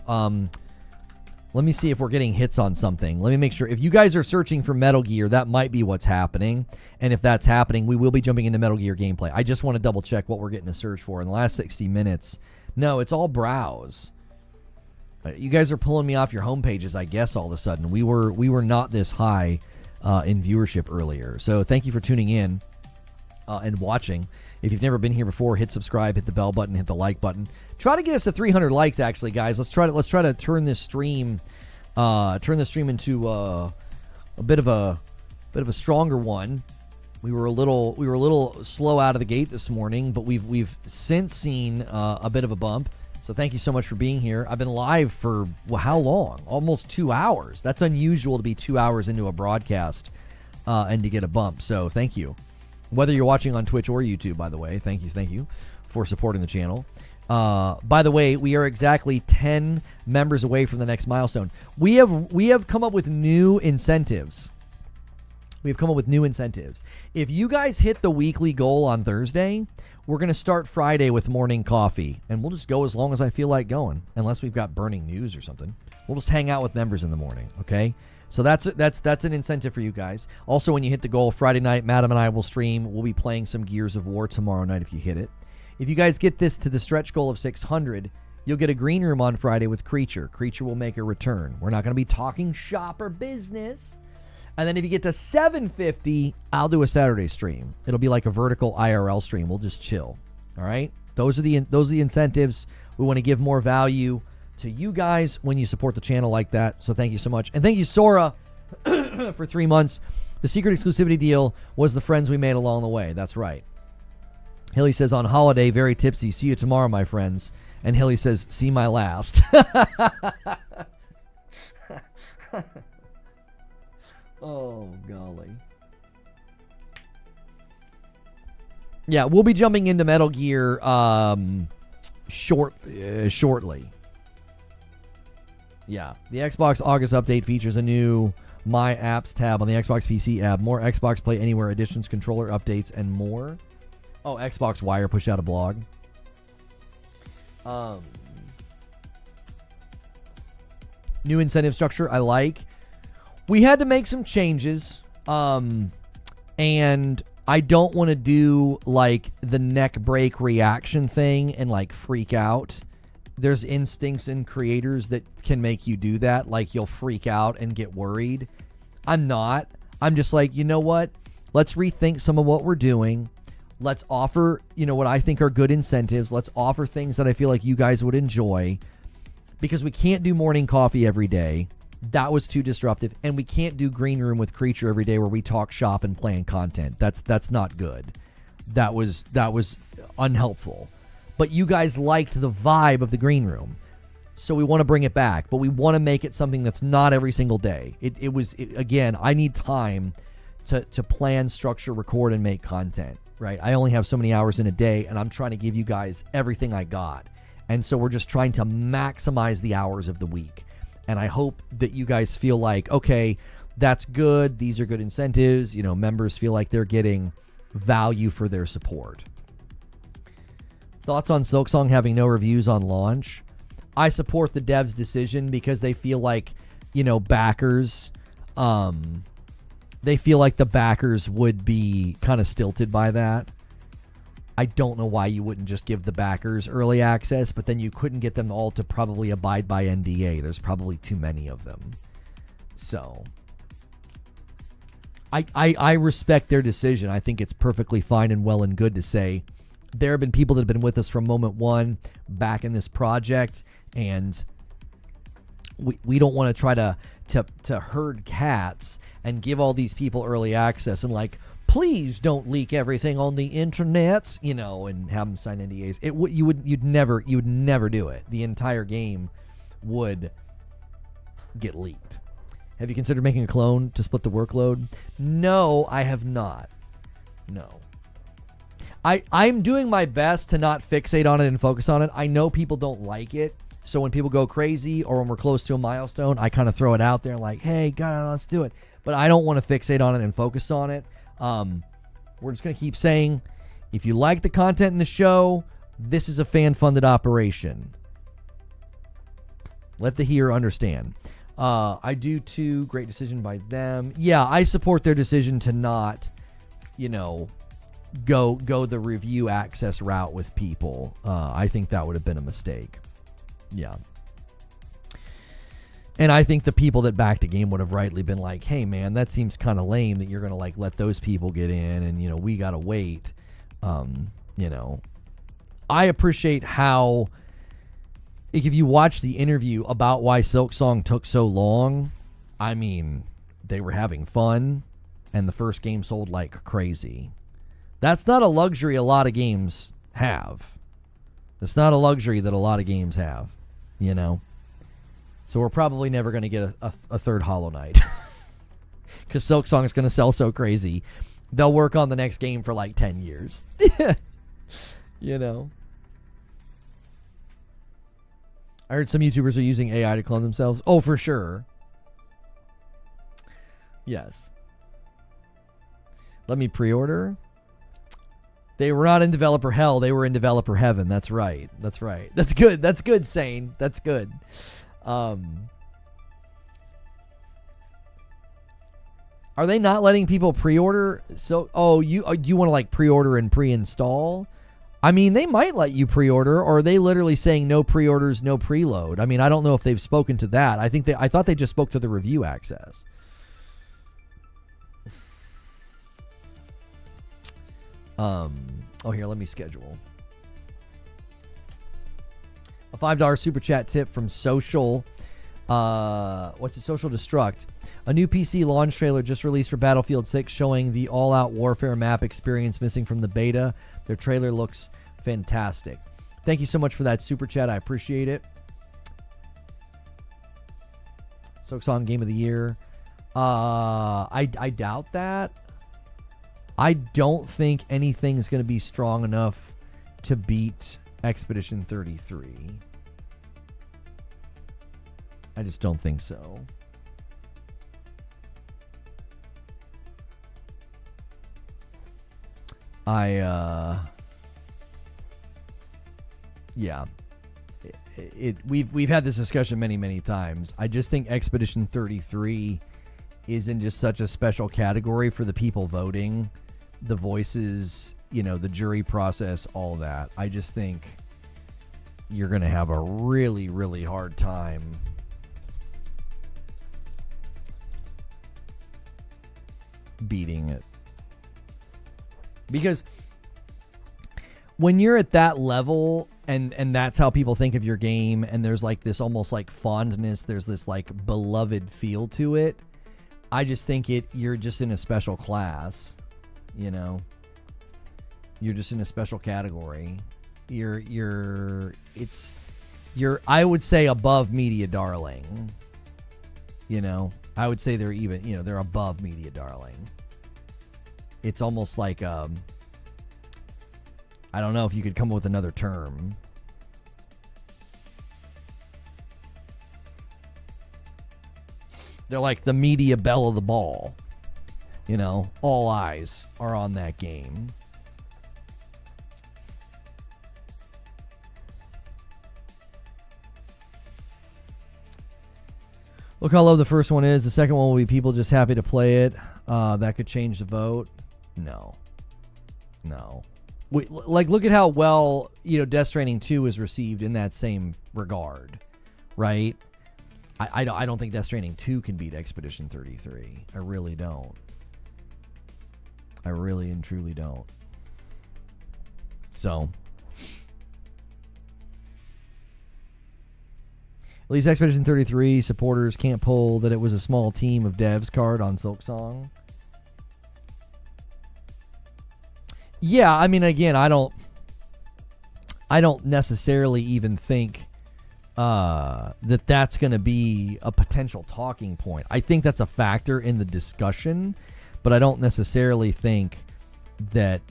Let me see if we're getting hits on something. Let me make sure. If you guys are searching for Metal Gear, that might be what's happening. And if that's happening, we will be jumping into Metal Gear gameplay. I just want to double check what we're getting a search for in the last 60 minutes. No, it's all browse. You guys are pulling me off your home pages, I guess, all of a sudden. We were not this high in viewership earlier. So thank you for tuning in and watching. If you've never been here before, hit subscribe, hit the bell button, hit the like button. Try to get us to 300 likes, actually, guys. Let's try to turn this stream into a bit of a stronger one. We were a little slow out of the gate this morning, but we've since seen a bit of a bump. So thank you so much for being here. I've been live for how long? Almost 2 hours. That's unusual to be 2 hours into a broadcast and to get a bump. So thank you. Whether you're watching on Twitch or YouTube, by the way, thank you for supporting the channel. By the way, we are exactly 10 members away from the next milestone. We have come up with new incentives. If you guys hit the weekly goal on Thursday, we're going to start Friday with morning coffee, and we'll just go as long as I feel like going, unless we've got burning news or something. We'll just hang out with members in the morning, okay? So that's an incentive for you guys. Also, when you hit the goal, Friday night, Madam and I will stream. We'll be playing some Gears of War tomorrow night if you hit it. If you guys get this to the stretch goal of 600, you'll get a green room on Friday with Creature. Creature will make a return. We're not going to be talking shop or business. And then if you get to 750, I'll do a Saturday stream. It'll be like a vertical IRL stream. We'll just chill. All right? Those are the incentives. We want to give more value to you guys when you support the channel like that. So thank you so much. And thank you, Sora, for 3 months. The secret exclusivity deal was the friends we made along the way. That's right. Hilly says, on holiday, very tipsy. See you tomorrow, my friends. And Hilly says, see my last. Oh, golly. Yeah, we'll be jumping into Metal Gear shortly. Yeah, the Xbox August update features a new My Apps tab on the Xbox PC app. More Xbox Play Anywhere additions, controller updates, and more. Oh, Xbox Wire pushed out a blog. New incentive structure, I like. We had to make some changes, and I don't want to do, like, the neck break reaction thing and, like, freak out. There's instincts in creators that can make you do that, like you'll freak out and get worried. I'm not. I'm just like, you know what? Let's rethink some of what we're doing. Let's offer, what I think are good incentives. Let's offer things that I feel like you guys would enjoy, because we can't do morning coffee every day. That was too disruptive, and we can't do green room with Creature every day where we talk shop and playing content. That's not good. That was unhelpful. But you guys liked the vibe of the green room, so we want to bring it back. But we want to make it something that's not every single day. Again, I need time to plan, structure, record, and make content. Right? I only have so many hours in a day, and I'm trying to give you guys everything I got. And so we're just trying to maximize the hours of the week. And I hope that you guys feel like, okay, that's good. These are good incentives. Members feel like they're getting value for their support. Thoughts on Silksong having no reviews on launch? I support the devs' decision because they feel like, backers, they feel like the backers would be kind of stilted by that. I don't know why you wouldn't just give the backers early access, but then you couldn't get them all to probably abide by NDA. There's probably too many of them. So I respect their decision. I think it's perfectly fine and well and good to say there have been people that have been with us from moment one back in this project, and we don't want to try to herd cats and give all these people early access and please don't leak everything on the internets, and have them sign NDAs. You'd never do it. The entire game would get leaked. Have you considered making a clone to split the workload? No, I have not. No. I'm doing my best to not fixate on it and focus on it. I know people don't like it. So when people go crazy or when we're close to a milestone, I kind of throw it out there like, hey, God, let's do it. But I don't want to fixate on it and focus on it. We're just going to keep saying, if you like the content in the show, this is a fan-funded operation. Let the hearer understand. I do too. Great decision by them. Yeah, I support their decision to not, go the review access route with people. I think that would have been a mistake. Yeah. And I think the people that backed the game would have rightly been like, hey, man, that seems kind of lame that you're going to let those people get in and, we got to wait. I appreciate how, if you watch the interview about why Silksong took so long, I mean, they were having fun. and the first game sold like crazy. That's not a luxury a lot of games have. It's not a luxury that a lot of games have, you know. So we're probably never going to get a third Hollow Knight. Because Silksong is going to sell so crazy. They'll work on the next game for like 10 years. You know. I heard some YouTubers are using AI to clone themselves. Oh, for sure. Yes. Let me pre-order. They were not in developer hell. They were in developer heaven. That's right. That's right. That's good. That's good, Sane. That's good. Are they not letting people pre-order? So, you want to like pre-order and pre-install? I mean, they might let you pre-order, or are they literally saying no pre-orders, no preload? I mean, I don't know if they've spoken to that. I thought they just spoke to the review access. Here, let me schedule. A $5 super chat tip from Social. What's it? Social Destruct. A new PC launch trailer just released for Battlefield 6 showing the all-out warfare map experience missing from the beta. Their trailer looks fantastic. Thank you so much for that super chat. I appreciate it. Silksong Game of the Year. I doubt that. I don't think anything's going to be strong enough to beat Expedition 33. I just don't think so. Yeah. We've had this discussion many times. I just think Expedition 33 is in just such a special category for the people voting, the voices, you know, the jury process, all that. I just think you're going to have a really hard time beating it. Because when you're at that level and that's how people think of your game, and there's like this almost like fondness, there's this like beloved feel to it, I just think you're just in a special class, you know? You're just in a special category. You're I would say above Media Darling. You know, I would say they're even, you know, they're above Media Darling. It's almost like I don't know if you could come up with another term. They're like the media belle of the ball. You know, all eyes are on that game. Look how low the first one is. The second one will be people just happy to play it. That could change the vote. No. Look at how well, you know, Death Stranding 2 is received in that same regard, right? I don't think Death Stranding 2 can beat Expedition 33. I really don't. I really and truly don't. So, at least Expedition 33 supporters can't pull that it was a small team of devs card on Silksong. Yeah, I mean, again, I don't necessarily even think that's going to be a potential talking point. I think that's a factor in the discussion, but I don't necessarily think that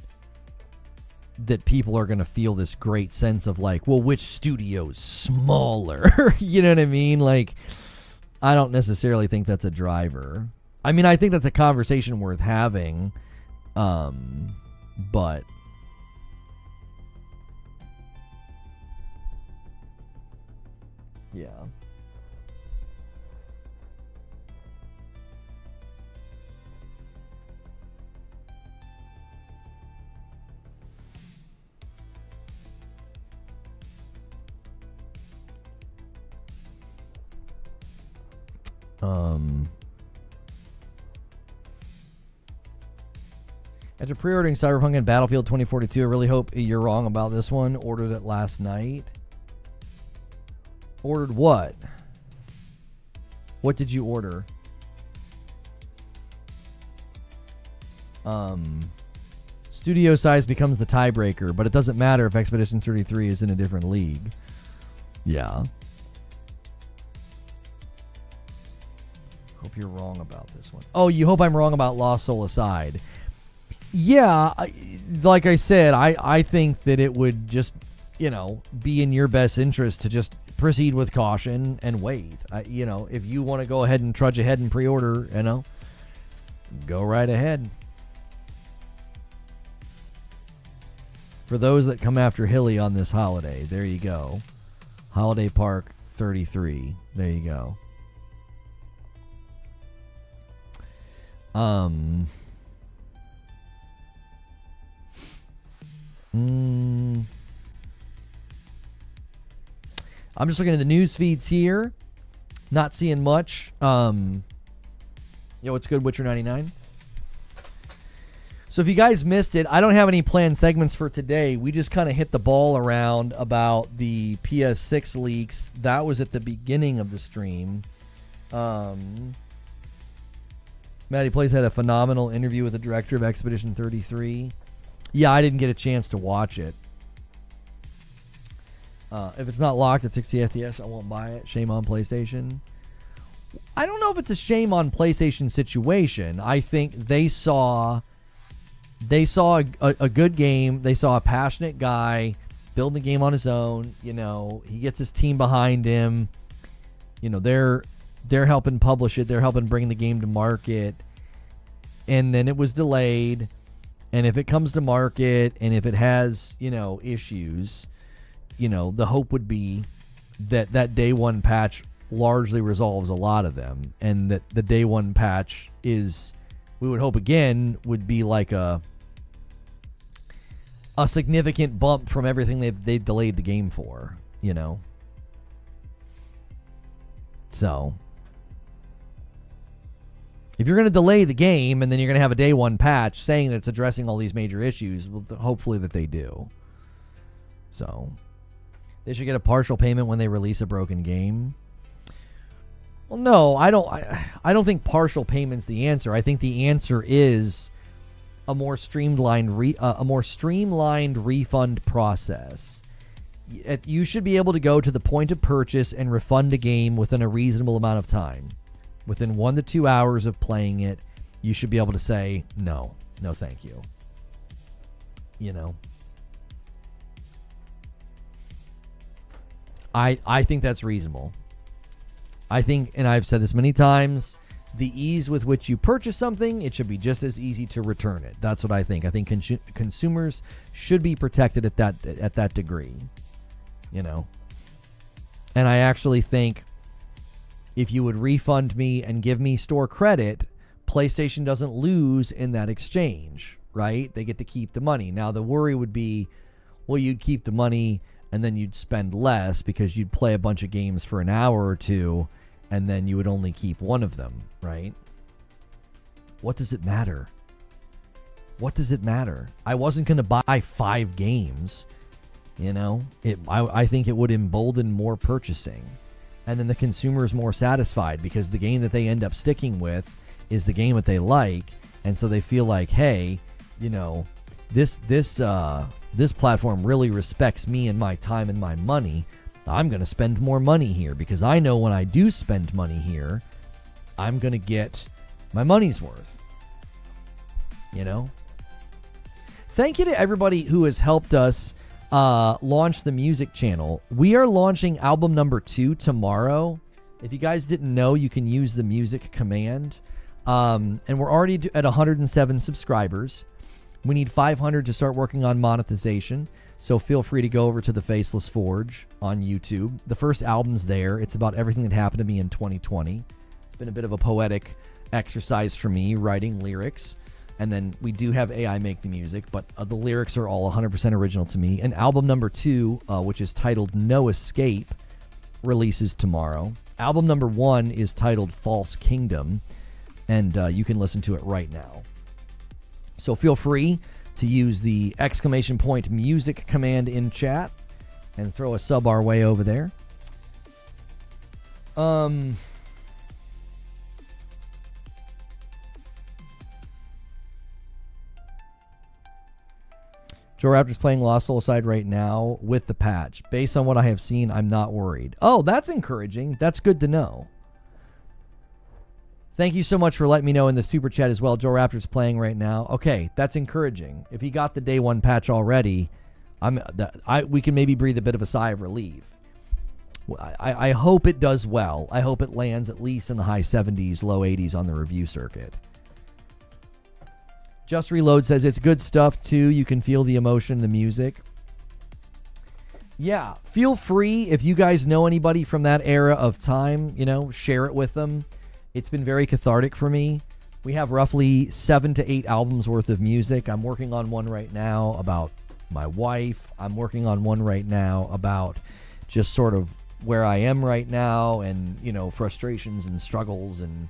people are going to feel this great sense of like, well, which studio's smaller? You know what I mean? Like, I don't necessarily think that's a driver. I mean, I think that's a conversation worth having, but yeah. After pre-ordering Cyberpunk and Battlefield 2042, I really hope you're wrong about this one. Ordered it last night. Ordered what? What did you order? Studio size becomes the tiebreaker, but it doesn't matter if Expedition 33 is in a different league. Yeah. Hope you're wrong about this one. Oh, you hope I'm wrong about Lost Soul Aside. Yeah, like I said, I think that it would just, be in your best interest to just proceed with caution and wait. If you want to go ahead and trudge ahead and pre-order, go right ahead. For those that come after Hilly on this holiday, there you go. Holiday Park 33. There you go. I'm just looking at the news feeds here. Not seeing much. What's good, Witcher 99? So if you guys missed it, I don't have any planned segments for today. We just kind of hit the ball around about the PS6 leaks. That was at the beginning of the stream. Matty Plays had a phenomenal interview with the director of Expedition 33. Yeah, I didn't get a chance to watch it. If it's not locked at 60 FPS, I won't buy it. Shame on PlayStation. I don't know if it's a shame on PlayStation situation. I think they saw a good game. They saw a passionate guy building the game on his own. He gets his team behind him. They're helping publish it. They're helping bring the game to market. And then it was delayed. And if it comes to market and if it has, issues, the hope would be that day one patch largely resolves a lot of them. And that the day one patch is, we would hope again, would be like a significant bump from everything they delayed the game for, So if you're going to delay the game and then you're going to have a day one patch saying that it's addressing all these major issues, well, hopefully that they do. So they should get a partial payment when they release a broken game. Well, no, I don't think partial payment's the answer. I think the answer is a more streamlined refund process. You should be able to go to the point of purchase and refund a game within a reasonable amount of time. Within 1 to 2 hours of playing it, you should be able to say, no, thank you. I think that's reasonable. I think, and I've said this many times, the ease with which you purchase something, it should be just as easy to return it. That's what I think. I think consumers should be protected at that degree. And I actually think if you would refund me and give me store credit, PlayStation doesn't lose in that exchange, right? They get to keep the money. Now, the worry would be, well, you'd keep the money and then you'd spend less because you'd play a bunch of games for an hour or two and then you would only keep one of them, right? What does it matter? What does it matter? I wasn't going to buy 5 games, I think it would embolden more purchasing. And then the consumer is more satisfied because the game that they end up sticking with is the game that they like. And so they feel like, hey, this platform really respects me and my time and my money. I'm going to spend more money here because I know when I do spend money here, I'm going to get my money's worth. Thank you to everybody who has helped us launch the music channel. We are launching album number 2 tomorrow. If you guys didn't know, you can use the music command. And we're already at 107 subscribers. We need 500 to start working on monetization. So feel free to go over to the Faceless Forge on YouTube. The first album's there. It's about everything that happened to me in 2020. It's been a bit of a poetic exercise for me, writing lyrics. And then we do have AI make the music, but the lyrics are all 100% original to me. And album number 2, which is titled No Escape, releases tomorrow. Album number 1 is titled False Kingdom, and you can listen to it right now. So feel free to use the ! music command in chat and throw a sub our way over there. Joe Raptor's playing Lost Soulside right now with the patch. Based on what I have seen, I'm not worried. Oh, that's encouraging. That's good to know. Thank you so much for letting me know in the super chat as well. Joe Raptor's playing right now. Okay, that's encouraging. If he got the day one patch already, we can maybe breathe a bit of a sigh of relief. I hope it does well. I hope it lands at least in the high 70s, low 80s on the review circuit. Just Reload says it's good stuff too. You can feel the emotion, the music. Yeah, feel free if you guys know anybody from that era of time, share it with them. It's been very cathartic for me. We have roughly 7 to 8 albums worth of music. I'm working on one right now about my wife. I'm working on one right now about just sort of where I am right now and, frustrations and struggles and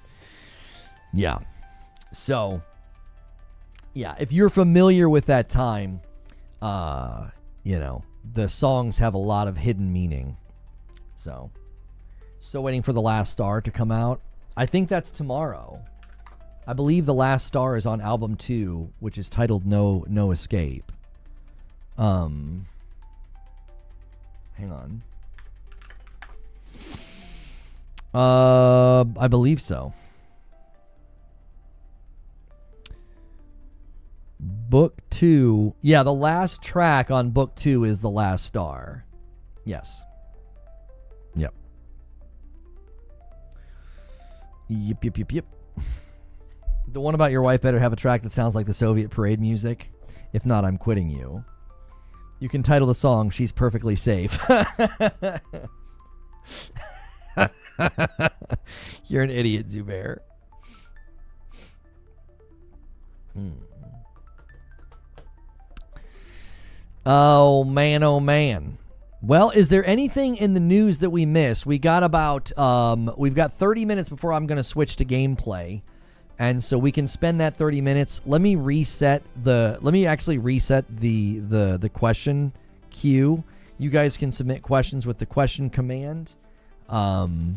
yeah. So, yeah, if you're familiar with that time, the songs have a lot of hidden meaning. So, still waiting for The Last Star to come out. I think that's tomorrow. I believe The Last Star is on album 2, which is titled No Escape. Hang on. I believe so. Book 2. Yeah, the last track on Book 2 is The Last Star. Yes. Yep. Yep. The one about your wife better have a track that sounds like the Soviet parade music. If not, I'm quitting you. You can title the song, She's Perfectly Safe. You're an idiot, Zubair. Oh, man. Well, is there anything in the news that we missed? We got we've got 30 minutes before I'm going to switch to gameplay. And so we can spend that 30 minutes. Let me actually reset the question queue. You guys can submit questions with the question command. You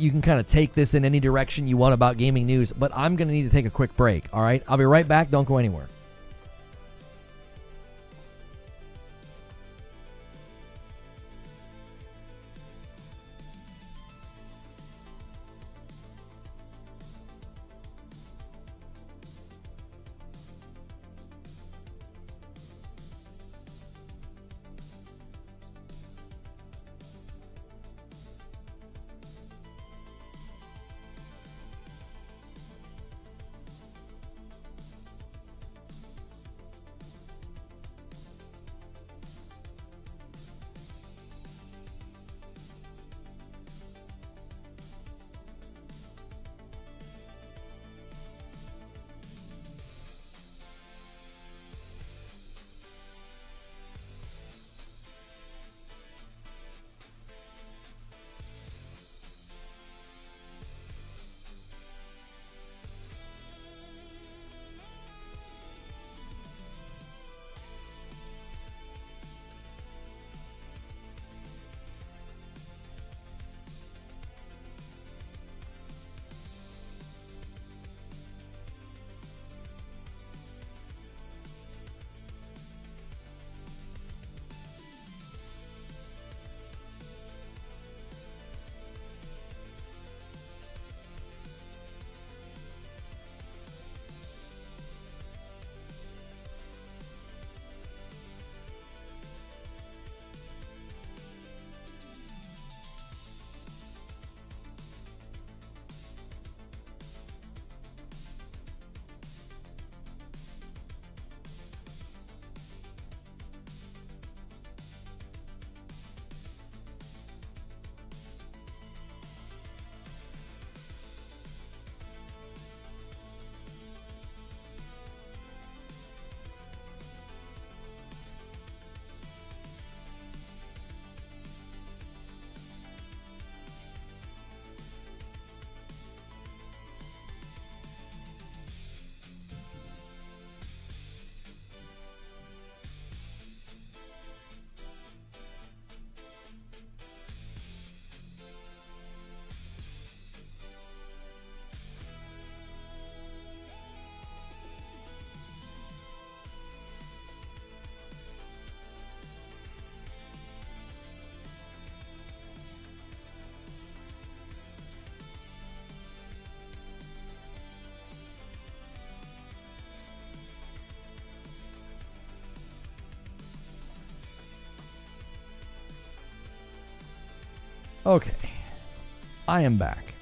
can kind of take this in any direction you want about gaming news, but I'm going to need to take a quick break. All right. I'll be right back. Don't go anywhere. Okay. I am back.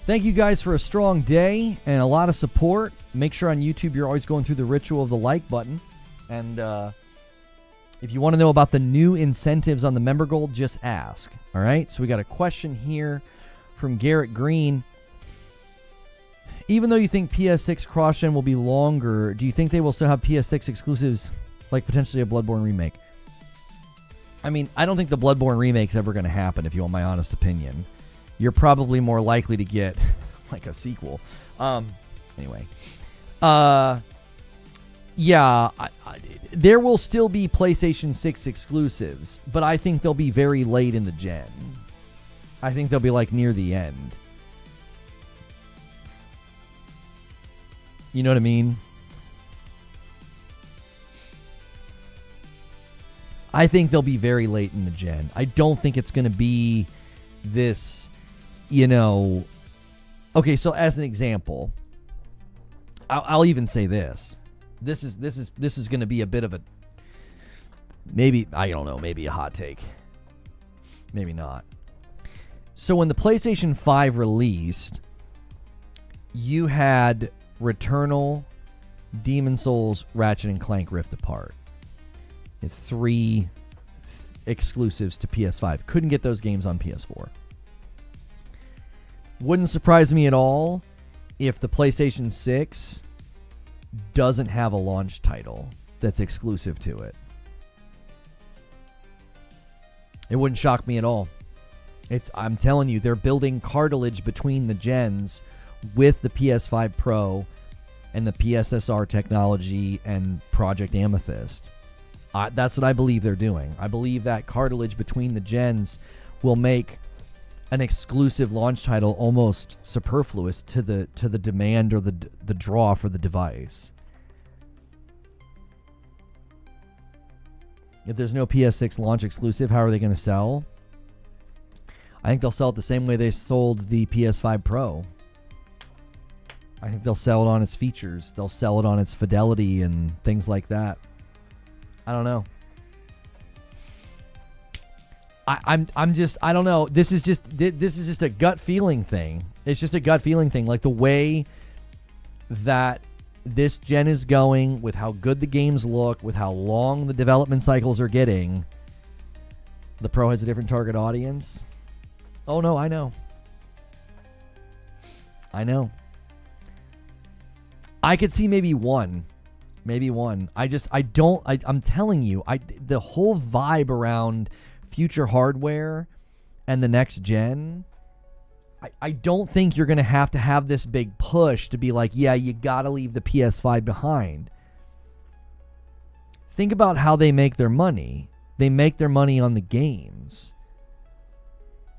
Thank you guys for a strong day and a lot of support. Make sure on YouTube you're always going through the ritual of the like button. And if you want to know about the new incentives on the member gold, just ask. All right? So we got a question here from Garrett Green. Even though you think PS6 cross-gen will be longer, do you think they will still have PS6 exclusives, like potentially a Bloodborne remake? I mean, I don't think the Bloodborne remake's ever going to happen, if you want my honest opinion. You're probably more likely to get like a sequel. Anyway. Yeah, there will still be PlayStation 6 exclusives, but I think they'll be very late in the gen. I think they'll be like near the end. You know what I mean? I think they'll be very late in the gen. I don't think it's going to be this, you know... Okay, so as an example, I'll even say this. This is going to be a bit of a... Maybe, I don't know, maybe a hot take. Maybe not. So when the PlayStation 5 released, you had Returnal, Demon's Souls, Ratchet and Clank Rift Apart. It's 3 exclusives to PS5. Couldn't get those games on PS4. Wouldn't surprise me at all if the PlayStation 6 doesn't have a launch title that's exclusive to it. It wouldn't shock me at all. I'm telling you, they're building cartilage between the gens with the PS5 Pro and the PSSR technology and Project Amethyst. That's what I believe they're doing. I believe that cartilage between the gens will make an exclusive launch title almost superfluous to the demand or the draw for the device. If there's no PS6 launch exclusive, how are they going to sell? I think they'll sell it the same way they sold the PS5 Pro. I think they'll sell it on its features. They'll sell it on its fidelity and things like that. I don't know. I'm just, I don't know. This is just a gut feeling thing. It's just a gut feeling thing. Like the way that this gen is going, with how good the games look, with how long the development cycles are getting, the Pro has a different target audience. Oh no, I know. I could see maybe one. I'm telling you, the whole vibe around future hardware and the next gen, I don't think you're going to have this big push to be like, yeah, you got to leave the PS5 behind. Think about how they make their money. They make their money on the games.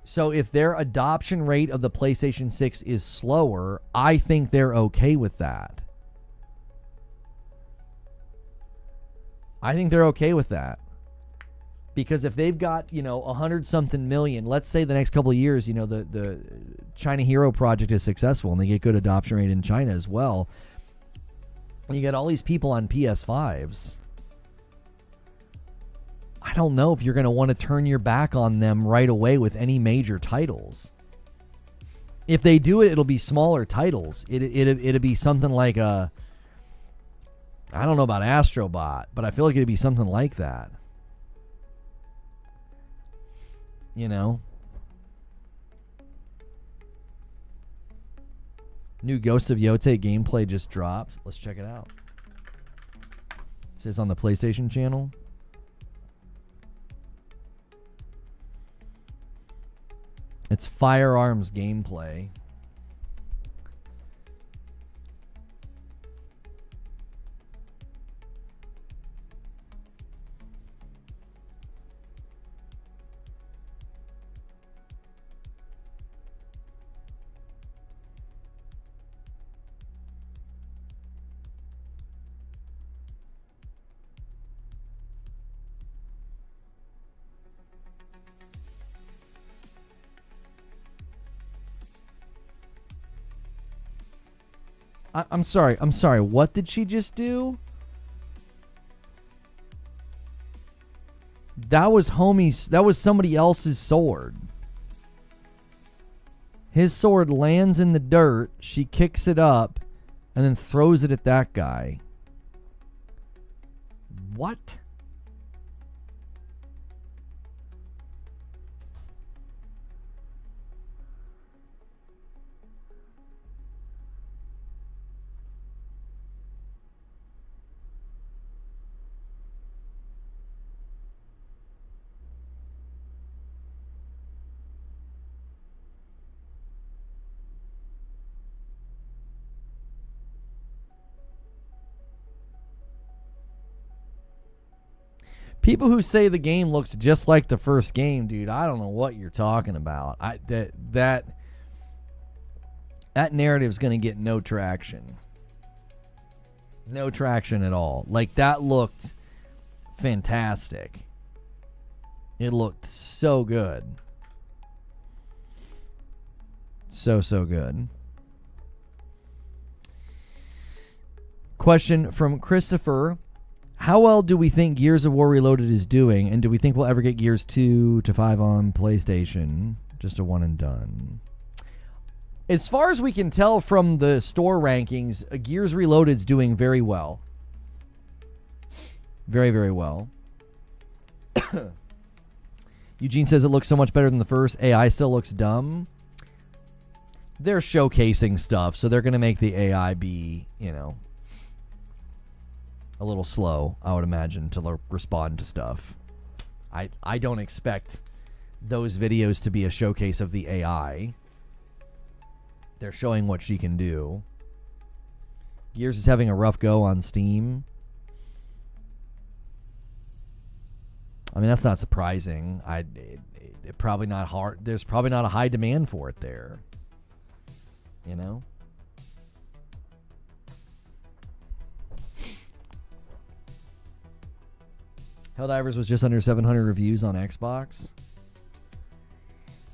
So if their adoption rate of the PlayStation 6 is slower, I think they're okay with that. I think they're okay with that. Because if they've got, 100-something million, let's say the next couple of years, the China Hero project is successful and they get good adoption rate in China as well, and you got all these people on PS5s, I don't know if you're going to want to turn your back on them right away with any major titles. If they do it, it'll be smaller titles. It'll be something like I don't know about Astrobot, but I feel like it'd be something like that. New Ghost of Yote gameplay just dropped. Let's check it out. It says on the PlayStation channel. It's firearms gameplay. I'm sorry. What did she just do? That was somebody else's sword. His sword lands in the dirt. She kicks it up and then throws it at that guy. What? People who say the game looks just like the first game, dude, I don't know what you're talking about. That narrative's going to get no traction. No traction at all. Like, that looked fantastic. It looked so good. So good. Question from Christopher. How well do we think Gears of War Reloaded is doing, and do we think we'll ever get Gears 2 to 5 on PlayStation? Just a one and done. As far as we can tell from the store rankings, Gears Reloaded is doing very well. Very, very well. Eugene says it looks so much better than the first. AI still looks dumb. They're showcasing stuff, so they're going to make the AI be, a little slow, I would imagine, to respond to stuff. I don't expect those videos to be a showcase of the AI. They're showing what she can do. Gears is having a rough go on Steam. I mean, that's not surprising. It probably not hard. There's probably not a high demand for it there. Helldivers was just under 700 reviews on Xbox.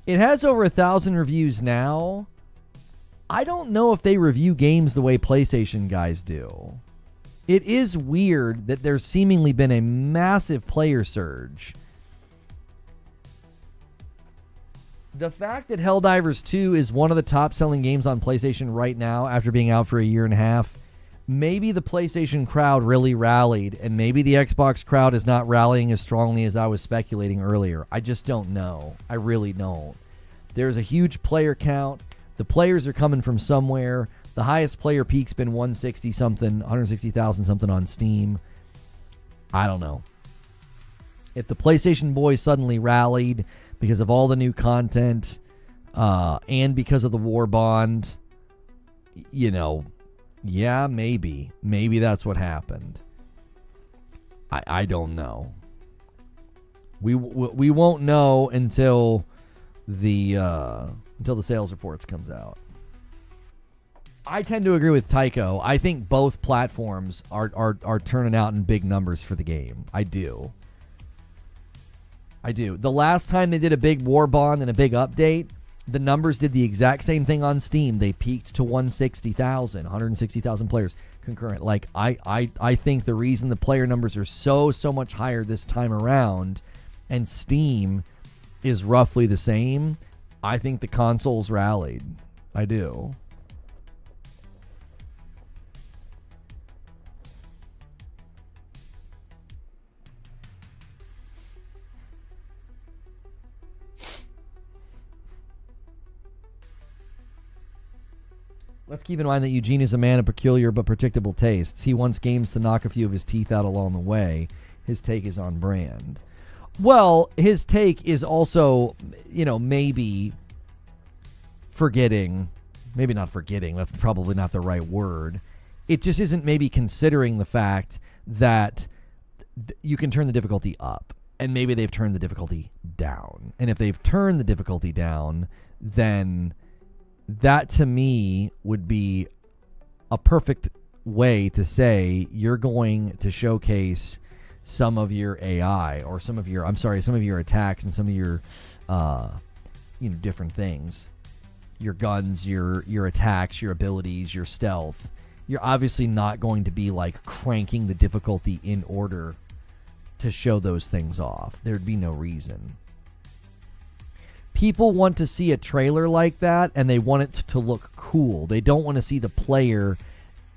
It has over 1,000 reviews now. I don't know if they review games the way PlayStation guys do. It is weird that there's seemingly been a massive player surge. The fact that Helldivers 2 is one of the top-selling games on PlayStation right now after being out for a year and a half, maybe the PlayStation crowd really rallied, and maybe the Xbox crowd is not rallying as strongly as I was speculating earlier. I just don't know. I really don't. There's a huge player count. The players are coming from somewhere. The highest player peak's been 160-something, 160,000 something on Steam. I don't know. If the PlayStation boys suddenly rallied because of all the new content and because of the war bond, yeah, maybe. Maybe that's what happened. I don't know. We won't know until the sales reports comes out. I tend to agree with Tycho. I think both platforms are turning out in big numbers for the game. I do. The last time they did a big war bond and a big update, the numbers did the exact same thing on Steam. They peaked to 160,000 players concurrent. Like, I think the reason the player numbers are so much higher this time around and Steam is roughly the same, I think the consoles rallied. I do. Let's keep in mind that Eugene is a man of peculiar but predictable tastes. He wants games to knock a few of his teeth out along the way. His take is on brand. Well, his take is also, maybe forgetting. Maybe not forgetting. That's probably not the right word. It just isn't maybe considering the fact that you can turn the difficulty up. And maybe they've turned the difficulty down. And if they've turned the difficulty down, then that to me would be a perfect way to say you're going to showcase some of your AI or some of your attacks and some of your different things. Your guns, your attacks, your abilities, your stealth. You're obviously not going to be like cranking the difficulty in order to show those things off. There'd be no reason. People want to see a trailer like that, and they want it to look cool. They don't want to see the player,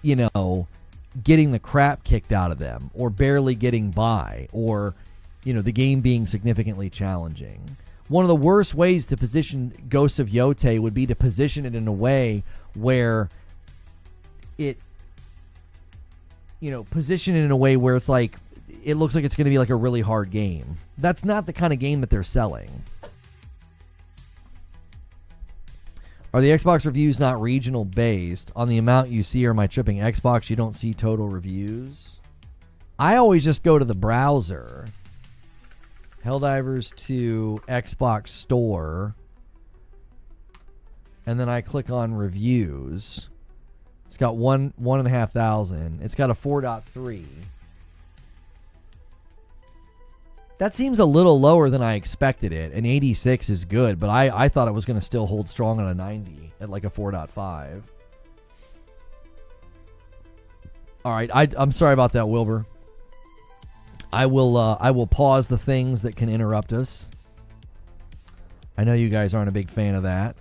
getting the crap kicked out of them, or barely getting by, or, the game being significantly challenging. One of the worst ways to position Ghosts of Yotei would be to position it in a way where it's like, it looks like it's going to be like a really hard game. That's not the kind of game that they're selling. Are the Xbox reviews not regional based? On the amount you see, or am I tripping? Xbox, you don't see total reviews? I always just go to the browser. Helldivers to Xbox Store. And then I click on reviews. It's got 1,500. It's got a 4.3. That seems a little lower than I expected it. An 86 is good, but I thought it was going to still hold strong on a 90 at like a 4.5. All right, I'm sorry about that, Wilbur. I will pause the things that can interrupt us. I know you guys aren't a big fan of that.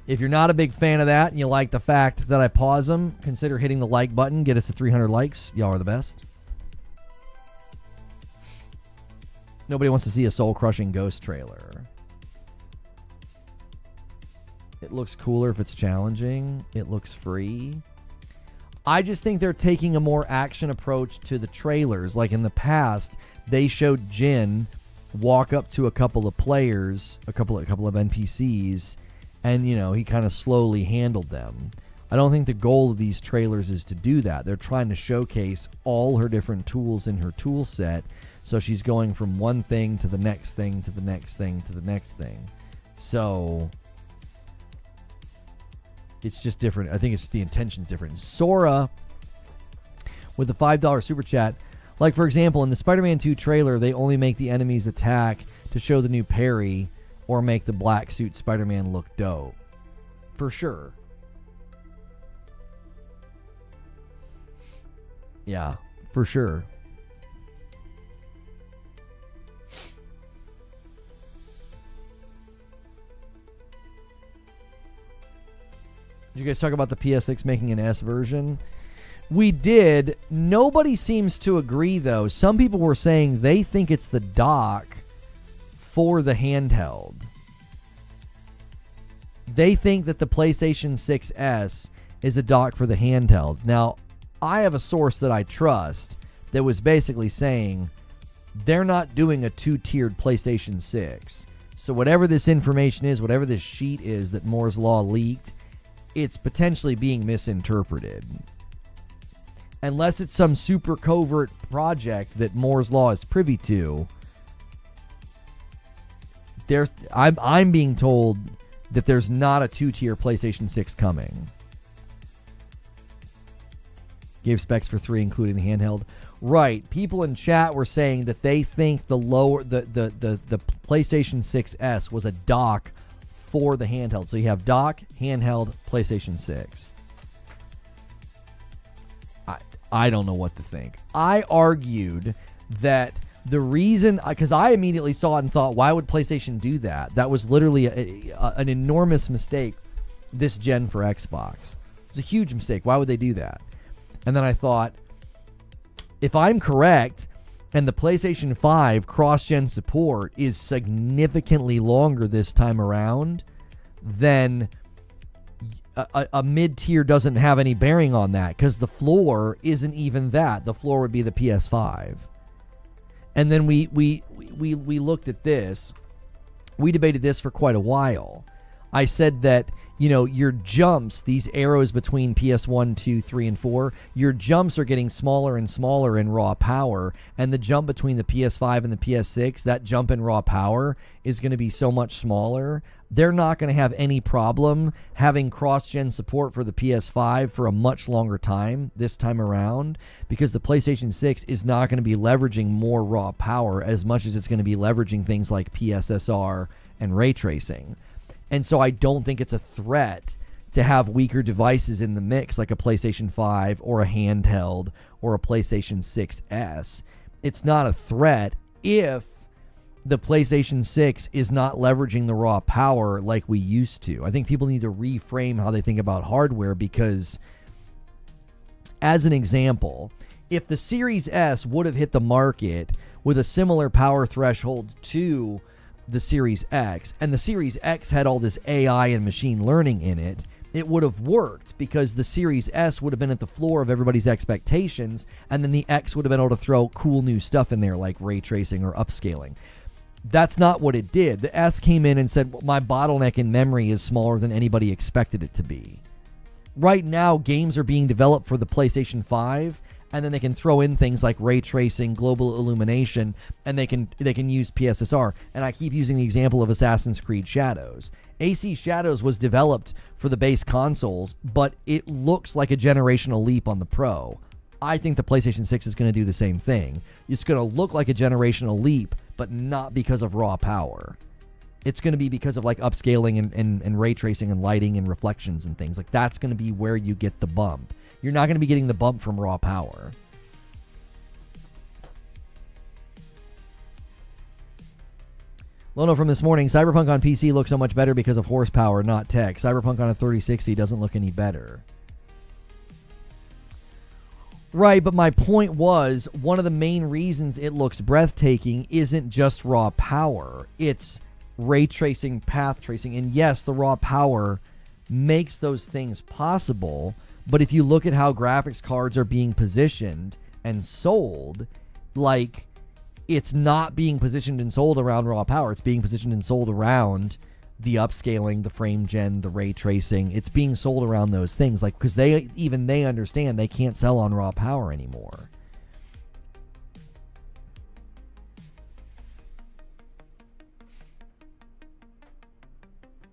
If you're not a big fan of that and you like the fact that I pause them, consider hitting the like button. Get us to 300 likes. Y'all are the best. Nobody wants to see a soul-crushing Ghost trailer. It looks cooler if it's challenging. It looks free. I just think they're taking a more action approach to the trailers. Like in the past, they showed Jin walk up to a couple of players, a couple of NPCs, and, he kind of slowly handled them. I don't think the goal of these trailers is to do that. They're trying to showcase all her different tools in her tool set. So she's going from one thing to the next thing to the next thing to the next thing. So it's just different. I think it's the intention's different. Sora with the $5 super chat. Like, for example, in the Spider-Man 2 trailer, they only make the enemies attack to show the new parry or make the black suit Spider-Man look dope. For sure. Yeah, for sure. Did you guys talk about the PS6 making an S version? We did. Nobody seems to agree, though. Some people were saying they think it's the dock for the handheld. They think that the PlayStation 6S is a dock for the handheld. Now, I have a source that I trust that was basically saying they're not doing a two-tiered PlayStation 6. So whatever this information is, whatever this sheet is that Moore's Law leaked, it's potentially being misinterpreted. Unless it's some super covert project that Moore's Law is privy to, I'm being told that there's not a two-tier PlayStation 6 coming. Gave specs for 3, including the handheld. Right. People in chat were saying that they think the PlayStation 6S was a dock for the handheld. So you have dock, handheld, PlayStation 6. I don't know what to think. I argued that the reason, because I immediately saw it and thought, why would PlayStation do that? That was literally an enormous mistake this gen for Xbox. It was a huge mistake. Why would they do that? And then I thought, if I'm correct, and the PlayStation 5 cross-gen support is significantly longer this time around, then a mid-tier doesn't have any bearing on that, because the floor isn't even that. The floor would be the PS5. And then we looked at this. We debated this for quite a while. I said that, your jumps, these arrows between PS1, 2, 3, and 4, your jumps are getting smaller and smaller in raw power, and the jump between the PS5 and the PS6, that jump in raw power is going to be so much smaller. They're not going to have any problem having cross-gen support for the PS5 for a much longer time this time around, because the PlayStation 6 is not going to be leveraging more raw power as much as it's going to be leveraging things like PSSR and ray tracing. And so I don't think it's a threat to have weaker devices in the mix like a PlayStation 5 or a handheld or a PlayStation 6S. it's not a threat if the PlayStation 6 is not leveraging the raw power like we used to. I think people need to reframe how they think about hardware because, as an example, if the Series S would have hit the market with a similar power threshold to the Series X, and the Series X had all this AI and machine learning in it, it would have worked because the Series S would have been at the floor of everybody's expectations, and then the X would have been able to throw cool new stuff in there like ray tracing or upscaling. That's not what it did. The S came in and said, well, my bottleneck in memory is smaller than anybody expected it to be. Right now, games are being developed for the PlayStation 5, and then they can throw in things like ray tracing, global illumination, and they can use PSSR. And I keep using the example of Assassin's Creed Shadows. AC Shadows was developed for the base consoles, but it looks like a generational leap on the Pro. I think the PlayStation 6 is going to do the same thing. It's going to look like a generational leap, but not because of raw power. It's going to be because of like upscaling and ray tracing and lighting and reflections and things. Like that's going to be where you get the bump. You're not going to be getting the bump from raw power. Lono from this morning, Cyberpunk on PC looks so much better because of horsepower, not tech. Cyberpunk on a 3060 doesn't look any better. Right, but my point was, one of the main reasons it looks breathtaking isn't just raw power. It's ray tracing, path tracing, and yes, the raw power makes those things possible, but if you look at how graphics cards are being positioned and sold, like, it's not being positioned and sold around raw power. It's being positioned and sold around the upscaling, the frame gen, the ray tracing. It's being sold around those things, like, because they understand they can't sell on raw power anymore.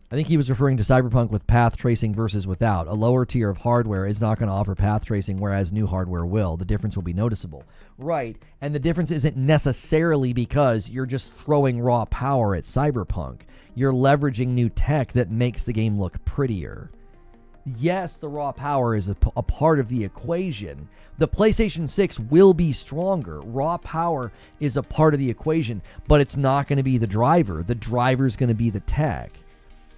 I think he was referring to Cyberpunk with path tracing versus without. A lower tier of hardware is not going to offer path tracing, whereas new hardware will. The difference will be noticeable. Right, and the difference isn't necessarily because you're just throwing raw power at Cyberpunk. You're leveraging new tech that makes the game look prettier. Yes, the raw power is a part of the equation. The PlayStation 6 will be stronger. Raw power is a part of the equation, but it's not going to be the driver. The driver's going to be the tech.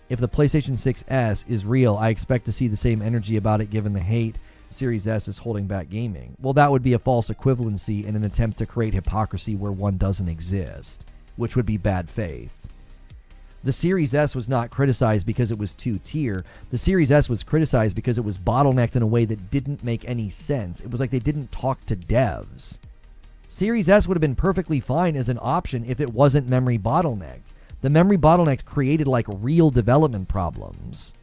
If the PlayStation 6S is real, I expect to see the same energy about it given the hate Series S is holding back gaming. Well, that would be a false equivalency in an attempt to create hypocrisy where one doesn't exist, which would be bad faith. The Series S was not criticized because it was two-tier. The Series S was criticized because it was bottlenecked in a way that didn't make any sense. It was like they didn't talk to devs. Series S would have been perfectly fine as an option if it wasn't memory bottlenecked. The memory bottleneck created like real development problems.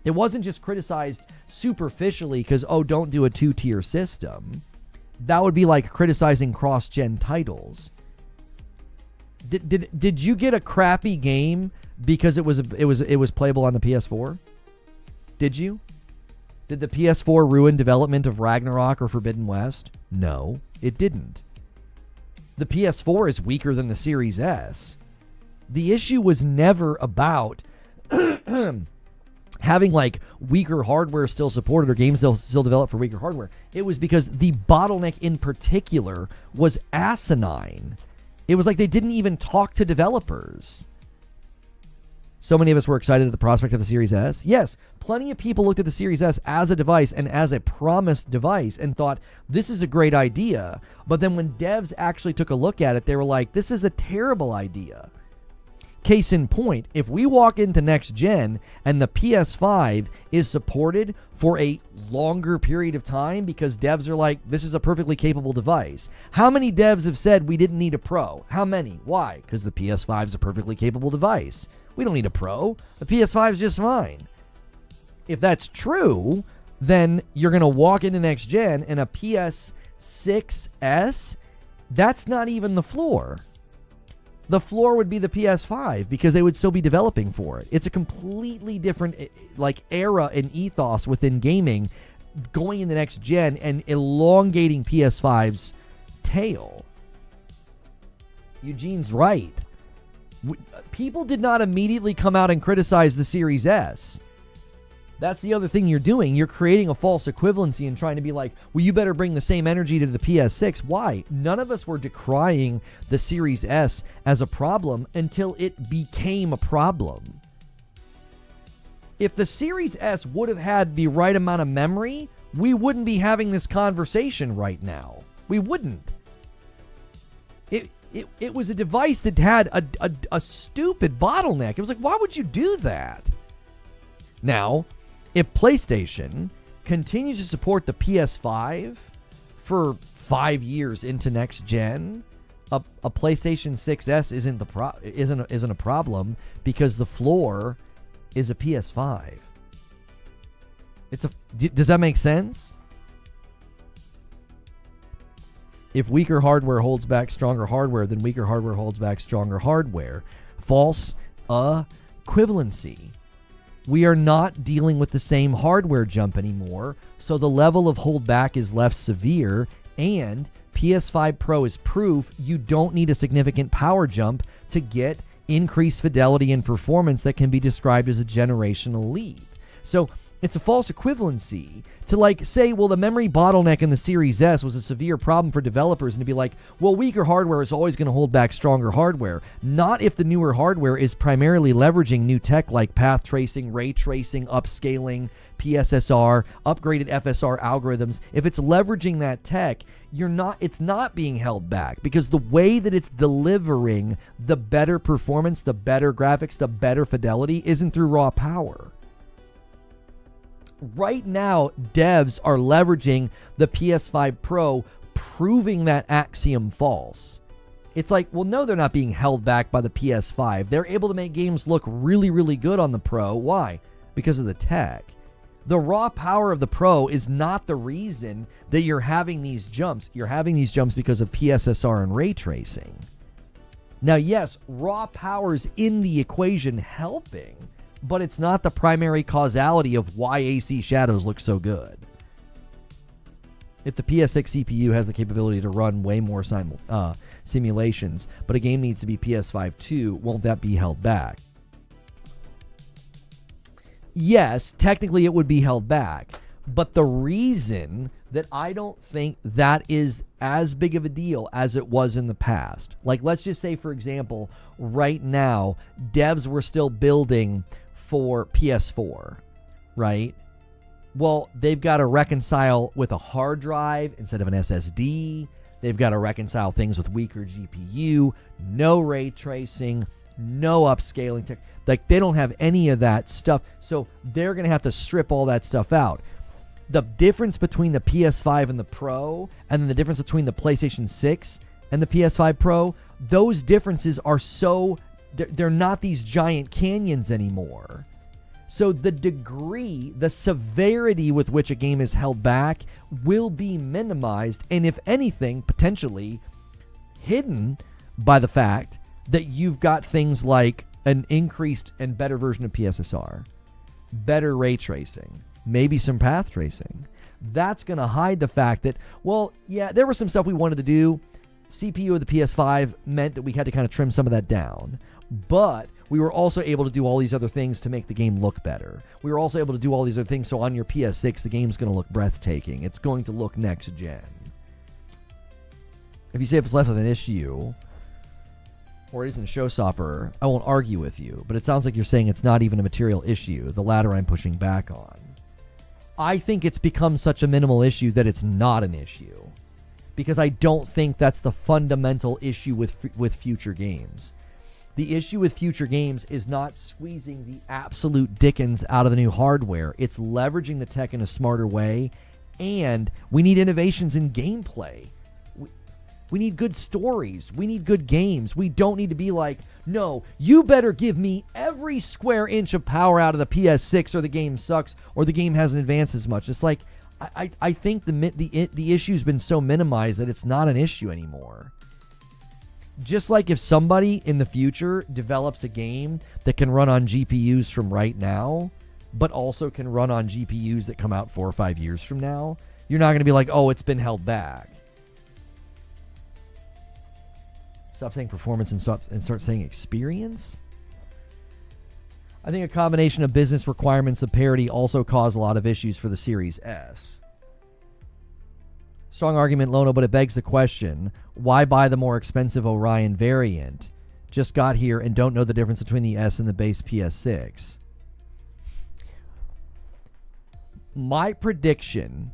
It wasn't just criticized superficially because, oh, don't do a two-tier system. That would be like criticizing cross-gen titles. Did you get a crappy game because it was playable on the PS4? Did you? Did the PS4 ruin development of Ragnarok or Forbidden West? No, it didn't. The PS4 is weaker than the Series S. The issue was never about having like weaker hardware still supported or games still developed for weaker hardware. It was because the bottleneck in particular was asinine. It was like they didn't even talk to developers. So many of us were excited at the prospect of the Series S. Yes, plenty of people looked at the Series S as a device and as a promised device and thought, this is a great idea. But then when devs actually took a look at it, they were like, this is a terrible idea. Case in point, if we walk into next gen and the PS5 is supported for a longer period of time because devs are like, this is a perfectly capable device. How many devs have said we didn't need a Pro? How many? Why? Because the PS5 is a perfectly capable device. We don't need a Pro. The PS5 is just fine. If that's true, then you're going to walk into next gen and a PS6S, that's not even the floor. The floor would be the PS5 because they would still be developing for it. It's a completely different like era and ethos within gaming going in the next gen and elongating PS5's tail. Eugene's right. People did not immediately come out and criticize the Series S. That's the other thing you're doing. You're creating a false equivalency and trying to be like, well, you better bring the same energy to the PS6. Why? None of us were decrying the Series S as a problem until it became a problem. If the Series S would have had the right amount of memory, we wouldn't be having this conversation right now. We wouldn't. It was a device that had a stupid bottleneck. It was like, why would you do that? Now, if PlayStation continues to support the PS5 for 5 years into next gen, a PlayStation 6S isn't a problem because the floor is a PS5. Does that make sense? If weaker hardware holds back stronger hardware, then weaker hardware holds back stronger hardware. False equivalency. We are not dealing with the same hardware jump anymore, so the level of holdback is less severe, and PS5 Pro is proof you don't need a significant power jump to get increased fidelity and performance that can be described as a generational leap. So it's a false equivalency to like say, well, the memory bottleneck in the Series S was a severe problem for developers, and to be like, well, weaker hardware is always going to hold back stronger hardware. Not if the newer hardware is primarily leveraging new tech like path tracing, ray tracing, upscaling, PSSR, upgraded FSR algorithms. If it's leveraging that tech, it's not being held back because the way that it's delivering the better performance, the better graphics, the better fidelity isn't through raw power. Right now, devs are leveraging the PS5 Pro, proving that axiom false. It's like, well, no, they're not being held back by the PS5. They're able to make games look really, really good on the Pro. Why? Because of the tech. The raw power of the Pro is not the reason that you're having these jumps. You're having these jumps because of PSSR and ray tracing. Now, yes, raw power is in the equation helping, but it's not the primary causality of why AC Shadows look so good. If the PS6 CPU has the capability to run way more simulations, but a game needs to be PS5 too, won't that be held back? Yes, technically it would be held back, but the reason that I don't think that is as big of a deal as it was in the past, like let's just say, for example, right now, devs were still building for PS4, right? Well, they've got to reconcile with a hard drive instead of an SSD. They've got to reconcile things with weaker GPU, no ray tracing, no upscaling. Like, they don't have any of that stuff. So they're going to have to strip all that stuff out. The difference between the PS5 and the Pro, and then the difference between the PlayStation 6 and the PS5 Pro, those differences are so... They're not these giant canyons anymore. So the degree, the severity with which a game is held back will be minimized, and if anything, potentially hidden by the fact that you've got things like an increased and better version of PSSR, better ray tracing, maybe some path tracing. That's going to hide the fact that, well, yeah, there was some stuff we wanted to do. CPU of the PS5 meant that we had to kind of trim some of that down. But we were also able to do all these other things to make the game look better. We were also able to do all these other things, so on your PS6, the game's going to look breathtaking. It's going to look next gen. If you say if it's left of an issue, or it isn't a showstopper, I won't argue with you. But it sounds like you're saying it's not even a material issue. The latter I'm pushing back on. I think it's become such a minimal issue that it's not an issue. Because I don't think that's the fundamental issue with future games. The issue with future games is not squeezing the absolute dickens out of the new hardware. It's leveraging the tech in a smarter way, and we need innovations in gameplay. We need good stories. We need good games. We don't need to be like, no, you better give me every square inch of power out of the PS6 or the game sucks or the game hasn't advanced as much. It's like, I think the issue's been so minimized that it's not an issue anymore. Just like if somebody in the future develops a game that can run on GPUs from right now, but also can run on GPUs that come out 4 or 5 years from now, you're not going to be like, oh, it's been held back. Stop saying performance and start saying experience. I think a combination of business requirements of parity also caused a lot of issues for the Series S. Strong argument, Lono, but it begs the question, why buy the more expensive Orion variant? Just got here and don't know the difference between the S and the base PS6. My prediction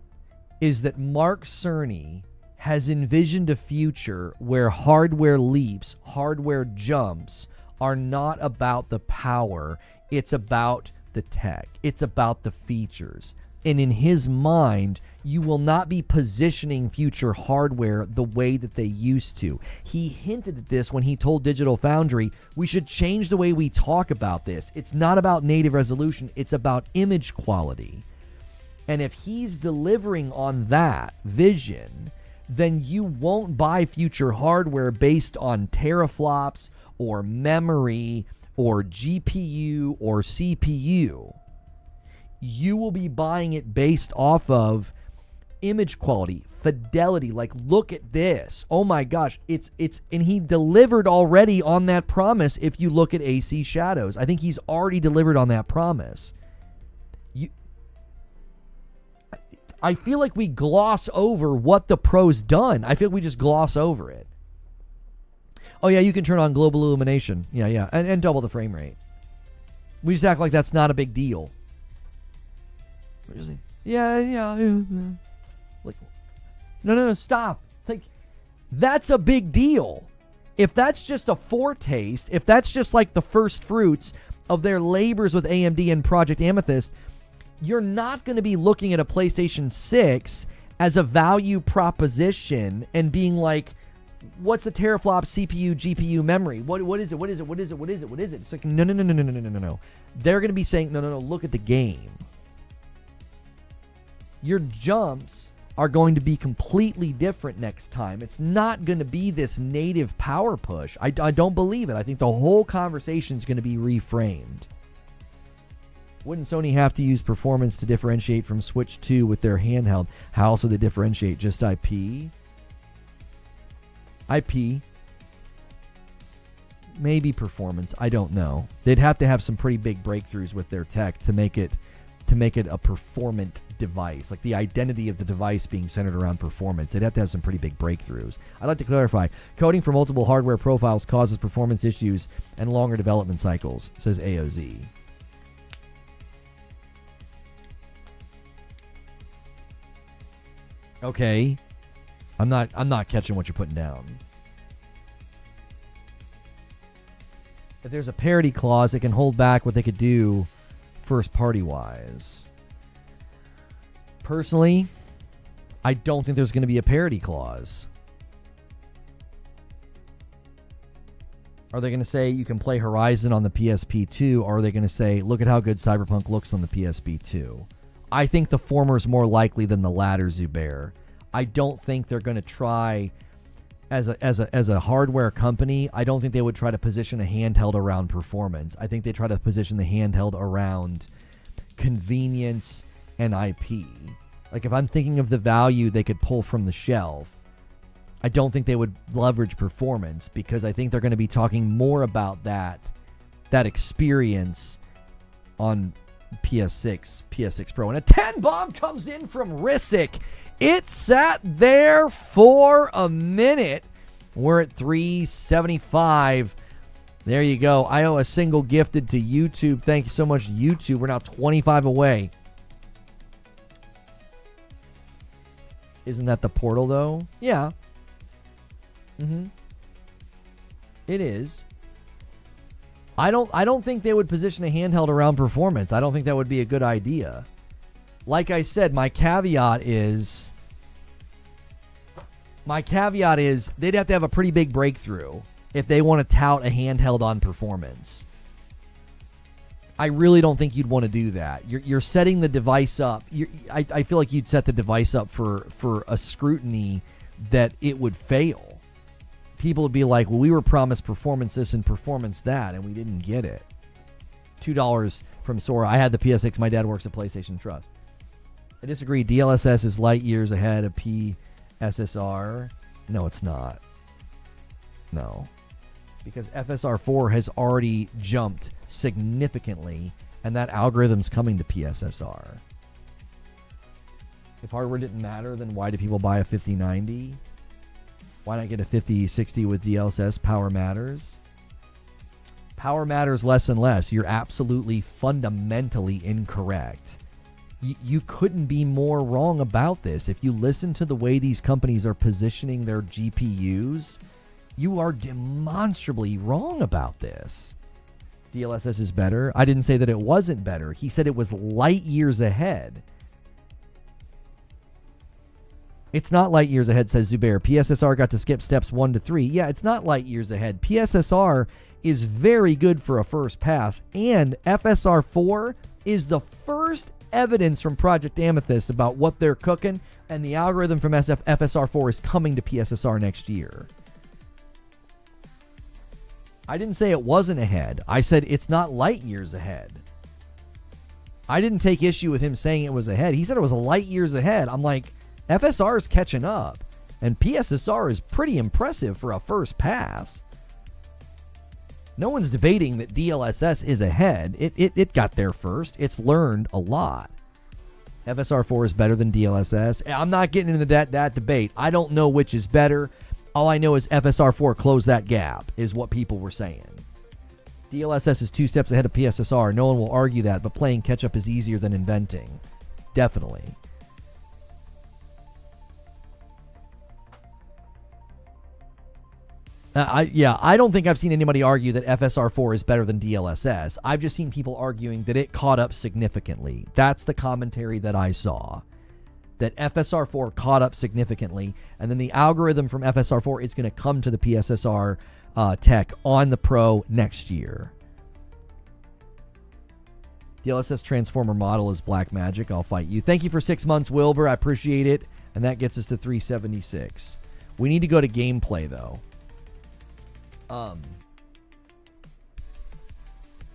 is that Mark Cerny has envisioned a future where hardware leaps, hardware jumps are not about the power. It's about the tech. It's about the features. And in his mind, you will not be positioning future hardware the way that they used to. He hinted at this when he told Digital Foundry, we should change the way we talk about this. It's not about native resolution. It's about image quality. And if he's delivering on that vision, then you won't buy future hardware based on teraflops or memory or GPU or CPU. You will be buying it based off of image quality, fidelity. Like, look at this. Oh my gosh, it's and he delivered already on that promise. If you look at AC Shadows, I think he's already delivered on that promise. I feel like we gloss over what the Pro's done. I feel like we just gloss over it. Oh yeah, you can turn on global illumination. Yeah, and double the frame rate. We just act like that's not a big deal. Yeah. Like, no, stop. Like, that's a big deal. If that's just a foretaste, if that's just like the first fruits of their labors with AMD and Project Amethyst, you're not going to be looking at a PlayStation 6 as a value proposition and being like, what's the teraflop CPU, GPU memory? What is it? It's like, no. They're going to be saying, no, look at the game. Your jumps are going to be completely different next time. It's not going to be this native power push. I don't believe it. I think the whole conversation is going to be reframed. Wouldn't Sony have to use performance to differentiate from Switch 2 with their handheld? How else would they differentiate? Just IP? IP? Maybe performance. I don't know. They'd have to have some pretty big breakthroughs with their tech to make it a performant device. Like the identity of the device being centered around performance. They'd have to have some pretty big breakthroughs. I'd like to clarify. Coding for multiple hardware profiles causes performance issues and longer development cycles, says AOZ. Okay. I'm not catching what you're putting down. If there's a parity clause, it can hold back what they could do first party wise. Personally, I don't think there's going to be a parity clause. Are they going to say you can play Horizon on the PSP 2, or are they going to say, look at how good Cyberpunk looks on the PSP 2? I think the former is more likely than the latter, Zubair. I don't think they're going to try, as a hardware company, I don't think they would try to position a handheld around performance. I think they try to position the handheld around convenience and IP. Like, if I'm thinking of the value they could pull from the shelf, I don't think they would leverage performance, because I think they're going to be talking more about that experience on PS6 Pro. And a 10 bomb comes in from Rissick. It sat there for a minute. We're at 375. There you go. I owe a single gifted to YouTube. Thank you so much, YouTube. We're now 25 away. Isn't that the portal, though? Yeah. It is. I don't think they would position a handheld around performance. I don't think that would be a good idea. Like I said, my caveat is they'd have to have a pretty big breakthrough if they want to tout a handheld on performance. I really don't think you'd want to do that. You're setting the device up. I feel like you'd set the device up for a scrutiny that it would fail. People would be like, well, we were promised performance this and performance that, and we didn't get it. $2 from Sora. I had the PS6. My dad works at PlayStation Trust. I disagree. DLSS is light years ahead of PSSR. No, it's not. No. because FSR4 has already jumped significantly, and that algorithm's coming to PSSR. If hardware didn't matter, then why do people buy a 5090? Why not get a 5060 with DLSS? Power matters. Power matters less and less. You're absolutely fundamentally incorrect. You couldn't be more wrong about this. If you listen to the way these companies are positioning their GPUs, you are demonstrably wrong about this. DLSS is better. I didn't say that it wasn't better. He said it was light years ahead. It's not light years ahead, says Zubair. PSSR got to skip steps 1 to 3. Yeah, it's not light years ahead. PSSR is very good for a first pass, and FSR4 is the first evidence from Project Amethyst about what they're cooking, and the algorithm from FSR4 is coming to PSSR next year. I didn't say it wasn't ahead. I said it's not light years ahead. I didn't take issue with him saying it was ahead. He said it was light years ahead. I'm like, FSR is catching up, and PSSR is pretty impressive for a first pass. No one's debating that DLSS is ahead. It got there first. It's learned a lot. FSR4 is better than DLSS. I'm not getting into that debate. I don't know which is better. All I know is FSR4 closed that gap, is what people were saying. DLSS is 2 steps ahead of PSSR. No one will argue that, but playing catch-up is easier than inventing. Definitely. I don't think I've seen anybody argue that FSR4 is better than DLSS. I've just seen people arguing that it caught up significantly. That's the commentary that I saw. That FSR4 caught up significantly, and then the algorithm from FSR4 is going to come to the PSSR tech on the Pro next year. DLSS transformer model is black magic. I'll fight you. Thank you for 6 months, Wilbur. I appreciate it. And that gets us to 376. We need to go to gameplay, though.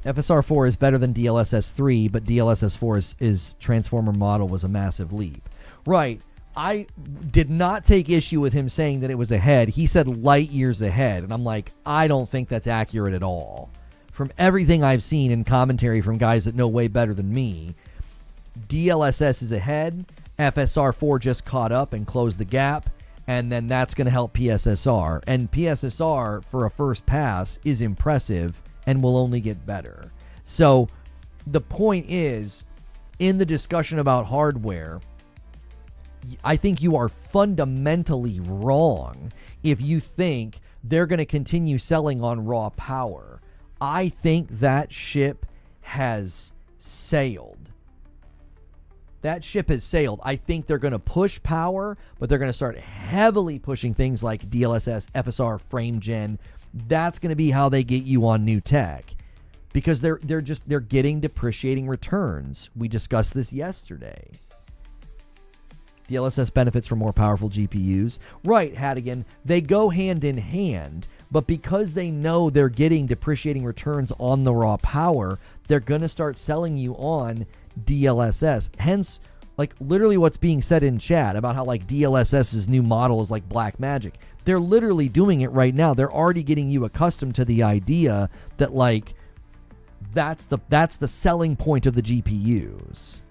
FSR4 is better than DLSS 3, but DLSS 4 is transformer model was a massive leap. Right. I did not take issue with him saying that it was ahead. He said light years ahead, and I'm like, I don't think that's accurate at all. From everything I've seen in commentary from guys that know way better than me, DLSS is ahead, FSR4 just caught up and closed the gap, and then that's going to help PSSR. And PSSR, for a first pass, is impressive and will only get better. So the point is, in the discussion about hardware, I think you are fundamentally wrong if you think they're going to continue selling on raw power. I think that ship has sailed. That ship has sailed. I think they're going to push power, but they're going to start heavily pushing things like DLSS, FSR, frame gen. That's going to be how they get you on new tech, because they're getting depreciating returns. We discussed this yesterday. DLSS benefits from more powerful GPUs. Right, Hadigan, they go hand in hand, but because they know they're getting depreciating returns on the raw power, they're going to start selling you on DLSS. Hence, like, literally what's being said in chat about how, like, DLSS's new model is like black magic. They're literally doing it right now. They're already getting you accustomed to the idea that, like, that's the selling point of the GPUs.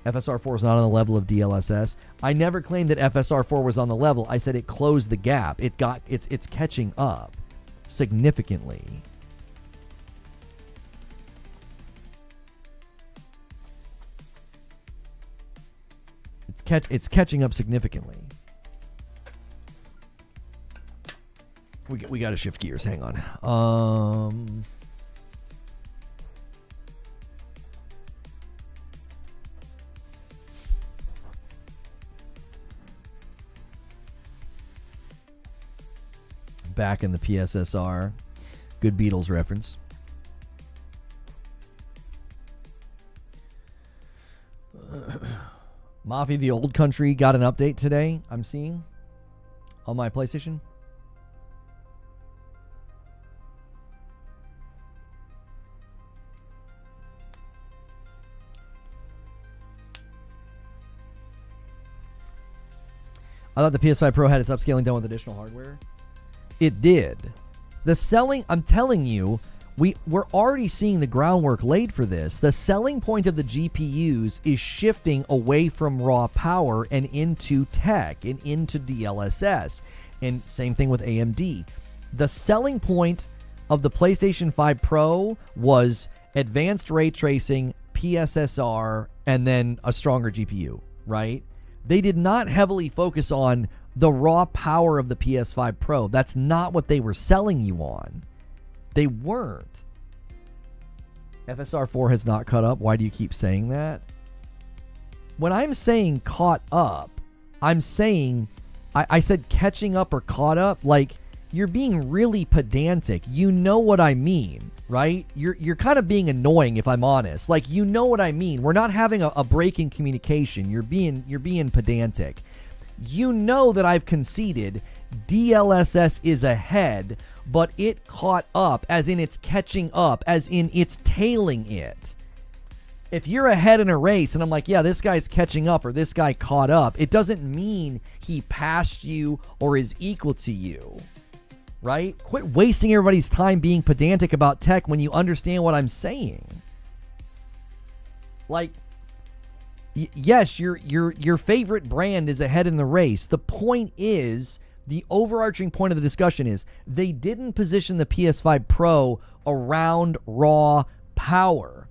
FSR4 is not on the level of DLSS. I never claimed that FSR4 was on the level. I said it closed the gap. It's catching up significantly. It's catching up significantly. We got to shift gears. Hang on. Back in the PSSR. Good Beatles reference. Mafia the Old Country got an update today, I'm seeing, on my PlayStation. I thought the PS5 Pro had its upscaling done with additional hardware. It did. The selling, I'm telling you, we're already seeing the groundwork laid for this. The selling point of the GPUs is shifting away from raw power and into tech and into DLSS. And same thing with AMD. The selling point of the PlayStation 5 Pro was advanced ray tracing, PSSR, and then a stronger GPU, right? They did not heavily focus on the raw power of the PS5 Pro. That's not what they were selling you on. They weren't. FSR 4 has not caught up. Why do you keep saying that? When I'm saying caught up, I'm saying, I said catching up or caught up, like you're being really pedantic. You know what I mean, right? You're kind of being annoying, if I'm honest. Like, you know what I mean. We're not having a break in communication. You're being pedantic. You know that I've conceded DLSS is ahead, but it caught up, as in it's catching up, as in it's tailing it. If you're ahead in a race and I'm like, yeah, this guy's catching up or this guy caught up, it doesn't mean he passed you or is equal to you, right? Quit wasting everybody's time being pedantic about tech when you understand what I'm saying. Like, yes, your favorite brand is ahead in the race. The point is, the overarching point of the discussion is they didn't position the PS5 Pro around raw power.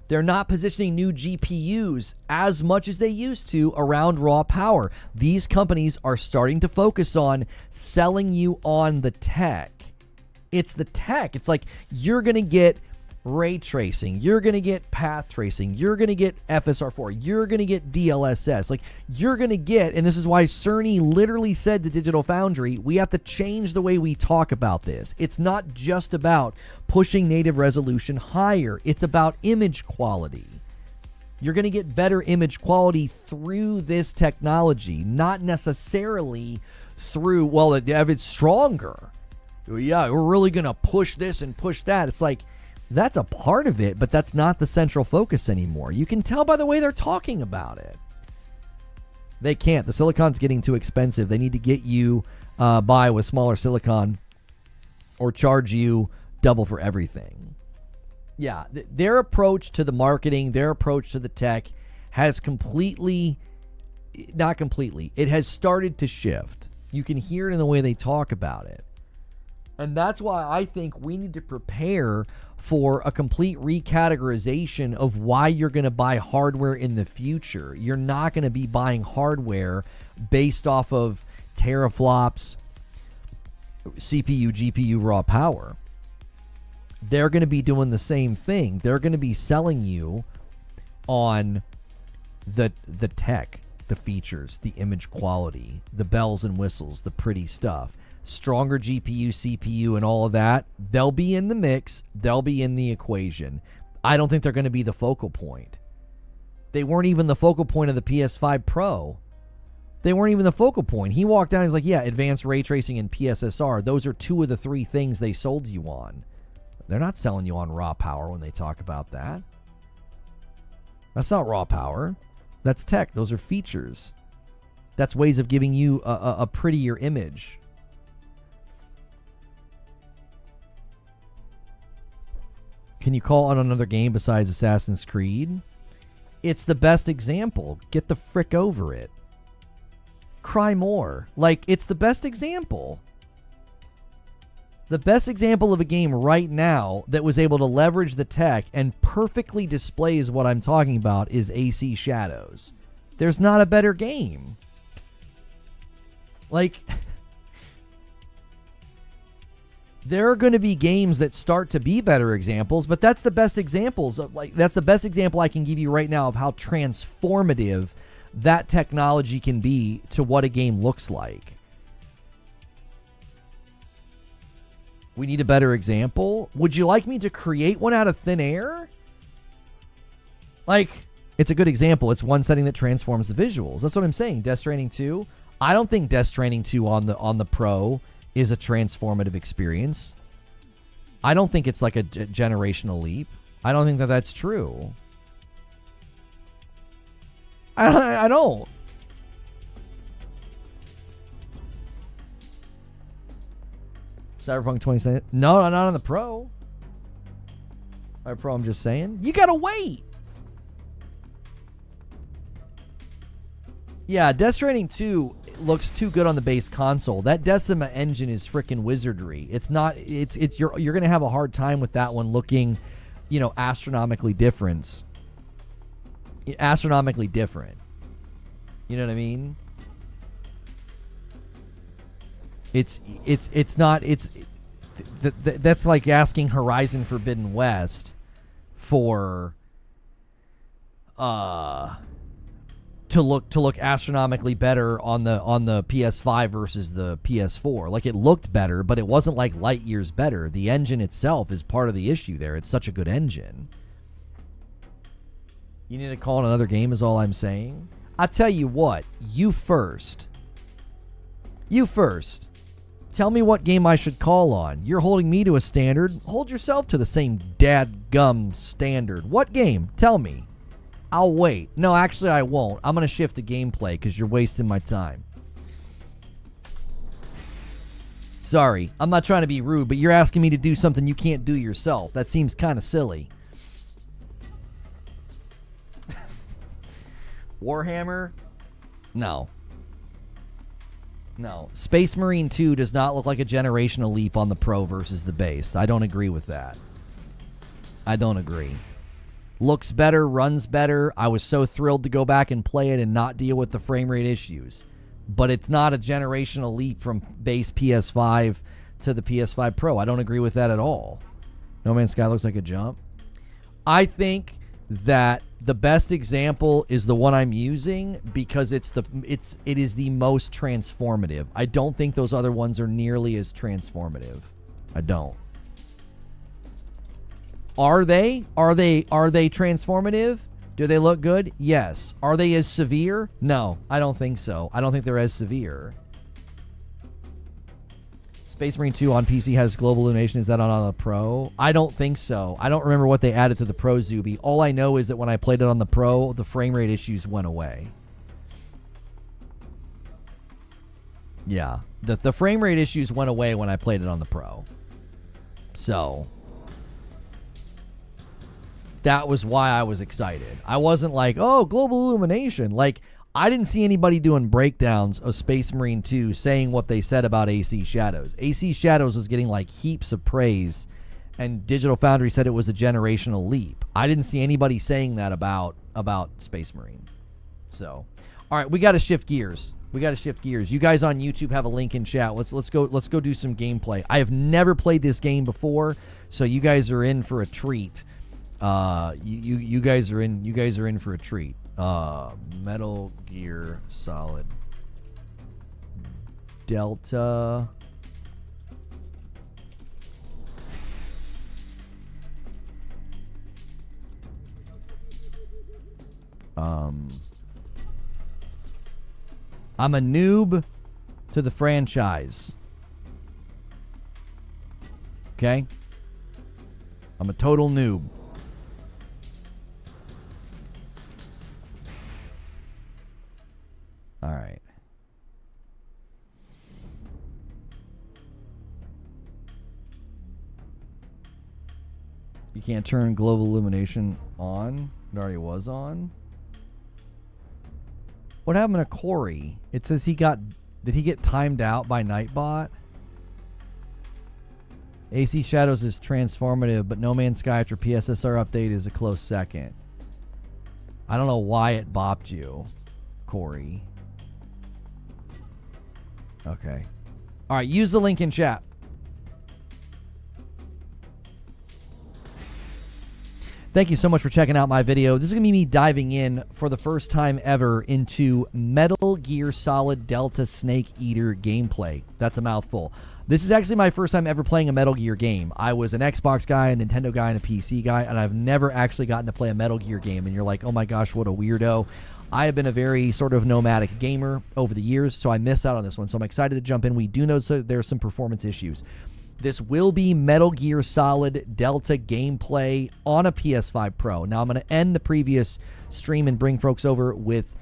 They're not positioning new GPUs as much as they used to around raw power. These companies are starting to focus on selling you on the tech. It's the tech. It's like you're going to get ray tracing, you're going to get path tracing, you're going to get FSR4, you're going to get DLSS. Like, you're going to get, and this is why Cerny literally said to Digital Foundry, we have to change the way we talk about this. It's not just about pushing native resolution higher, it's about image quality. You're going to get better image quality through this technology, not necessarily through, well, if it's stronger, yeah, we're really going to push this and push that. It's like, that's a part of it, but that's not the central focus anymore. You can tell by the way they're talking about it. They can't. The silicon's getting too expensive. They need to get you by with smaller silicon or charge you double for everything. Yeah, their approach to the marketing, their approach to the tech has not completely, it has started to shift. You can hear it in the way they talk about it. And that's why I think we need to prepare for a complete recategorization of why you're going to buy hardware in the future. You're not going to be buying hardware based off of teraflops, CPU, GPU, raw power. They're going to be doing the same thing. They're going to be selling you on the tech, the features, the image quality, the bells and whistles, the pretty stuff. Stronger GPU, CPU, and all of that, they'll be in the mix. They'll be in the equation. I don't think they're going to be the focal point. They weren't even the focal point of the PS5 Pro. They weren't even the focal point. He walked down, he's like, yeah, advanced ray tracing and PSSR. Those are two of the three things they sold you on. They're not selling you on raw power when they talk about that. That's not raw power. That's tech. Those are features. That's ways of giving you a prettier image. Can you call on another game besides Assassin's Creed? It's the best example. Get the frick over it. Cry more. Like, it's the best example. The best example of a game right now that was able to leverage the tech and perfectly displays what I'm talking about is AC Shadows. There's not a better game. Like, there are going to be games that start to be better examples, but that's the best examples of, like, that's the best example I can give you right now of how transformative that technology can be to what a game looks like. We need a better example. Would you like me to create one out of thin air? Like, it's a good example. It's one setting that transforms the visuals. That's what I'm saying. Death Stranding 2. I don't think Death Stranding 2 on the Pro is a transformative experience. I don't think it's like a generational leap. I don't think that that's true. I don't. Cyberpunk 2077. No, not on the Pro. Pro, I'm just saying. You gotta wait. Yeah, Death Stranding 2 looks too good on the base console. That Decima engine is freaking wizardry. It's not. It's you're gonna have a hard time with that one looking, astronomically different. Astronomically different. You know what I mean? It's not. That's like asking Horizon Forbidden West for to look astronomically better on the PS5 versus the PS4. Like, it looked better, but it wasn't like light years better. The engine itself is part of the issue there. It's such a good engine. You need to call it another game is all I'm saying. I tell you what, you first. Tell me what game I should call on. You're holding me to a standard. Hold yourself to the same dadgum standard. What game? Tell me. I'll wait. No, actually, I won't. I'm going to shift to gameplay because you're wasting my time. Sorry, I'm not trying to be rude, but you're asking me to do something you can't do yourself. That seems kind of silly. Warhammer? No. Space Marine 2 does not look like a generational leap on the Pro versus the base. I don't agree with that. I don't agree. Looks better, runs better. I was so thrilled to go back and play it and not deal with the frame rate issues. But it's not a generational leap from base PS5 to the PS5 Pro. I don't agree with that at all. No Man's Sky looks like a jump. I think that the best example is the one I'm using because it is the most transformative. I don't think those other ones are nearly as transformative. I don't. Are they transformative? Do they look good? Yes. Are they as severe? No, I don't think so. I don't think they're as severe. Space Marine 2 on PC has global illumination. Is that on the Pro? I don't think so. I don't remember what they added to the Pro, Zuby. All I know is that when I played it on the Pro, the frame rate issues went away. Yeah. The frame rate issues went away when I played it on the Pro. So that was why I was excited. I wasn't like, oh, global illumination. Like, I didn't see anybody doing breakdowns of Space Marine 2 saying what they said about AC Shadows. AC Shadows was getting like heaps of praise, and Digital Foundry said it was a generational leap. I didn't see anybody saying that about Space Marine. So, all right, we got to shift gears. You guys on YouTube have a link in chat. Let's go do some gameplay. I have never played this game before, so you guys are in for a treat. You guys are in for a treat. Metal Gear Solid Delta. I'm a noob to the franchise. Okay? I'm a total noob. All right. You can't turn global illumination on. It already was on. What happened to Corey? It says did he get timed out by Nightbot? AC Shadows is transformative, but No Man's Sky after PSSR update is a close second. I don't know why it bopped you, Corey. Okay. All right, use the link in chat. Thank you so much for checking out my video. This is going to be me diving in for the first time ever into Metal Gear Solid Delta Snake Eater gameplay. That's a mouthful. This is actually my first time ever playing a Metal Gear game. I was an Xbox guy, a Nintendo guy, and a PC guy, and I've never actually gotten to play a Metal Gear game. And you're like, oh my gosh, what a weirdo. I have been a very sort of nomadic gamer over the years, so I missed out on this one. So I'm excited to jump in. We do know there's some performance issues. This will be Metal Gear Solid Delta gameplay on a PS5 Pro. Now, I'm going to end the previous stream and bring folks over with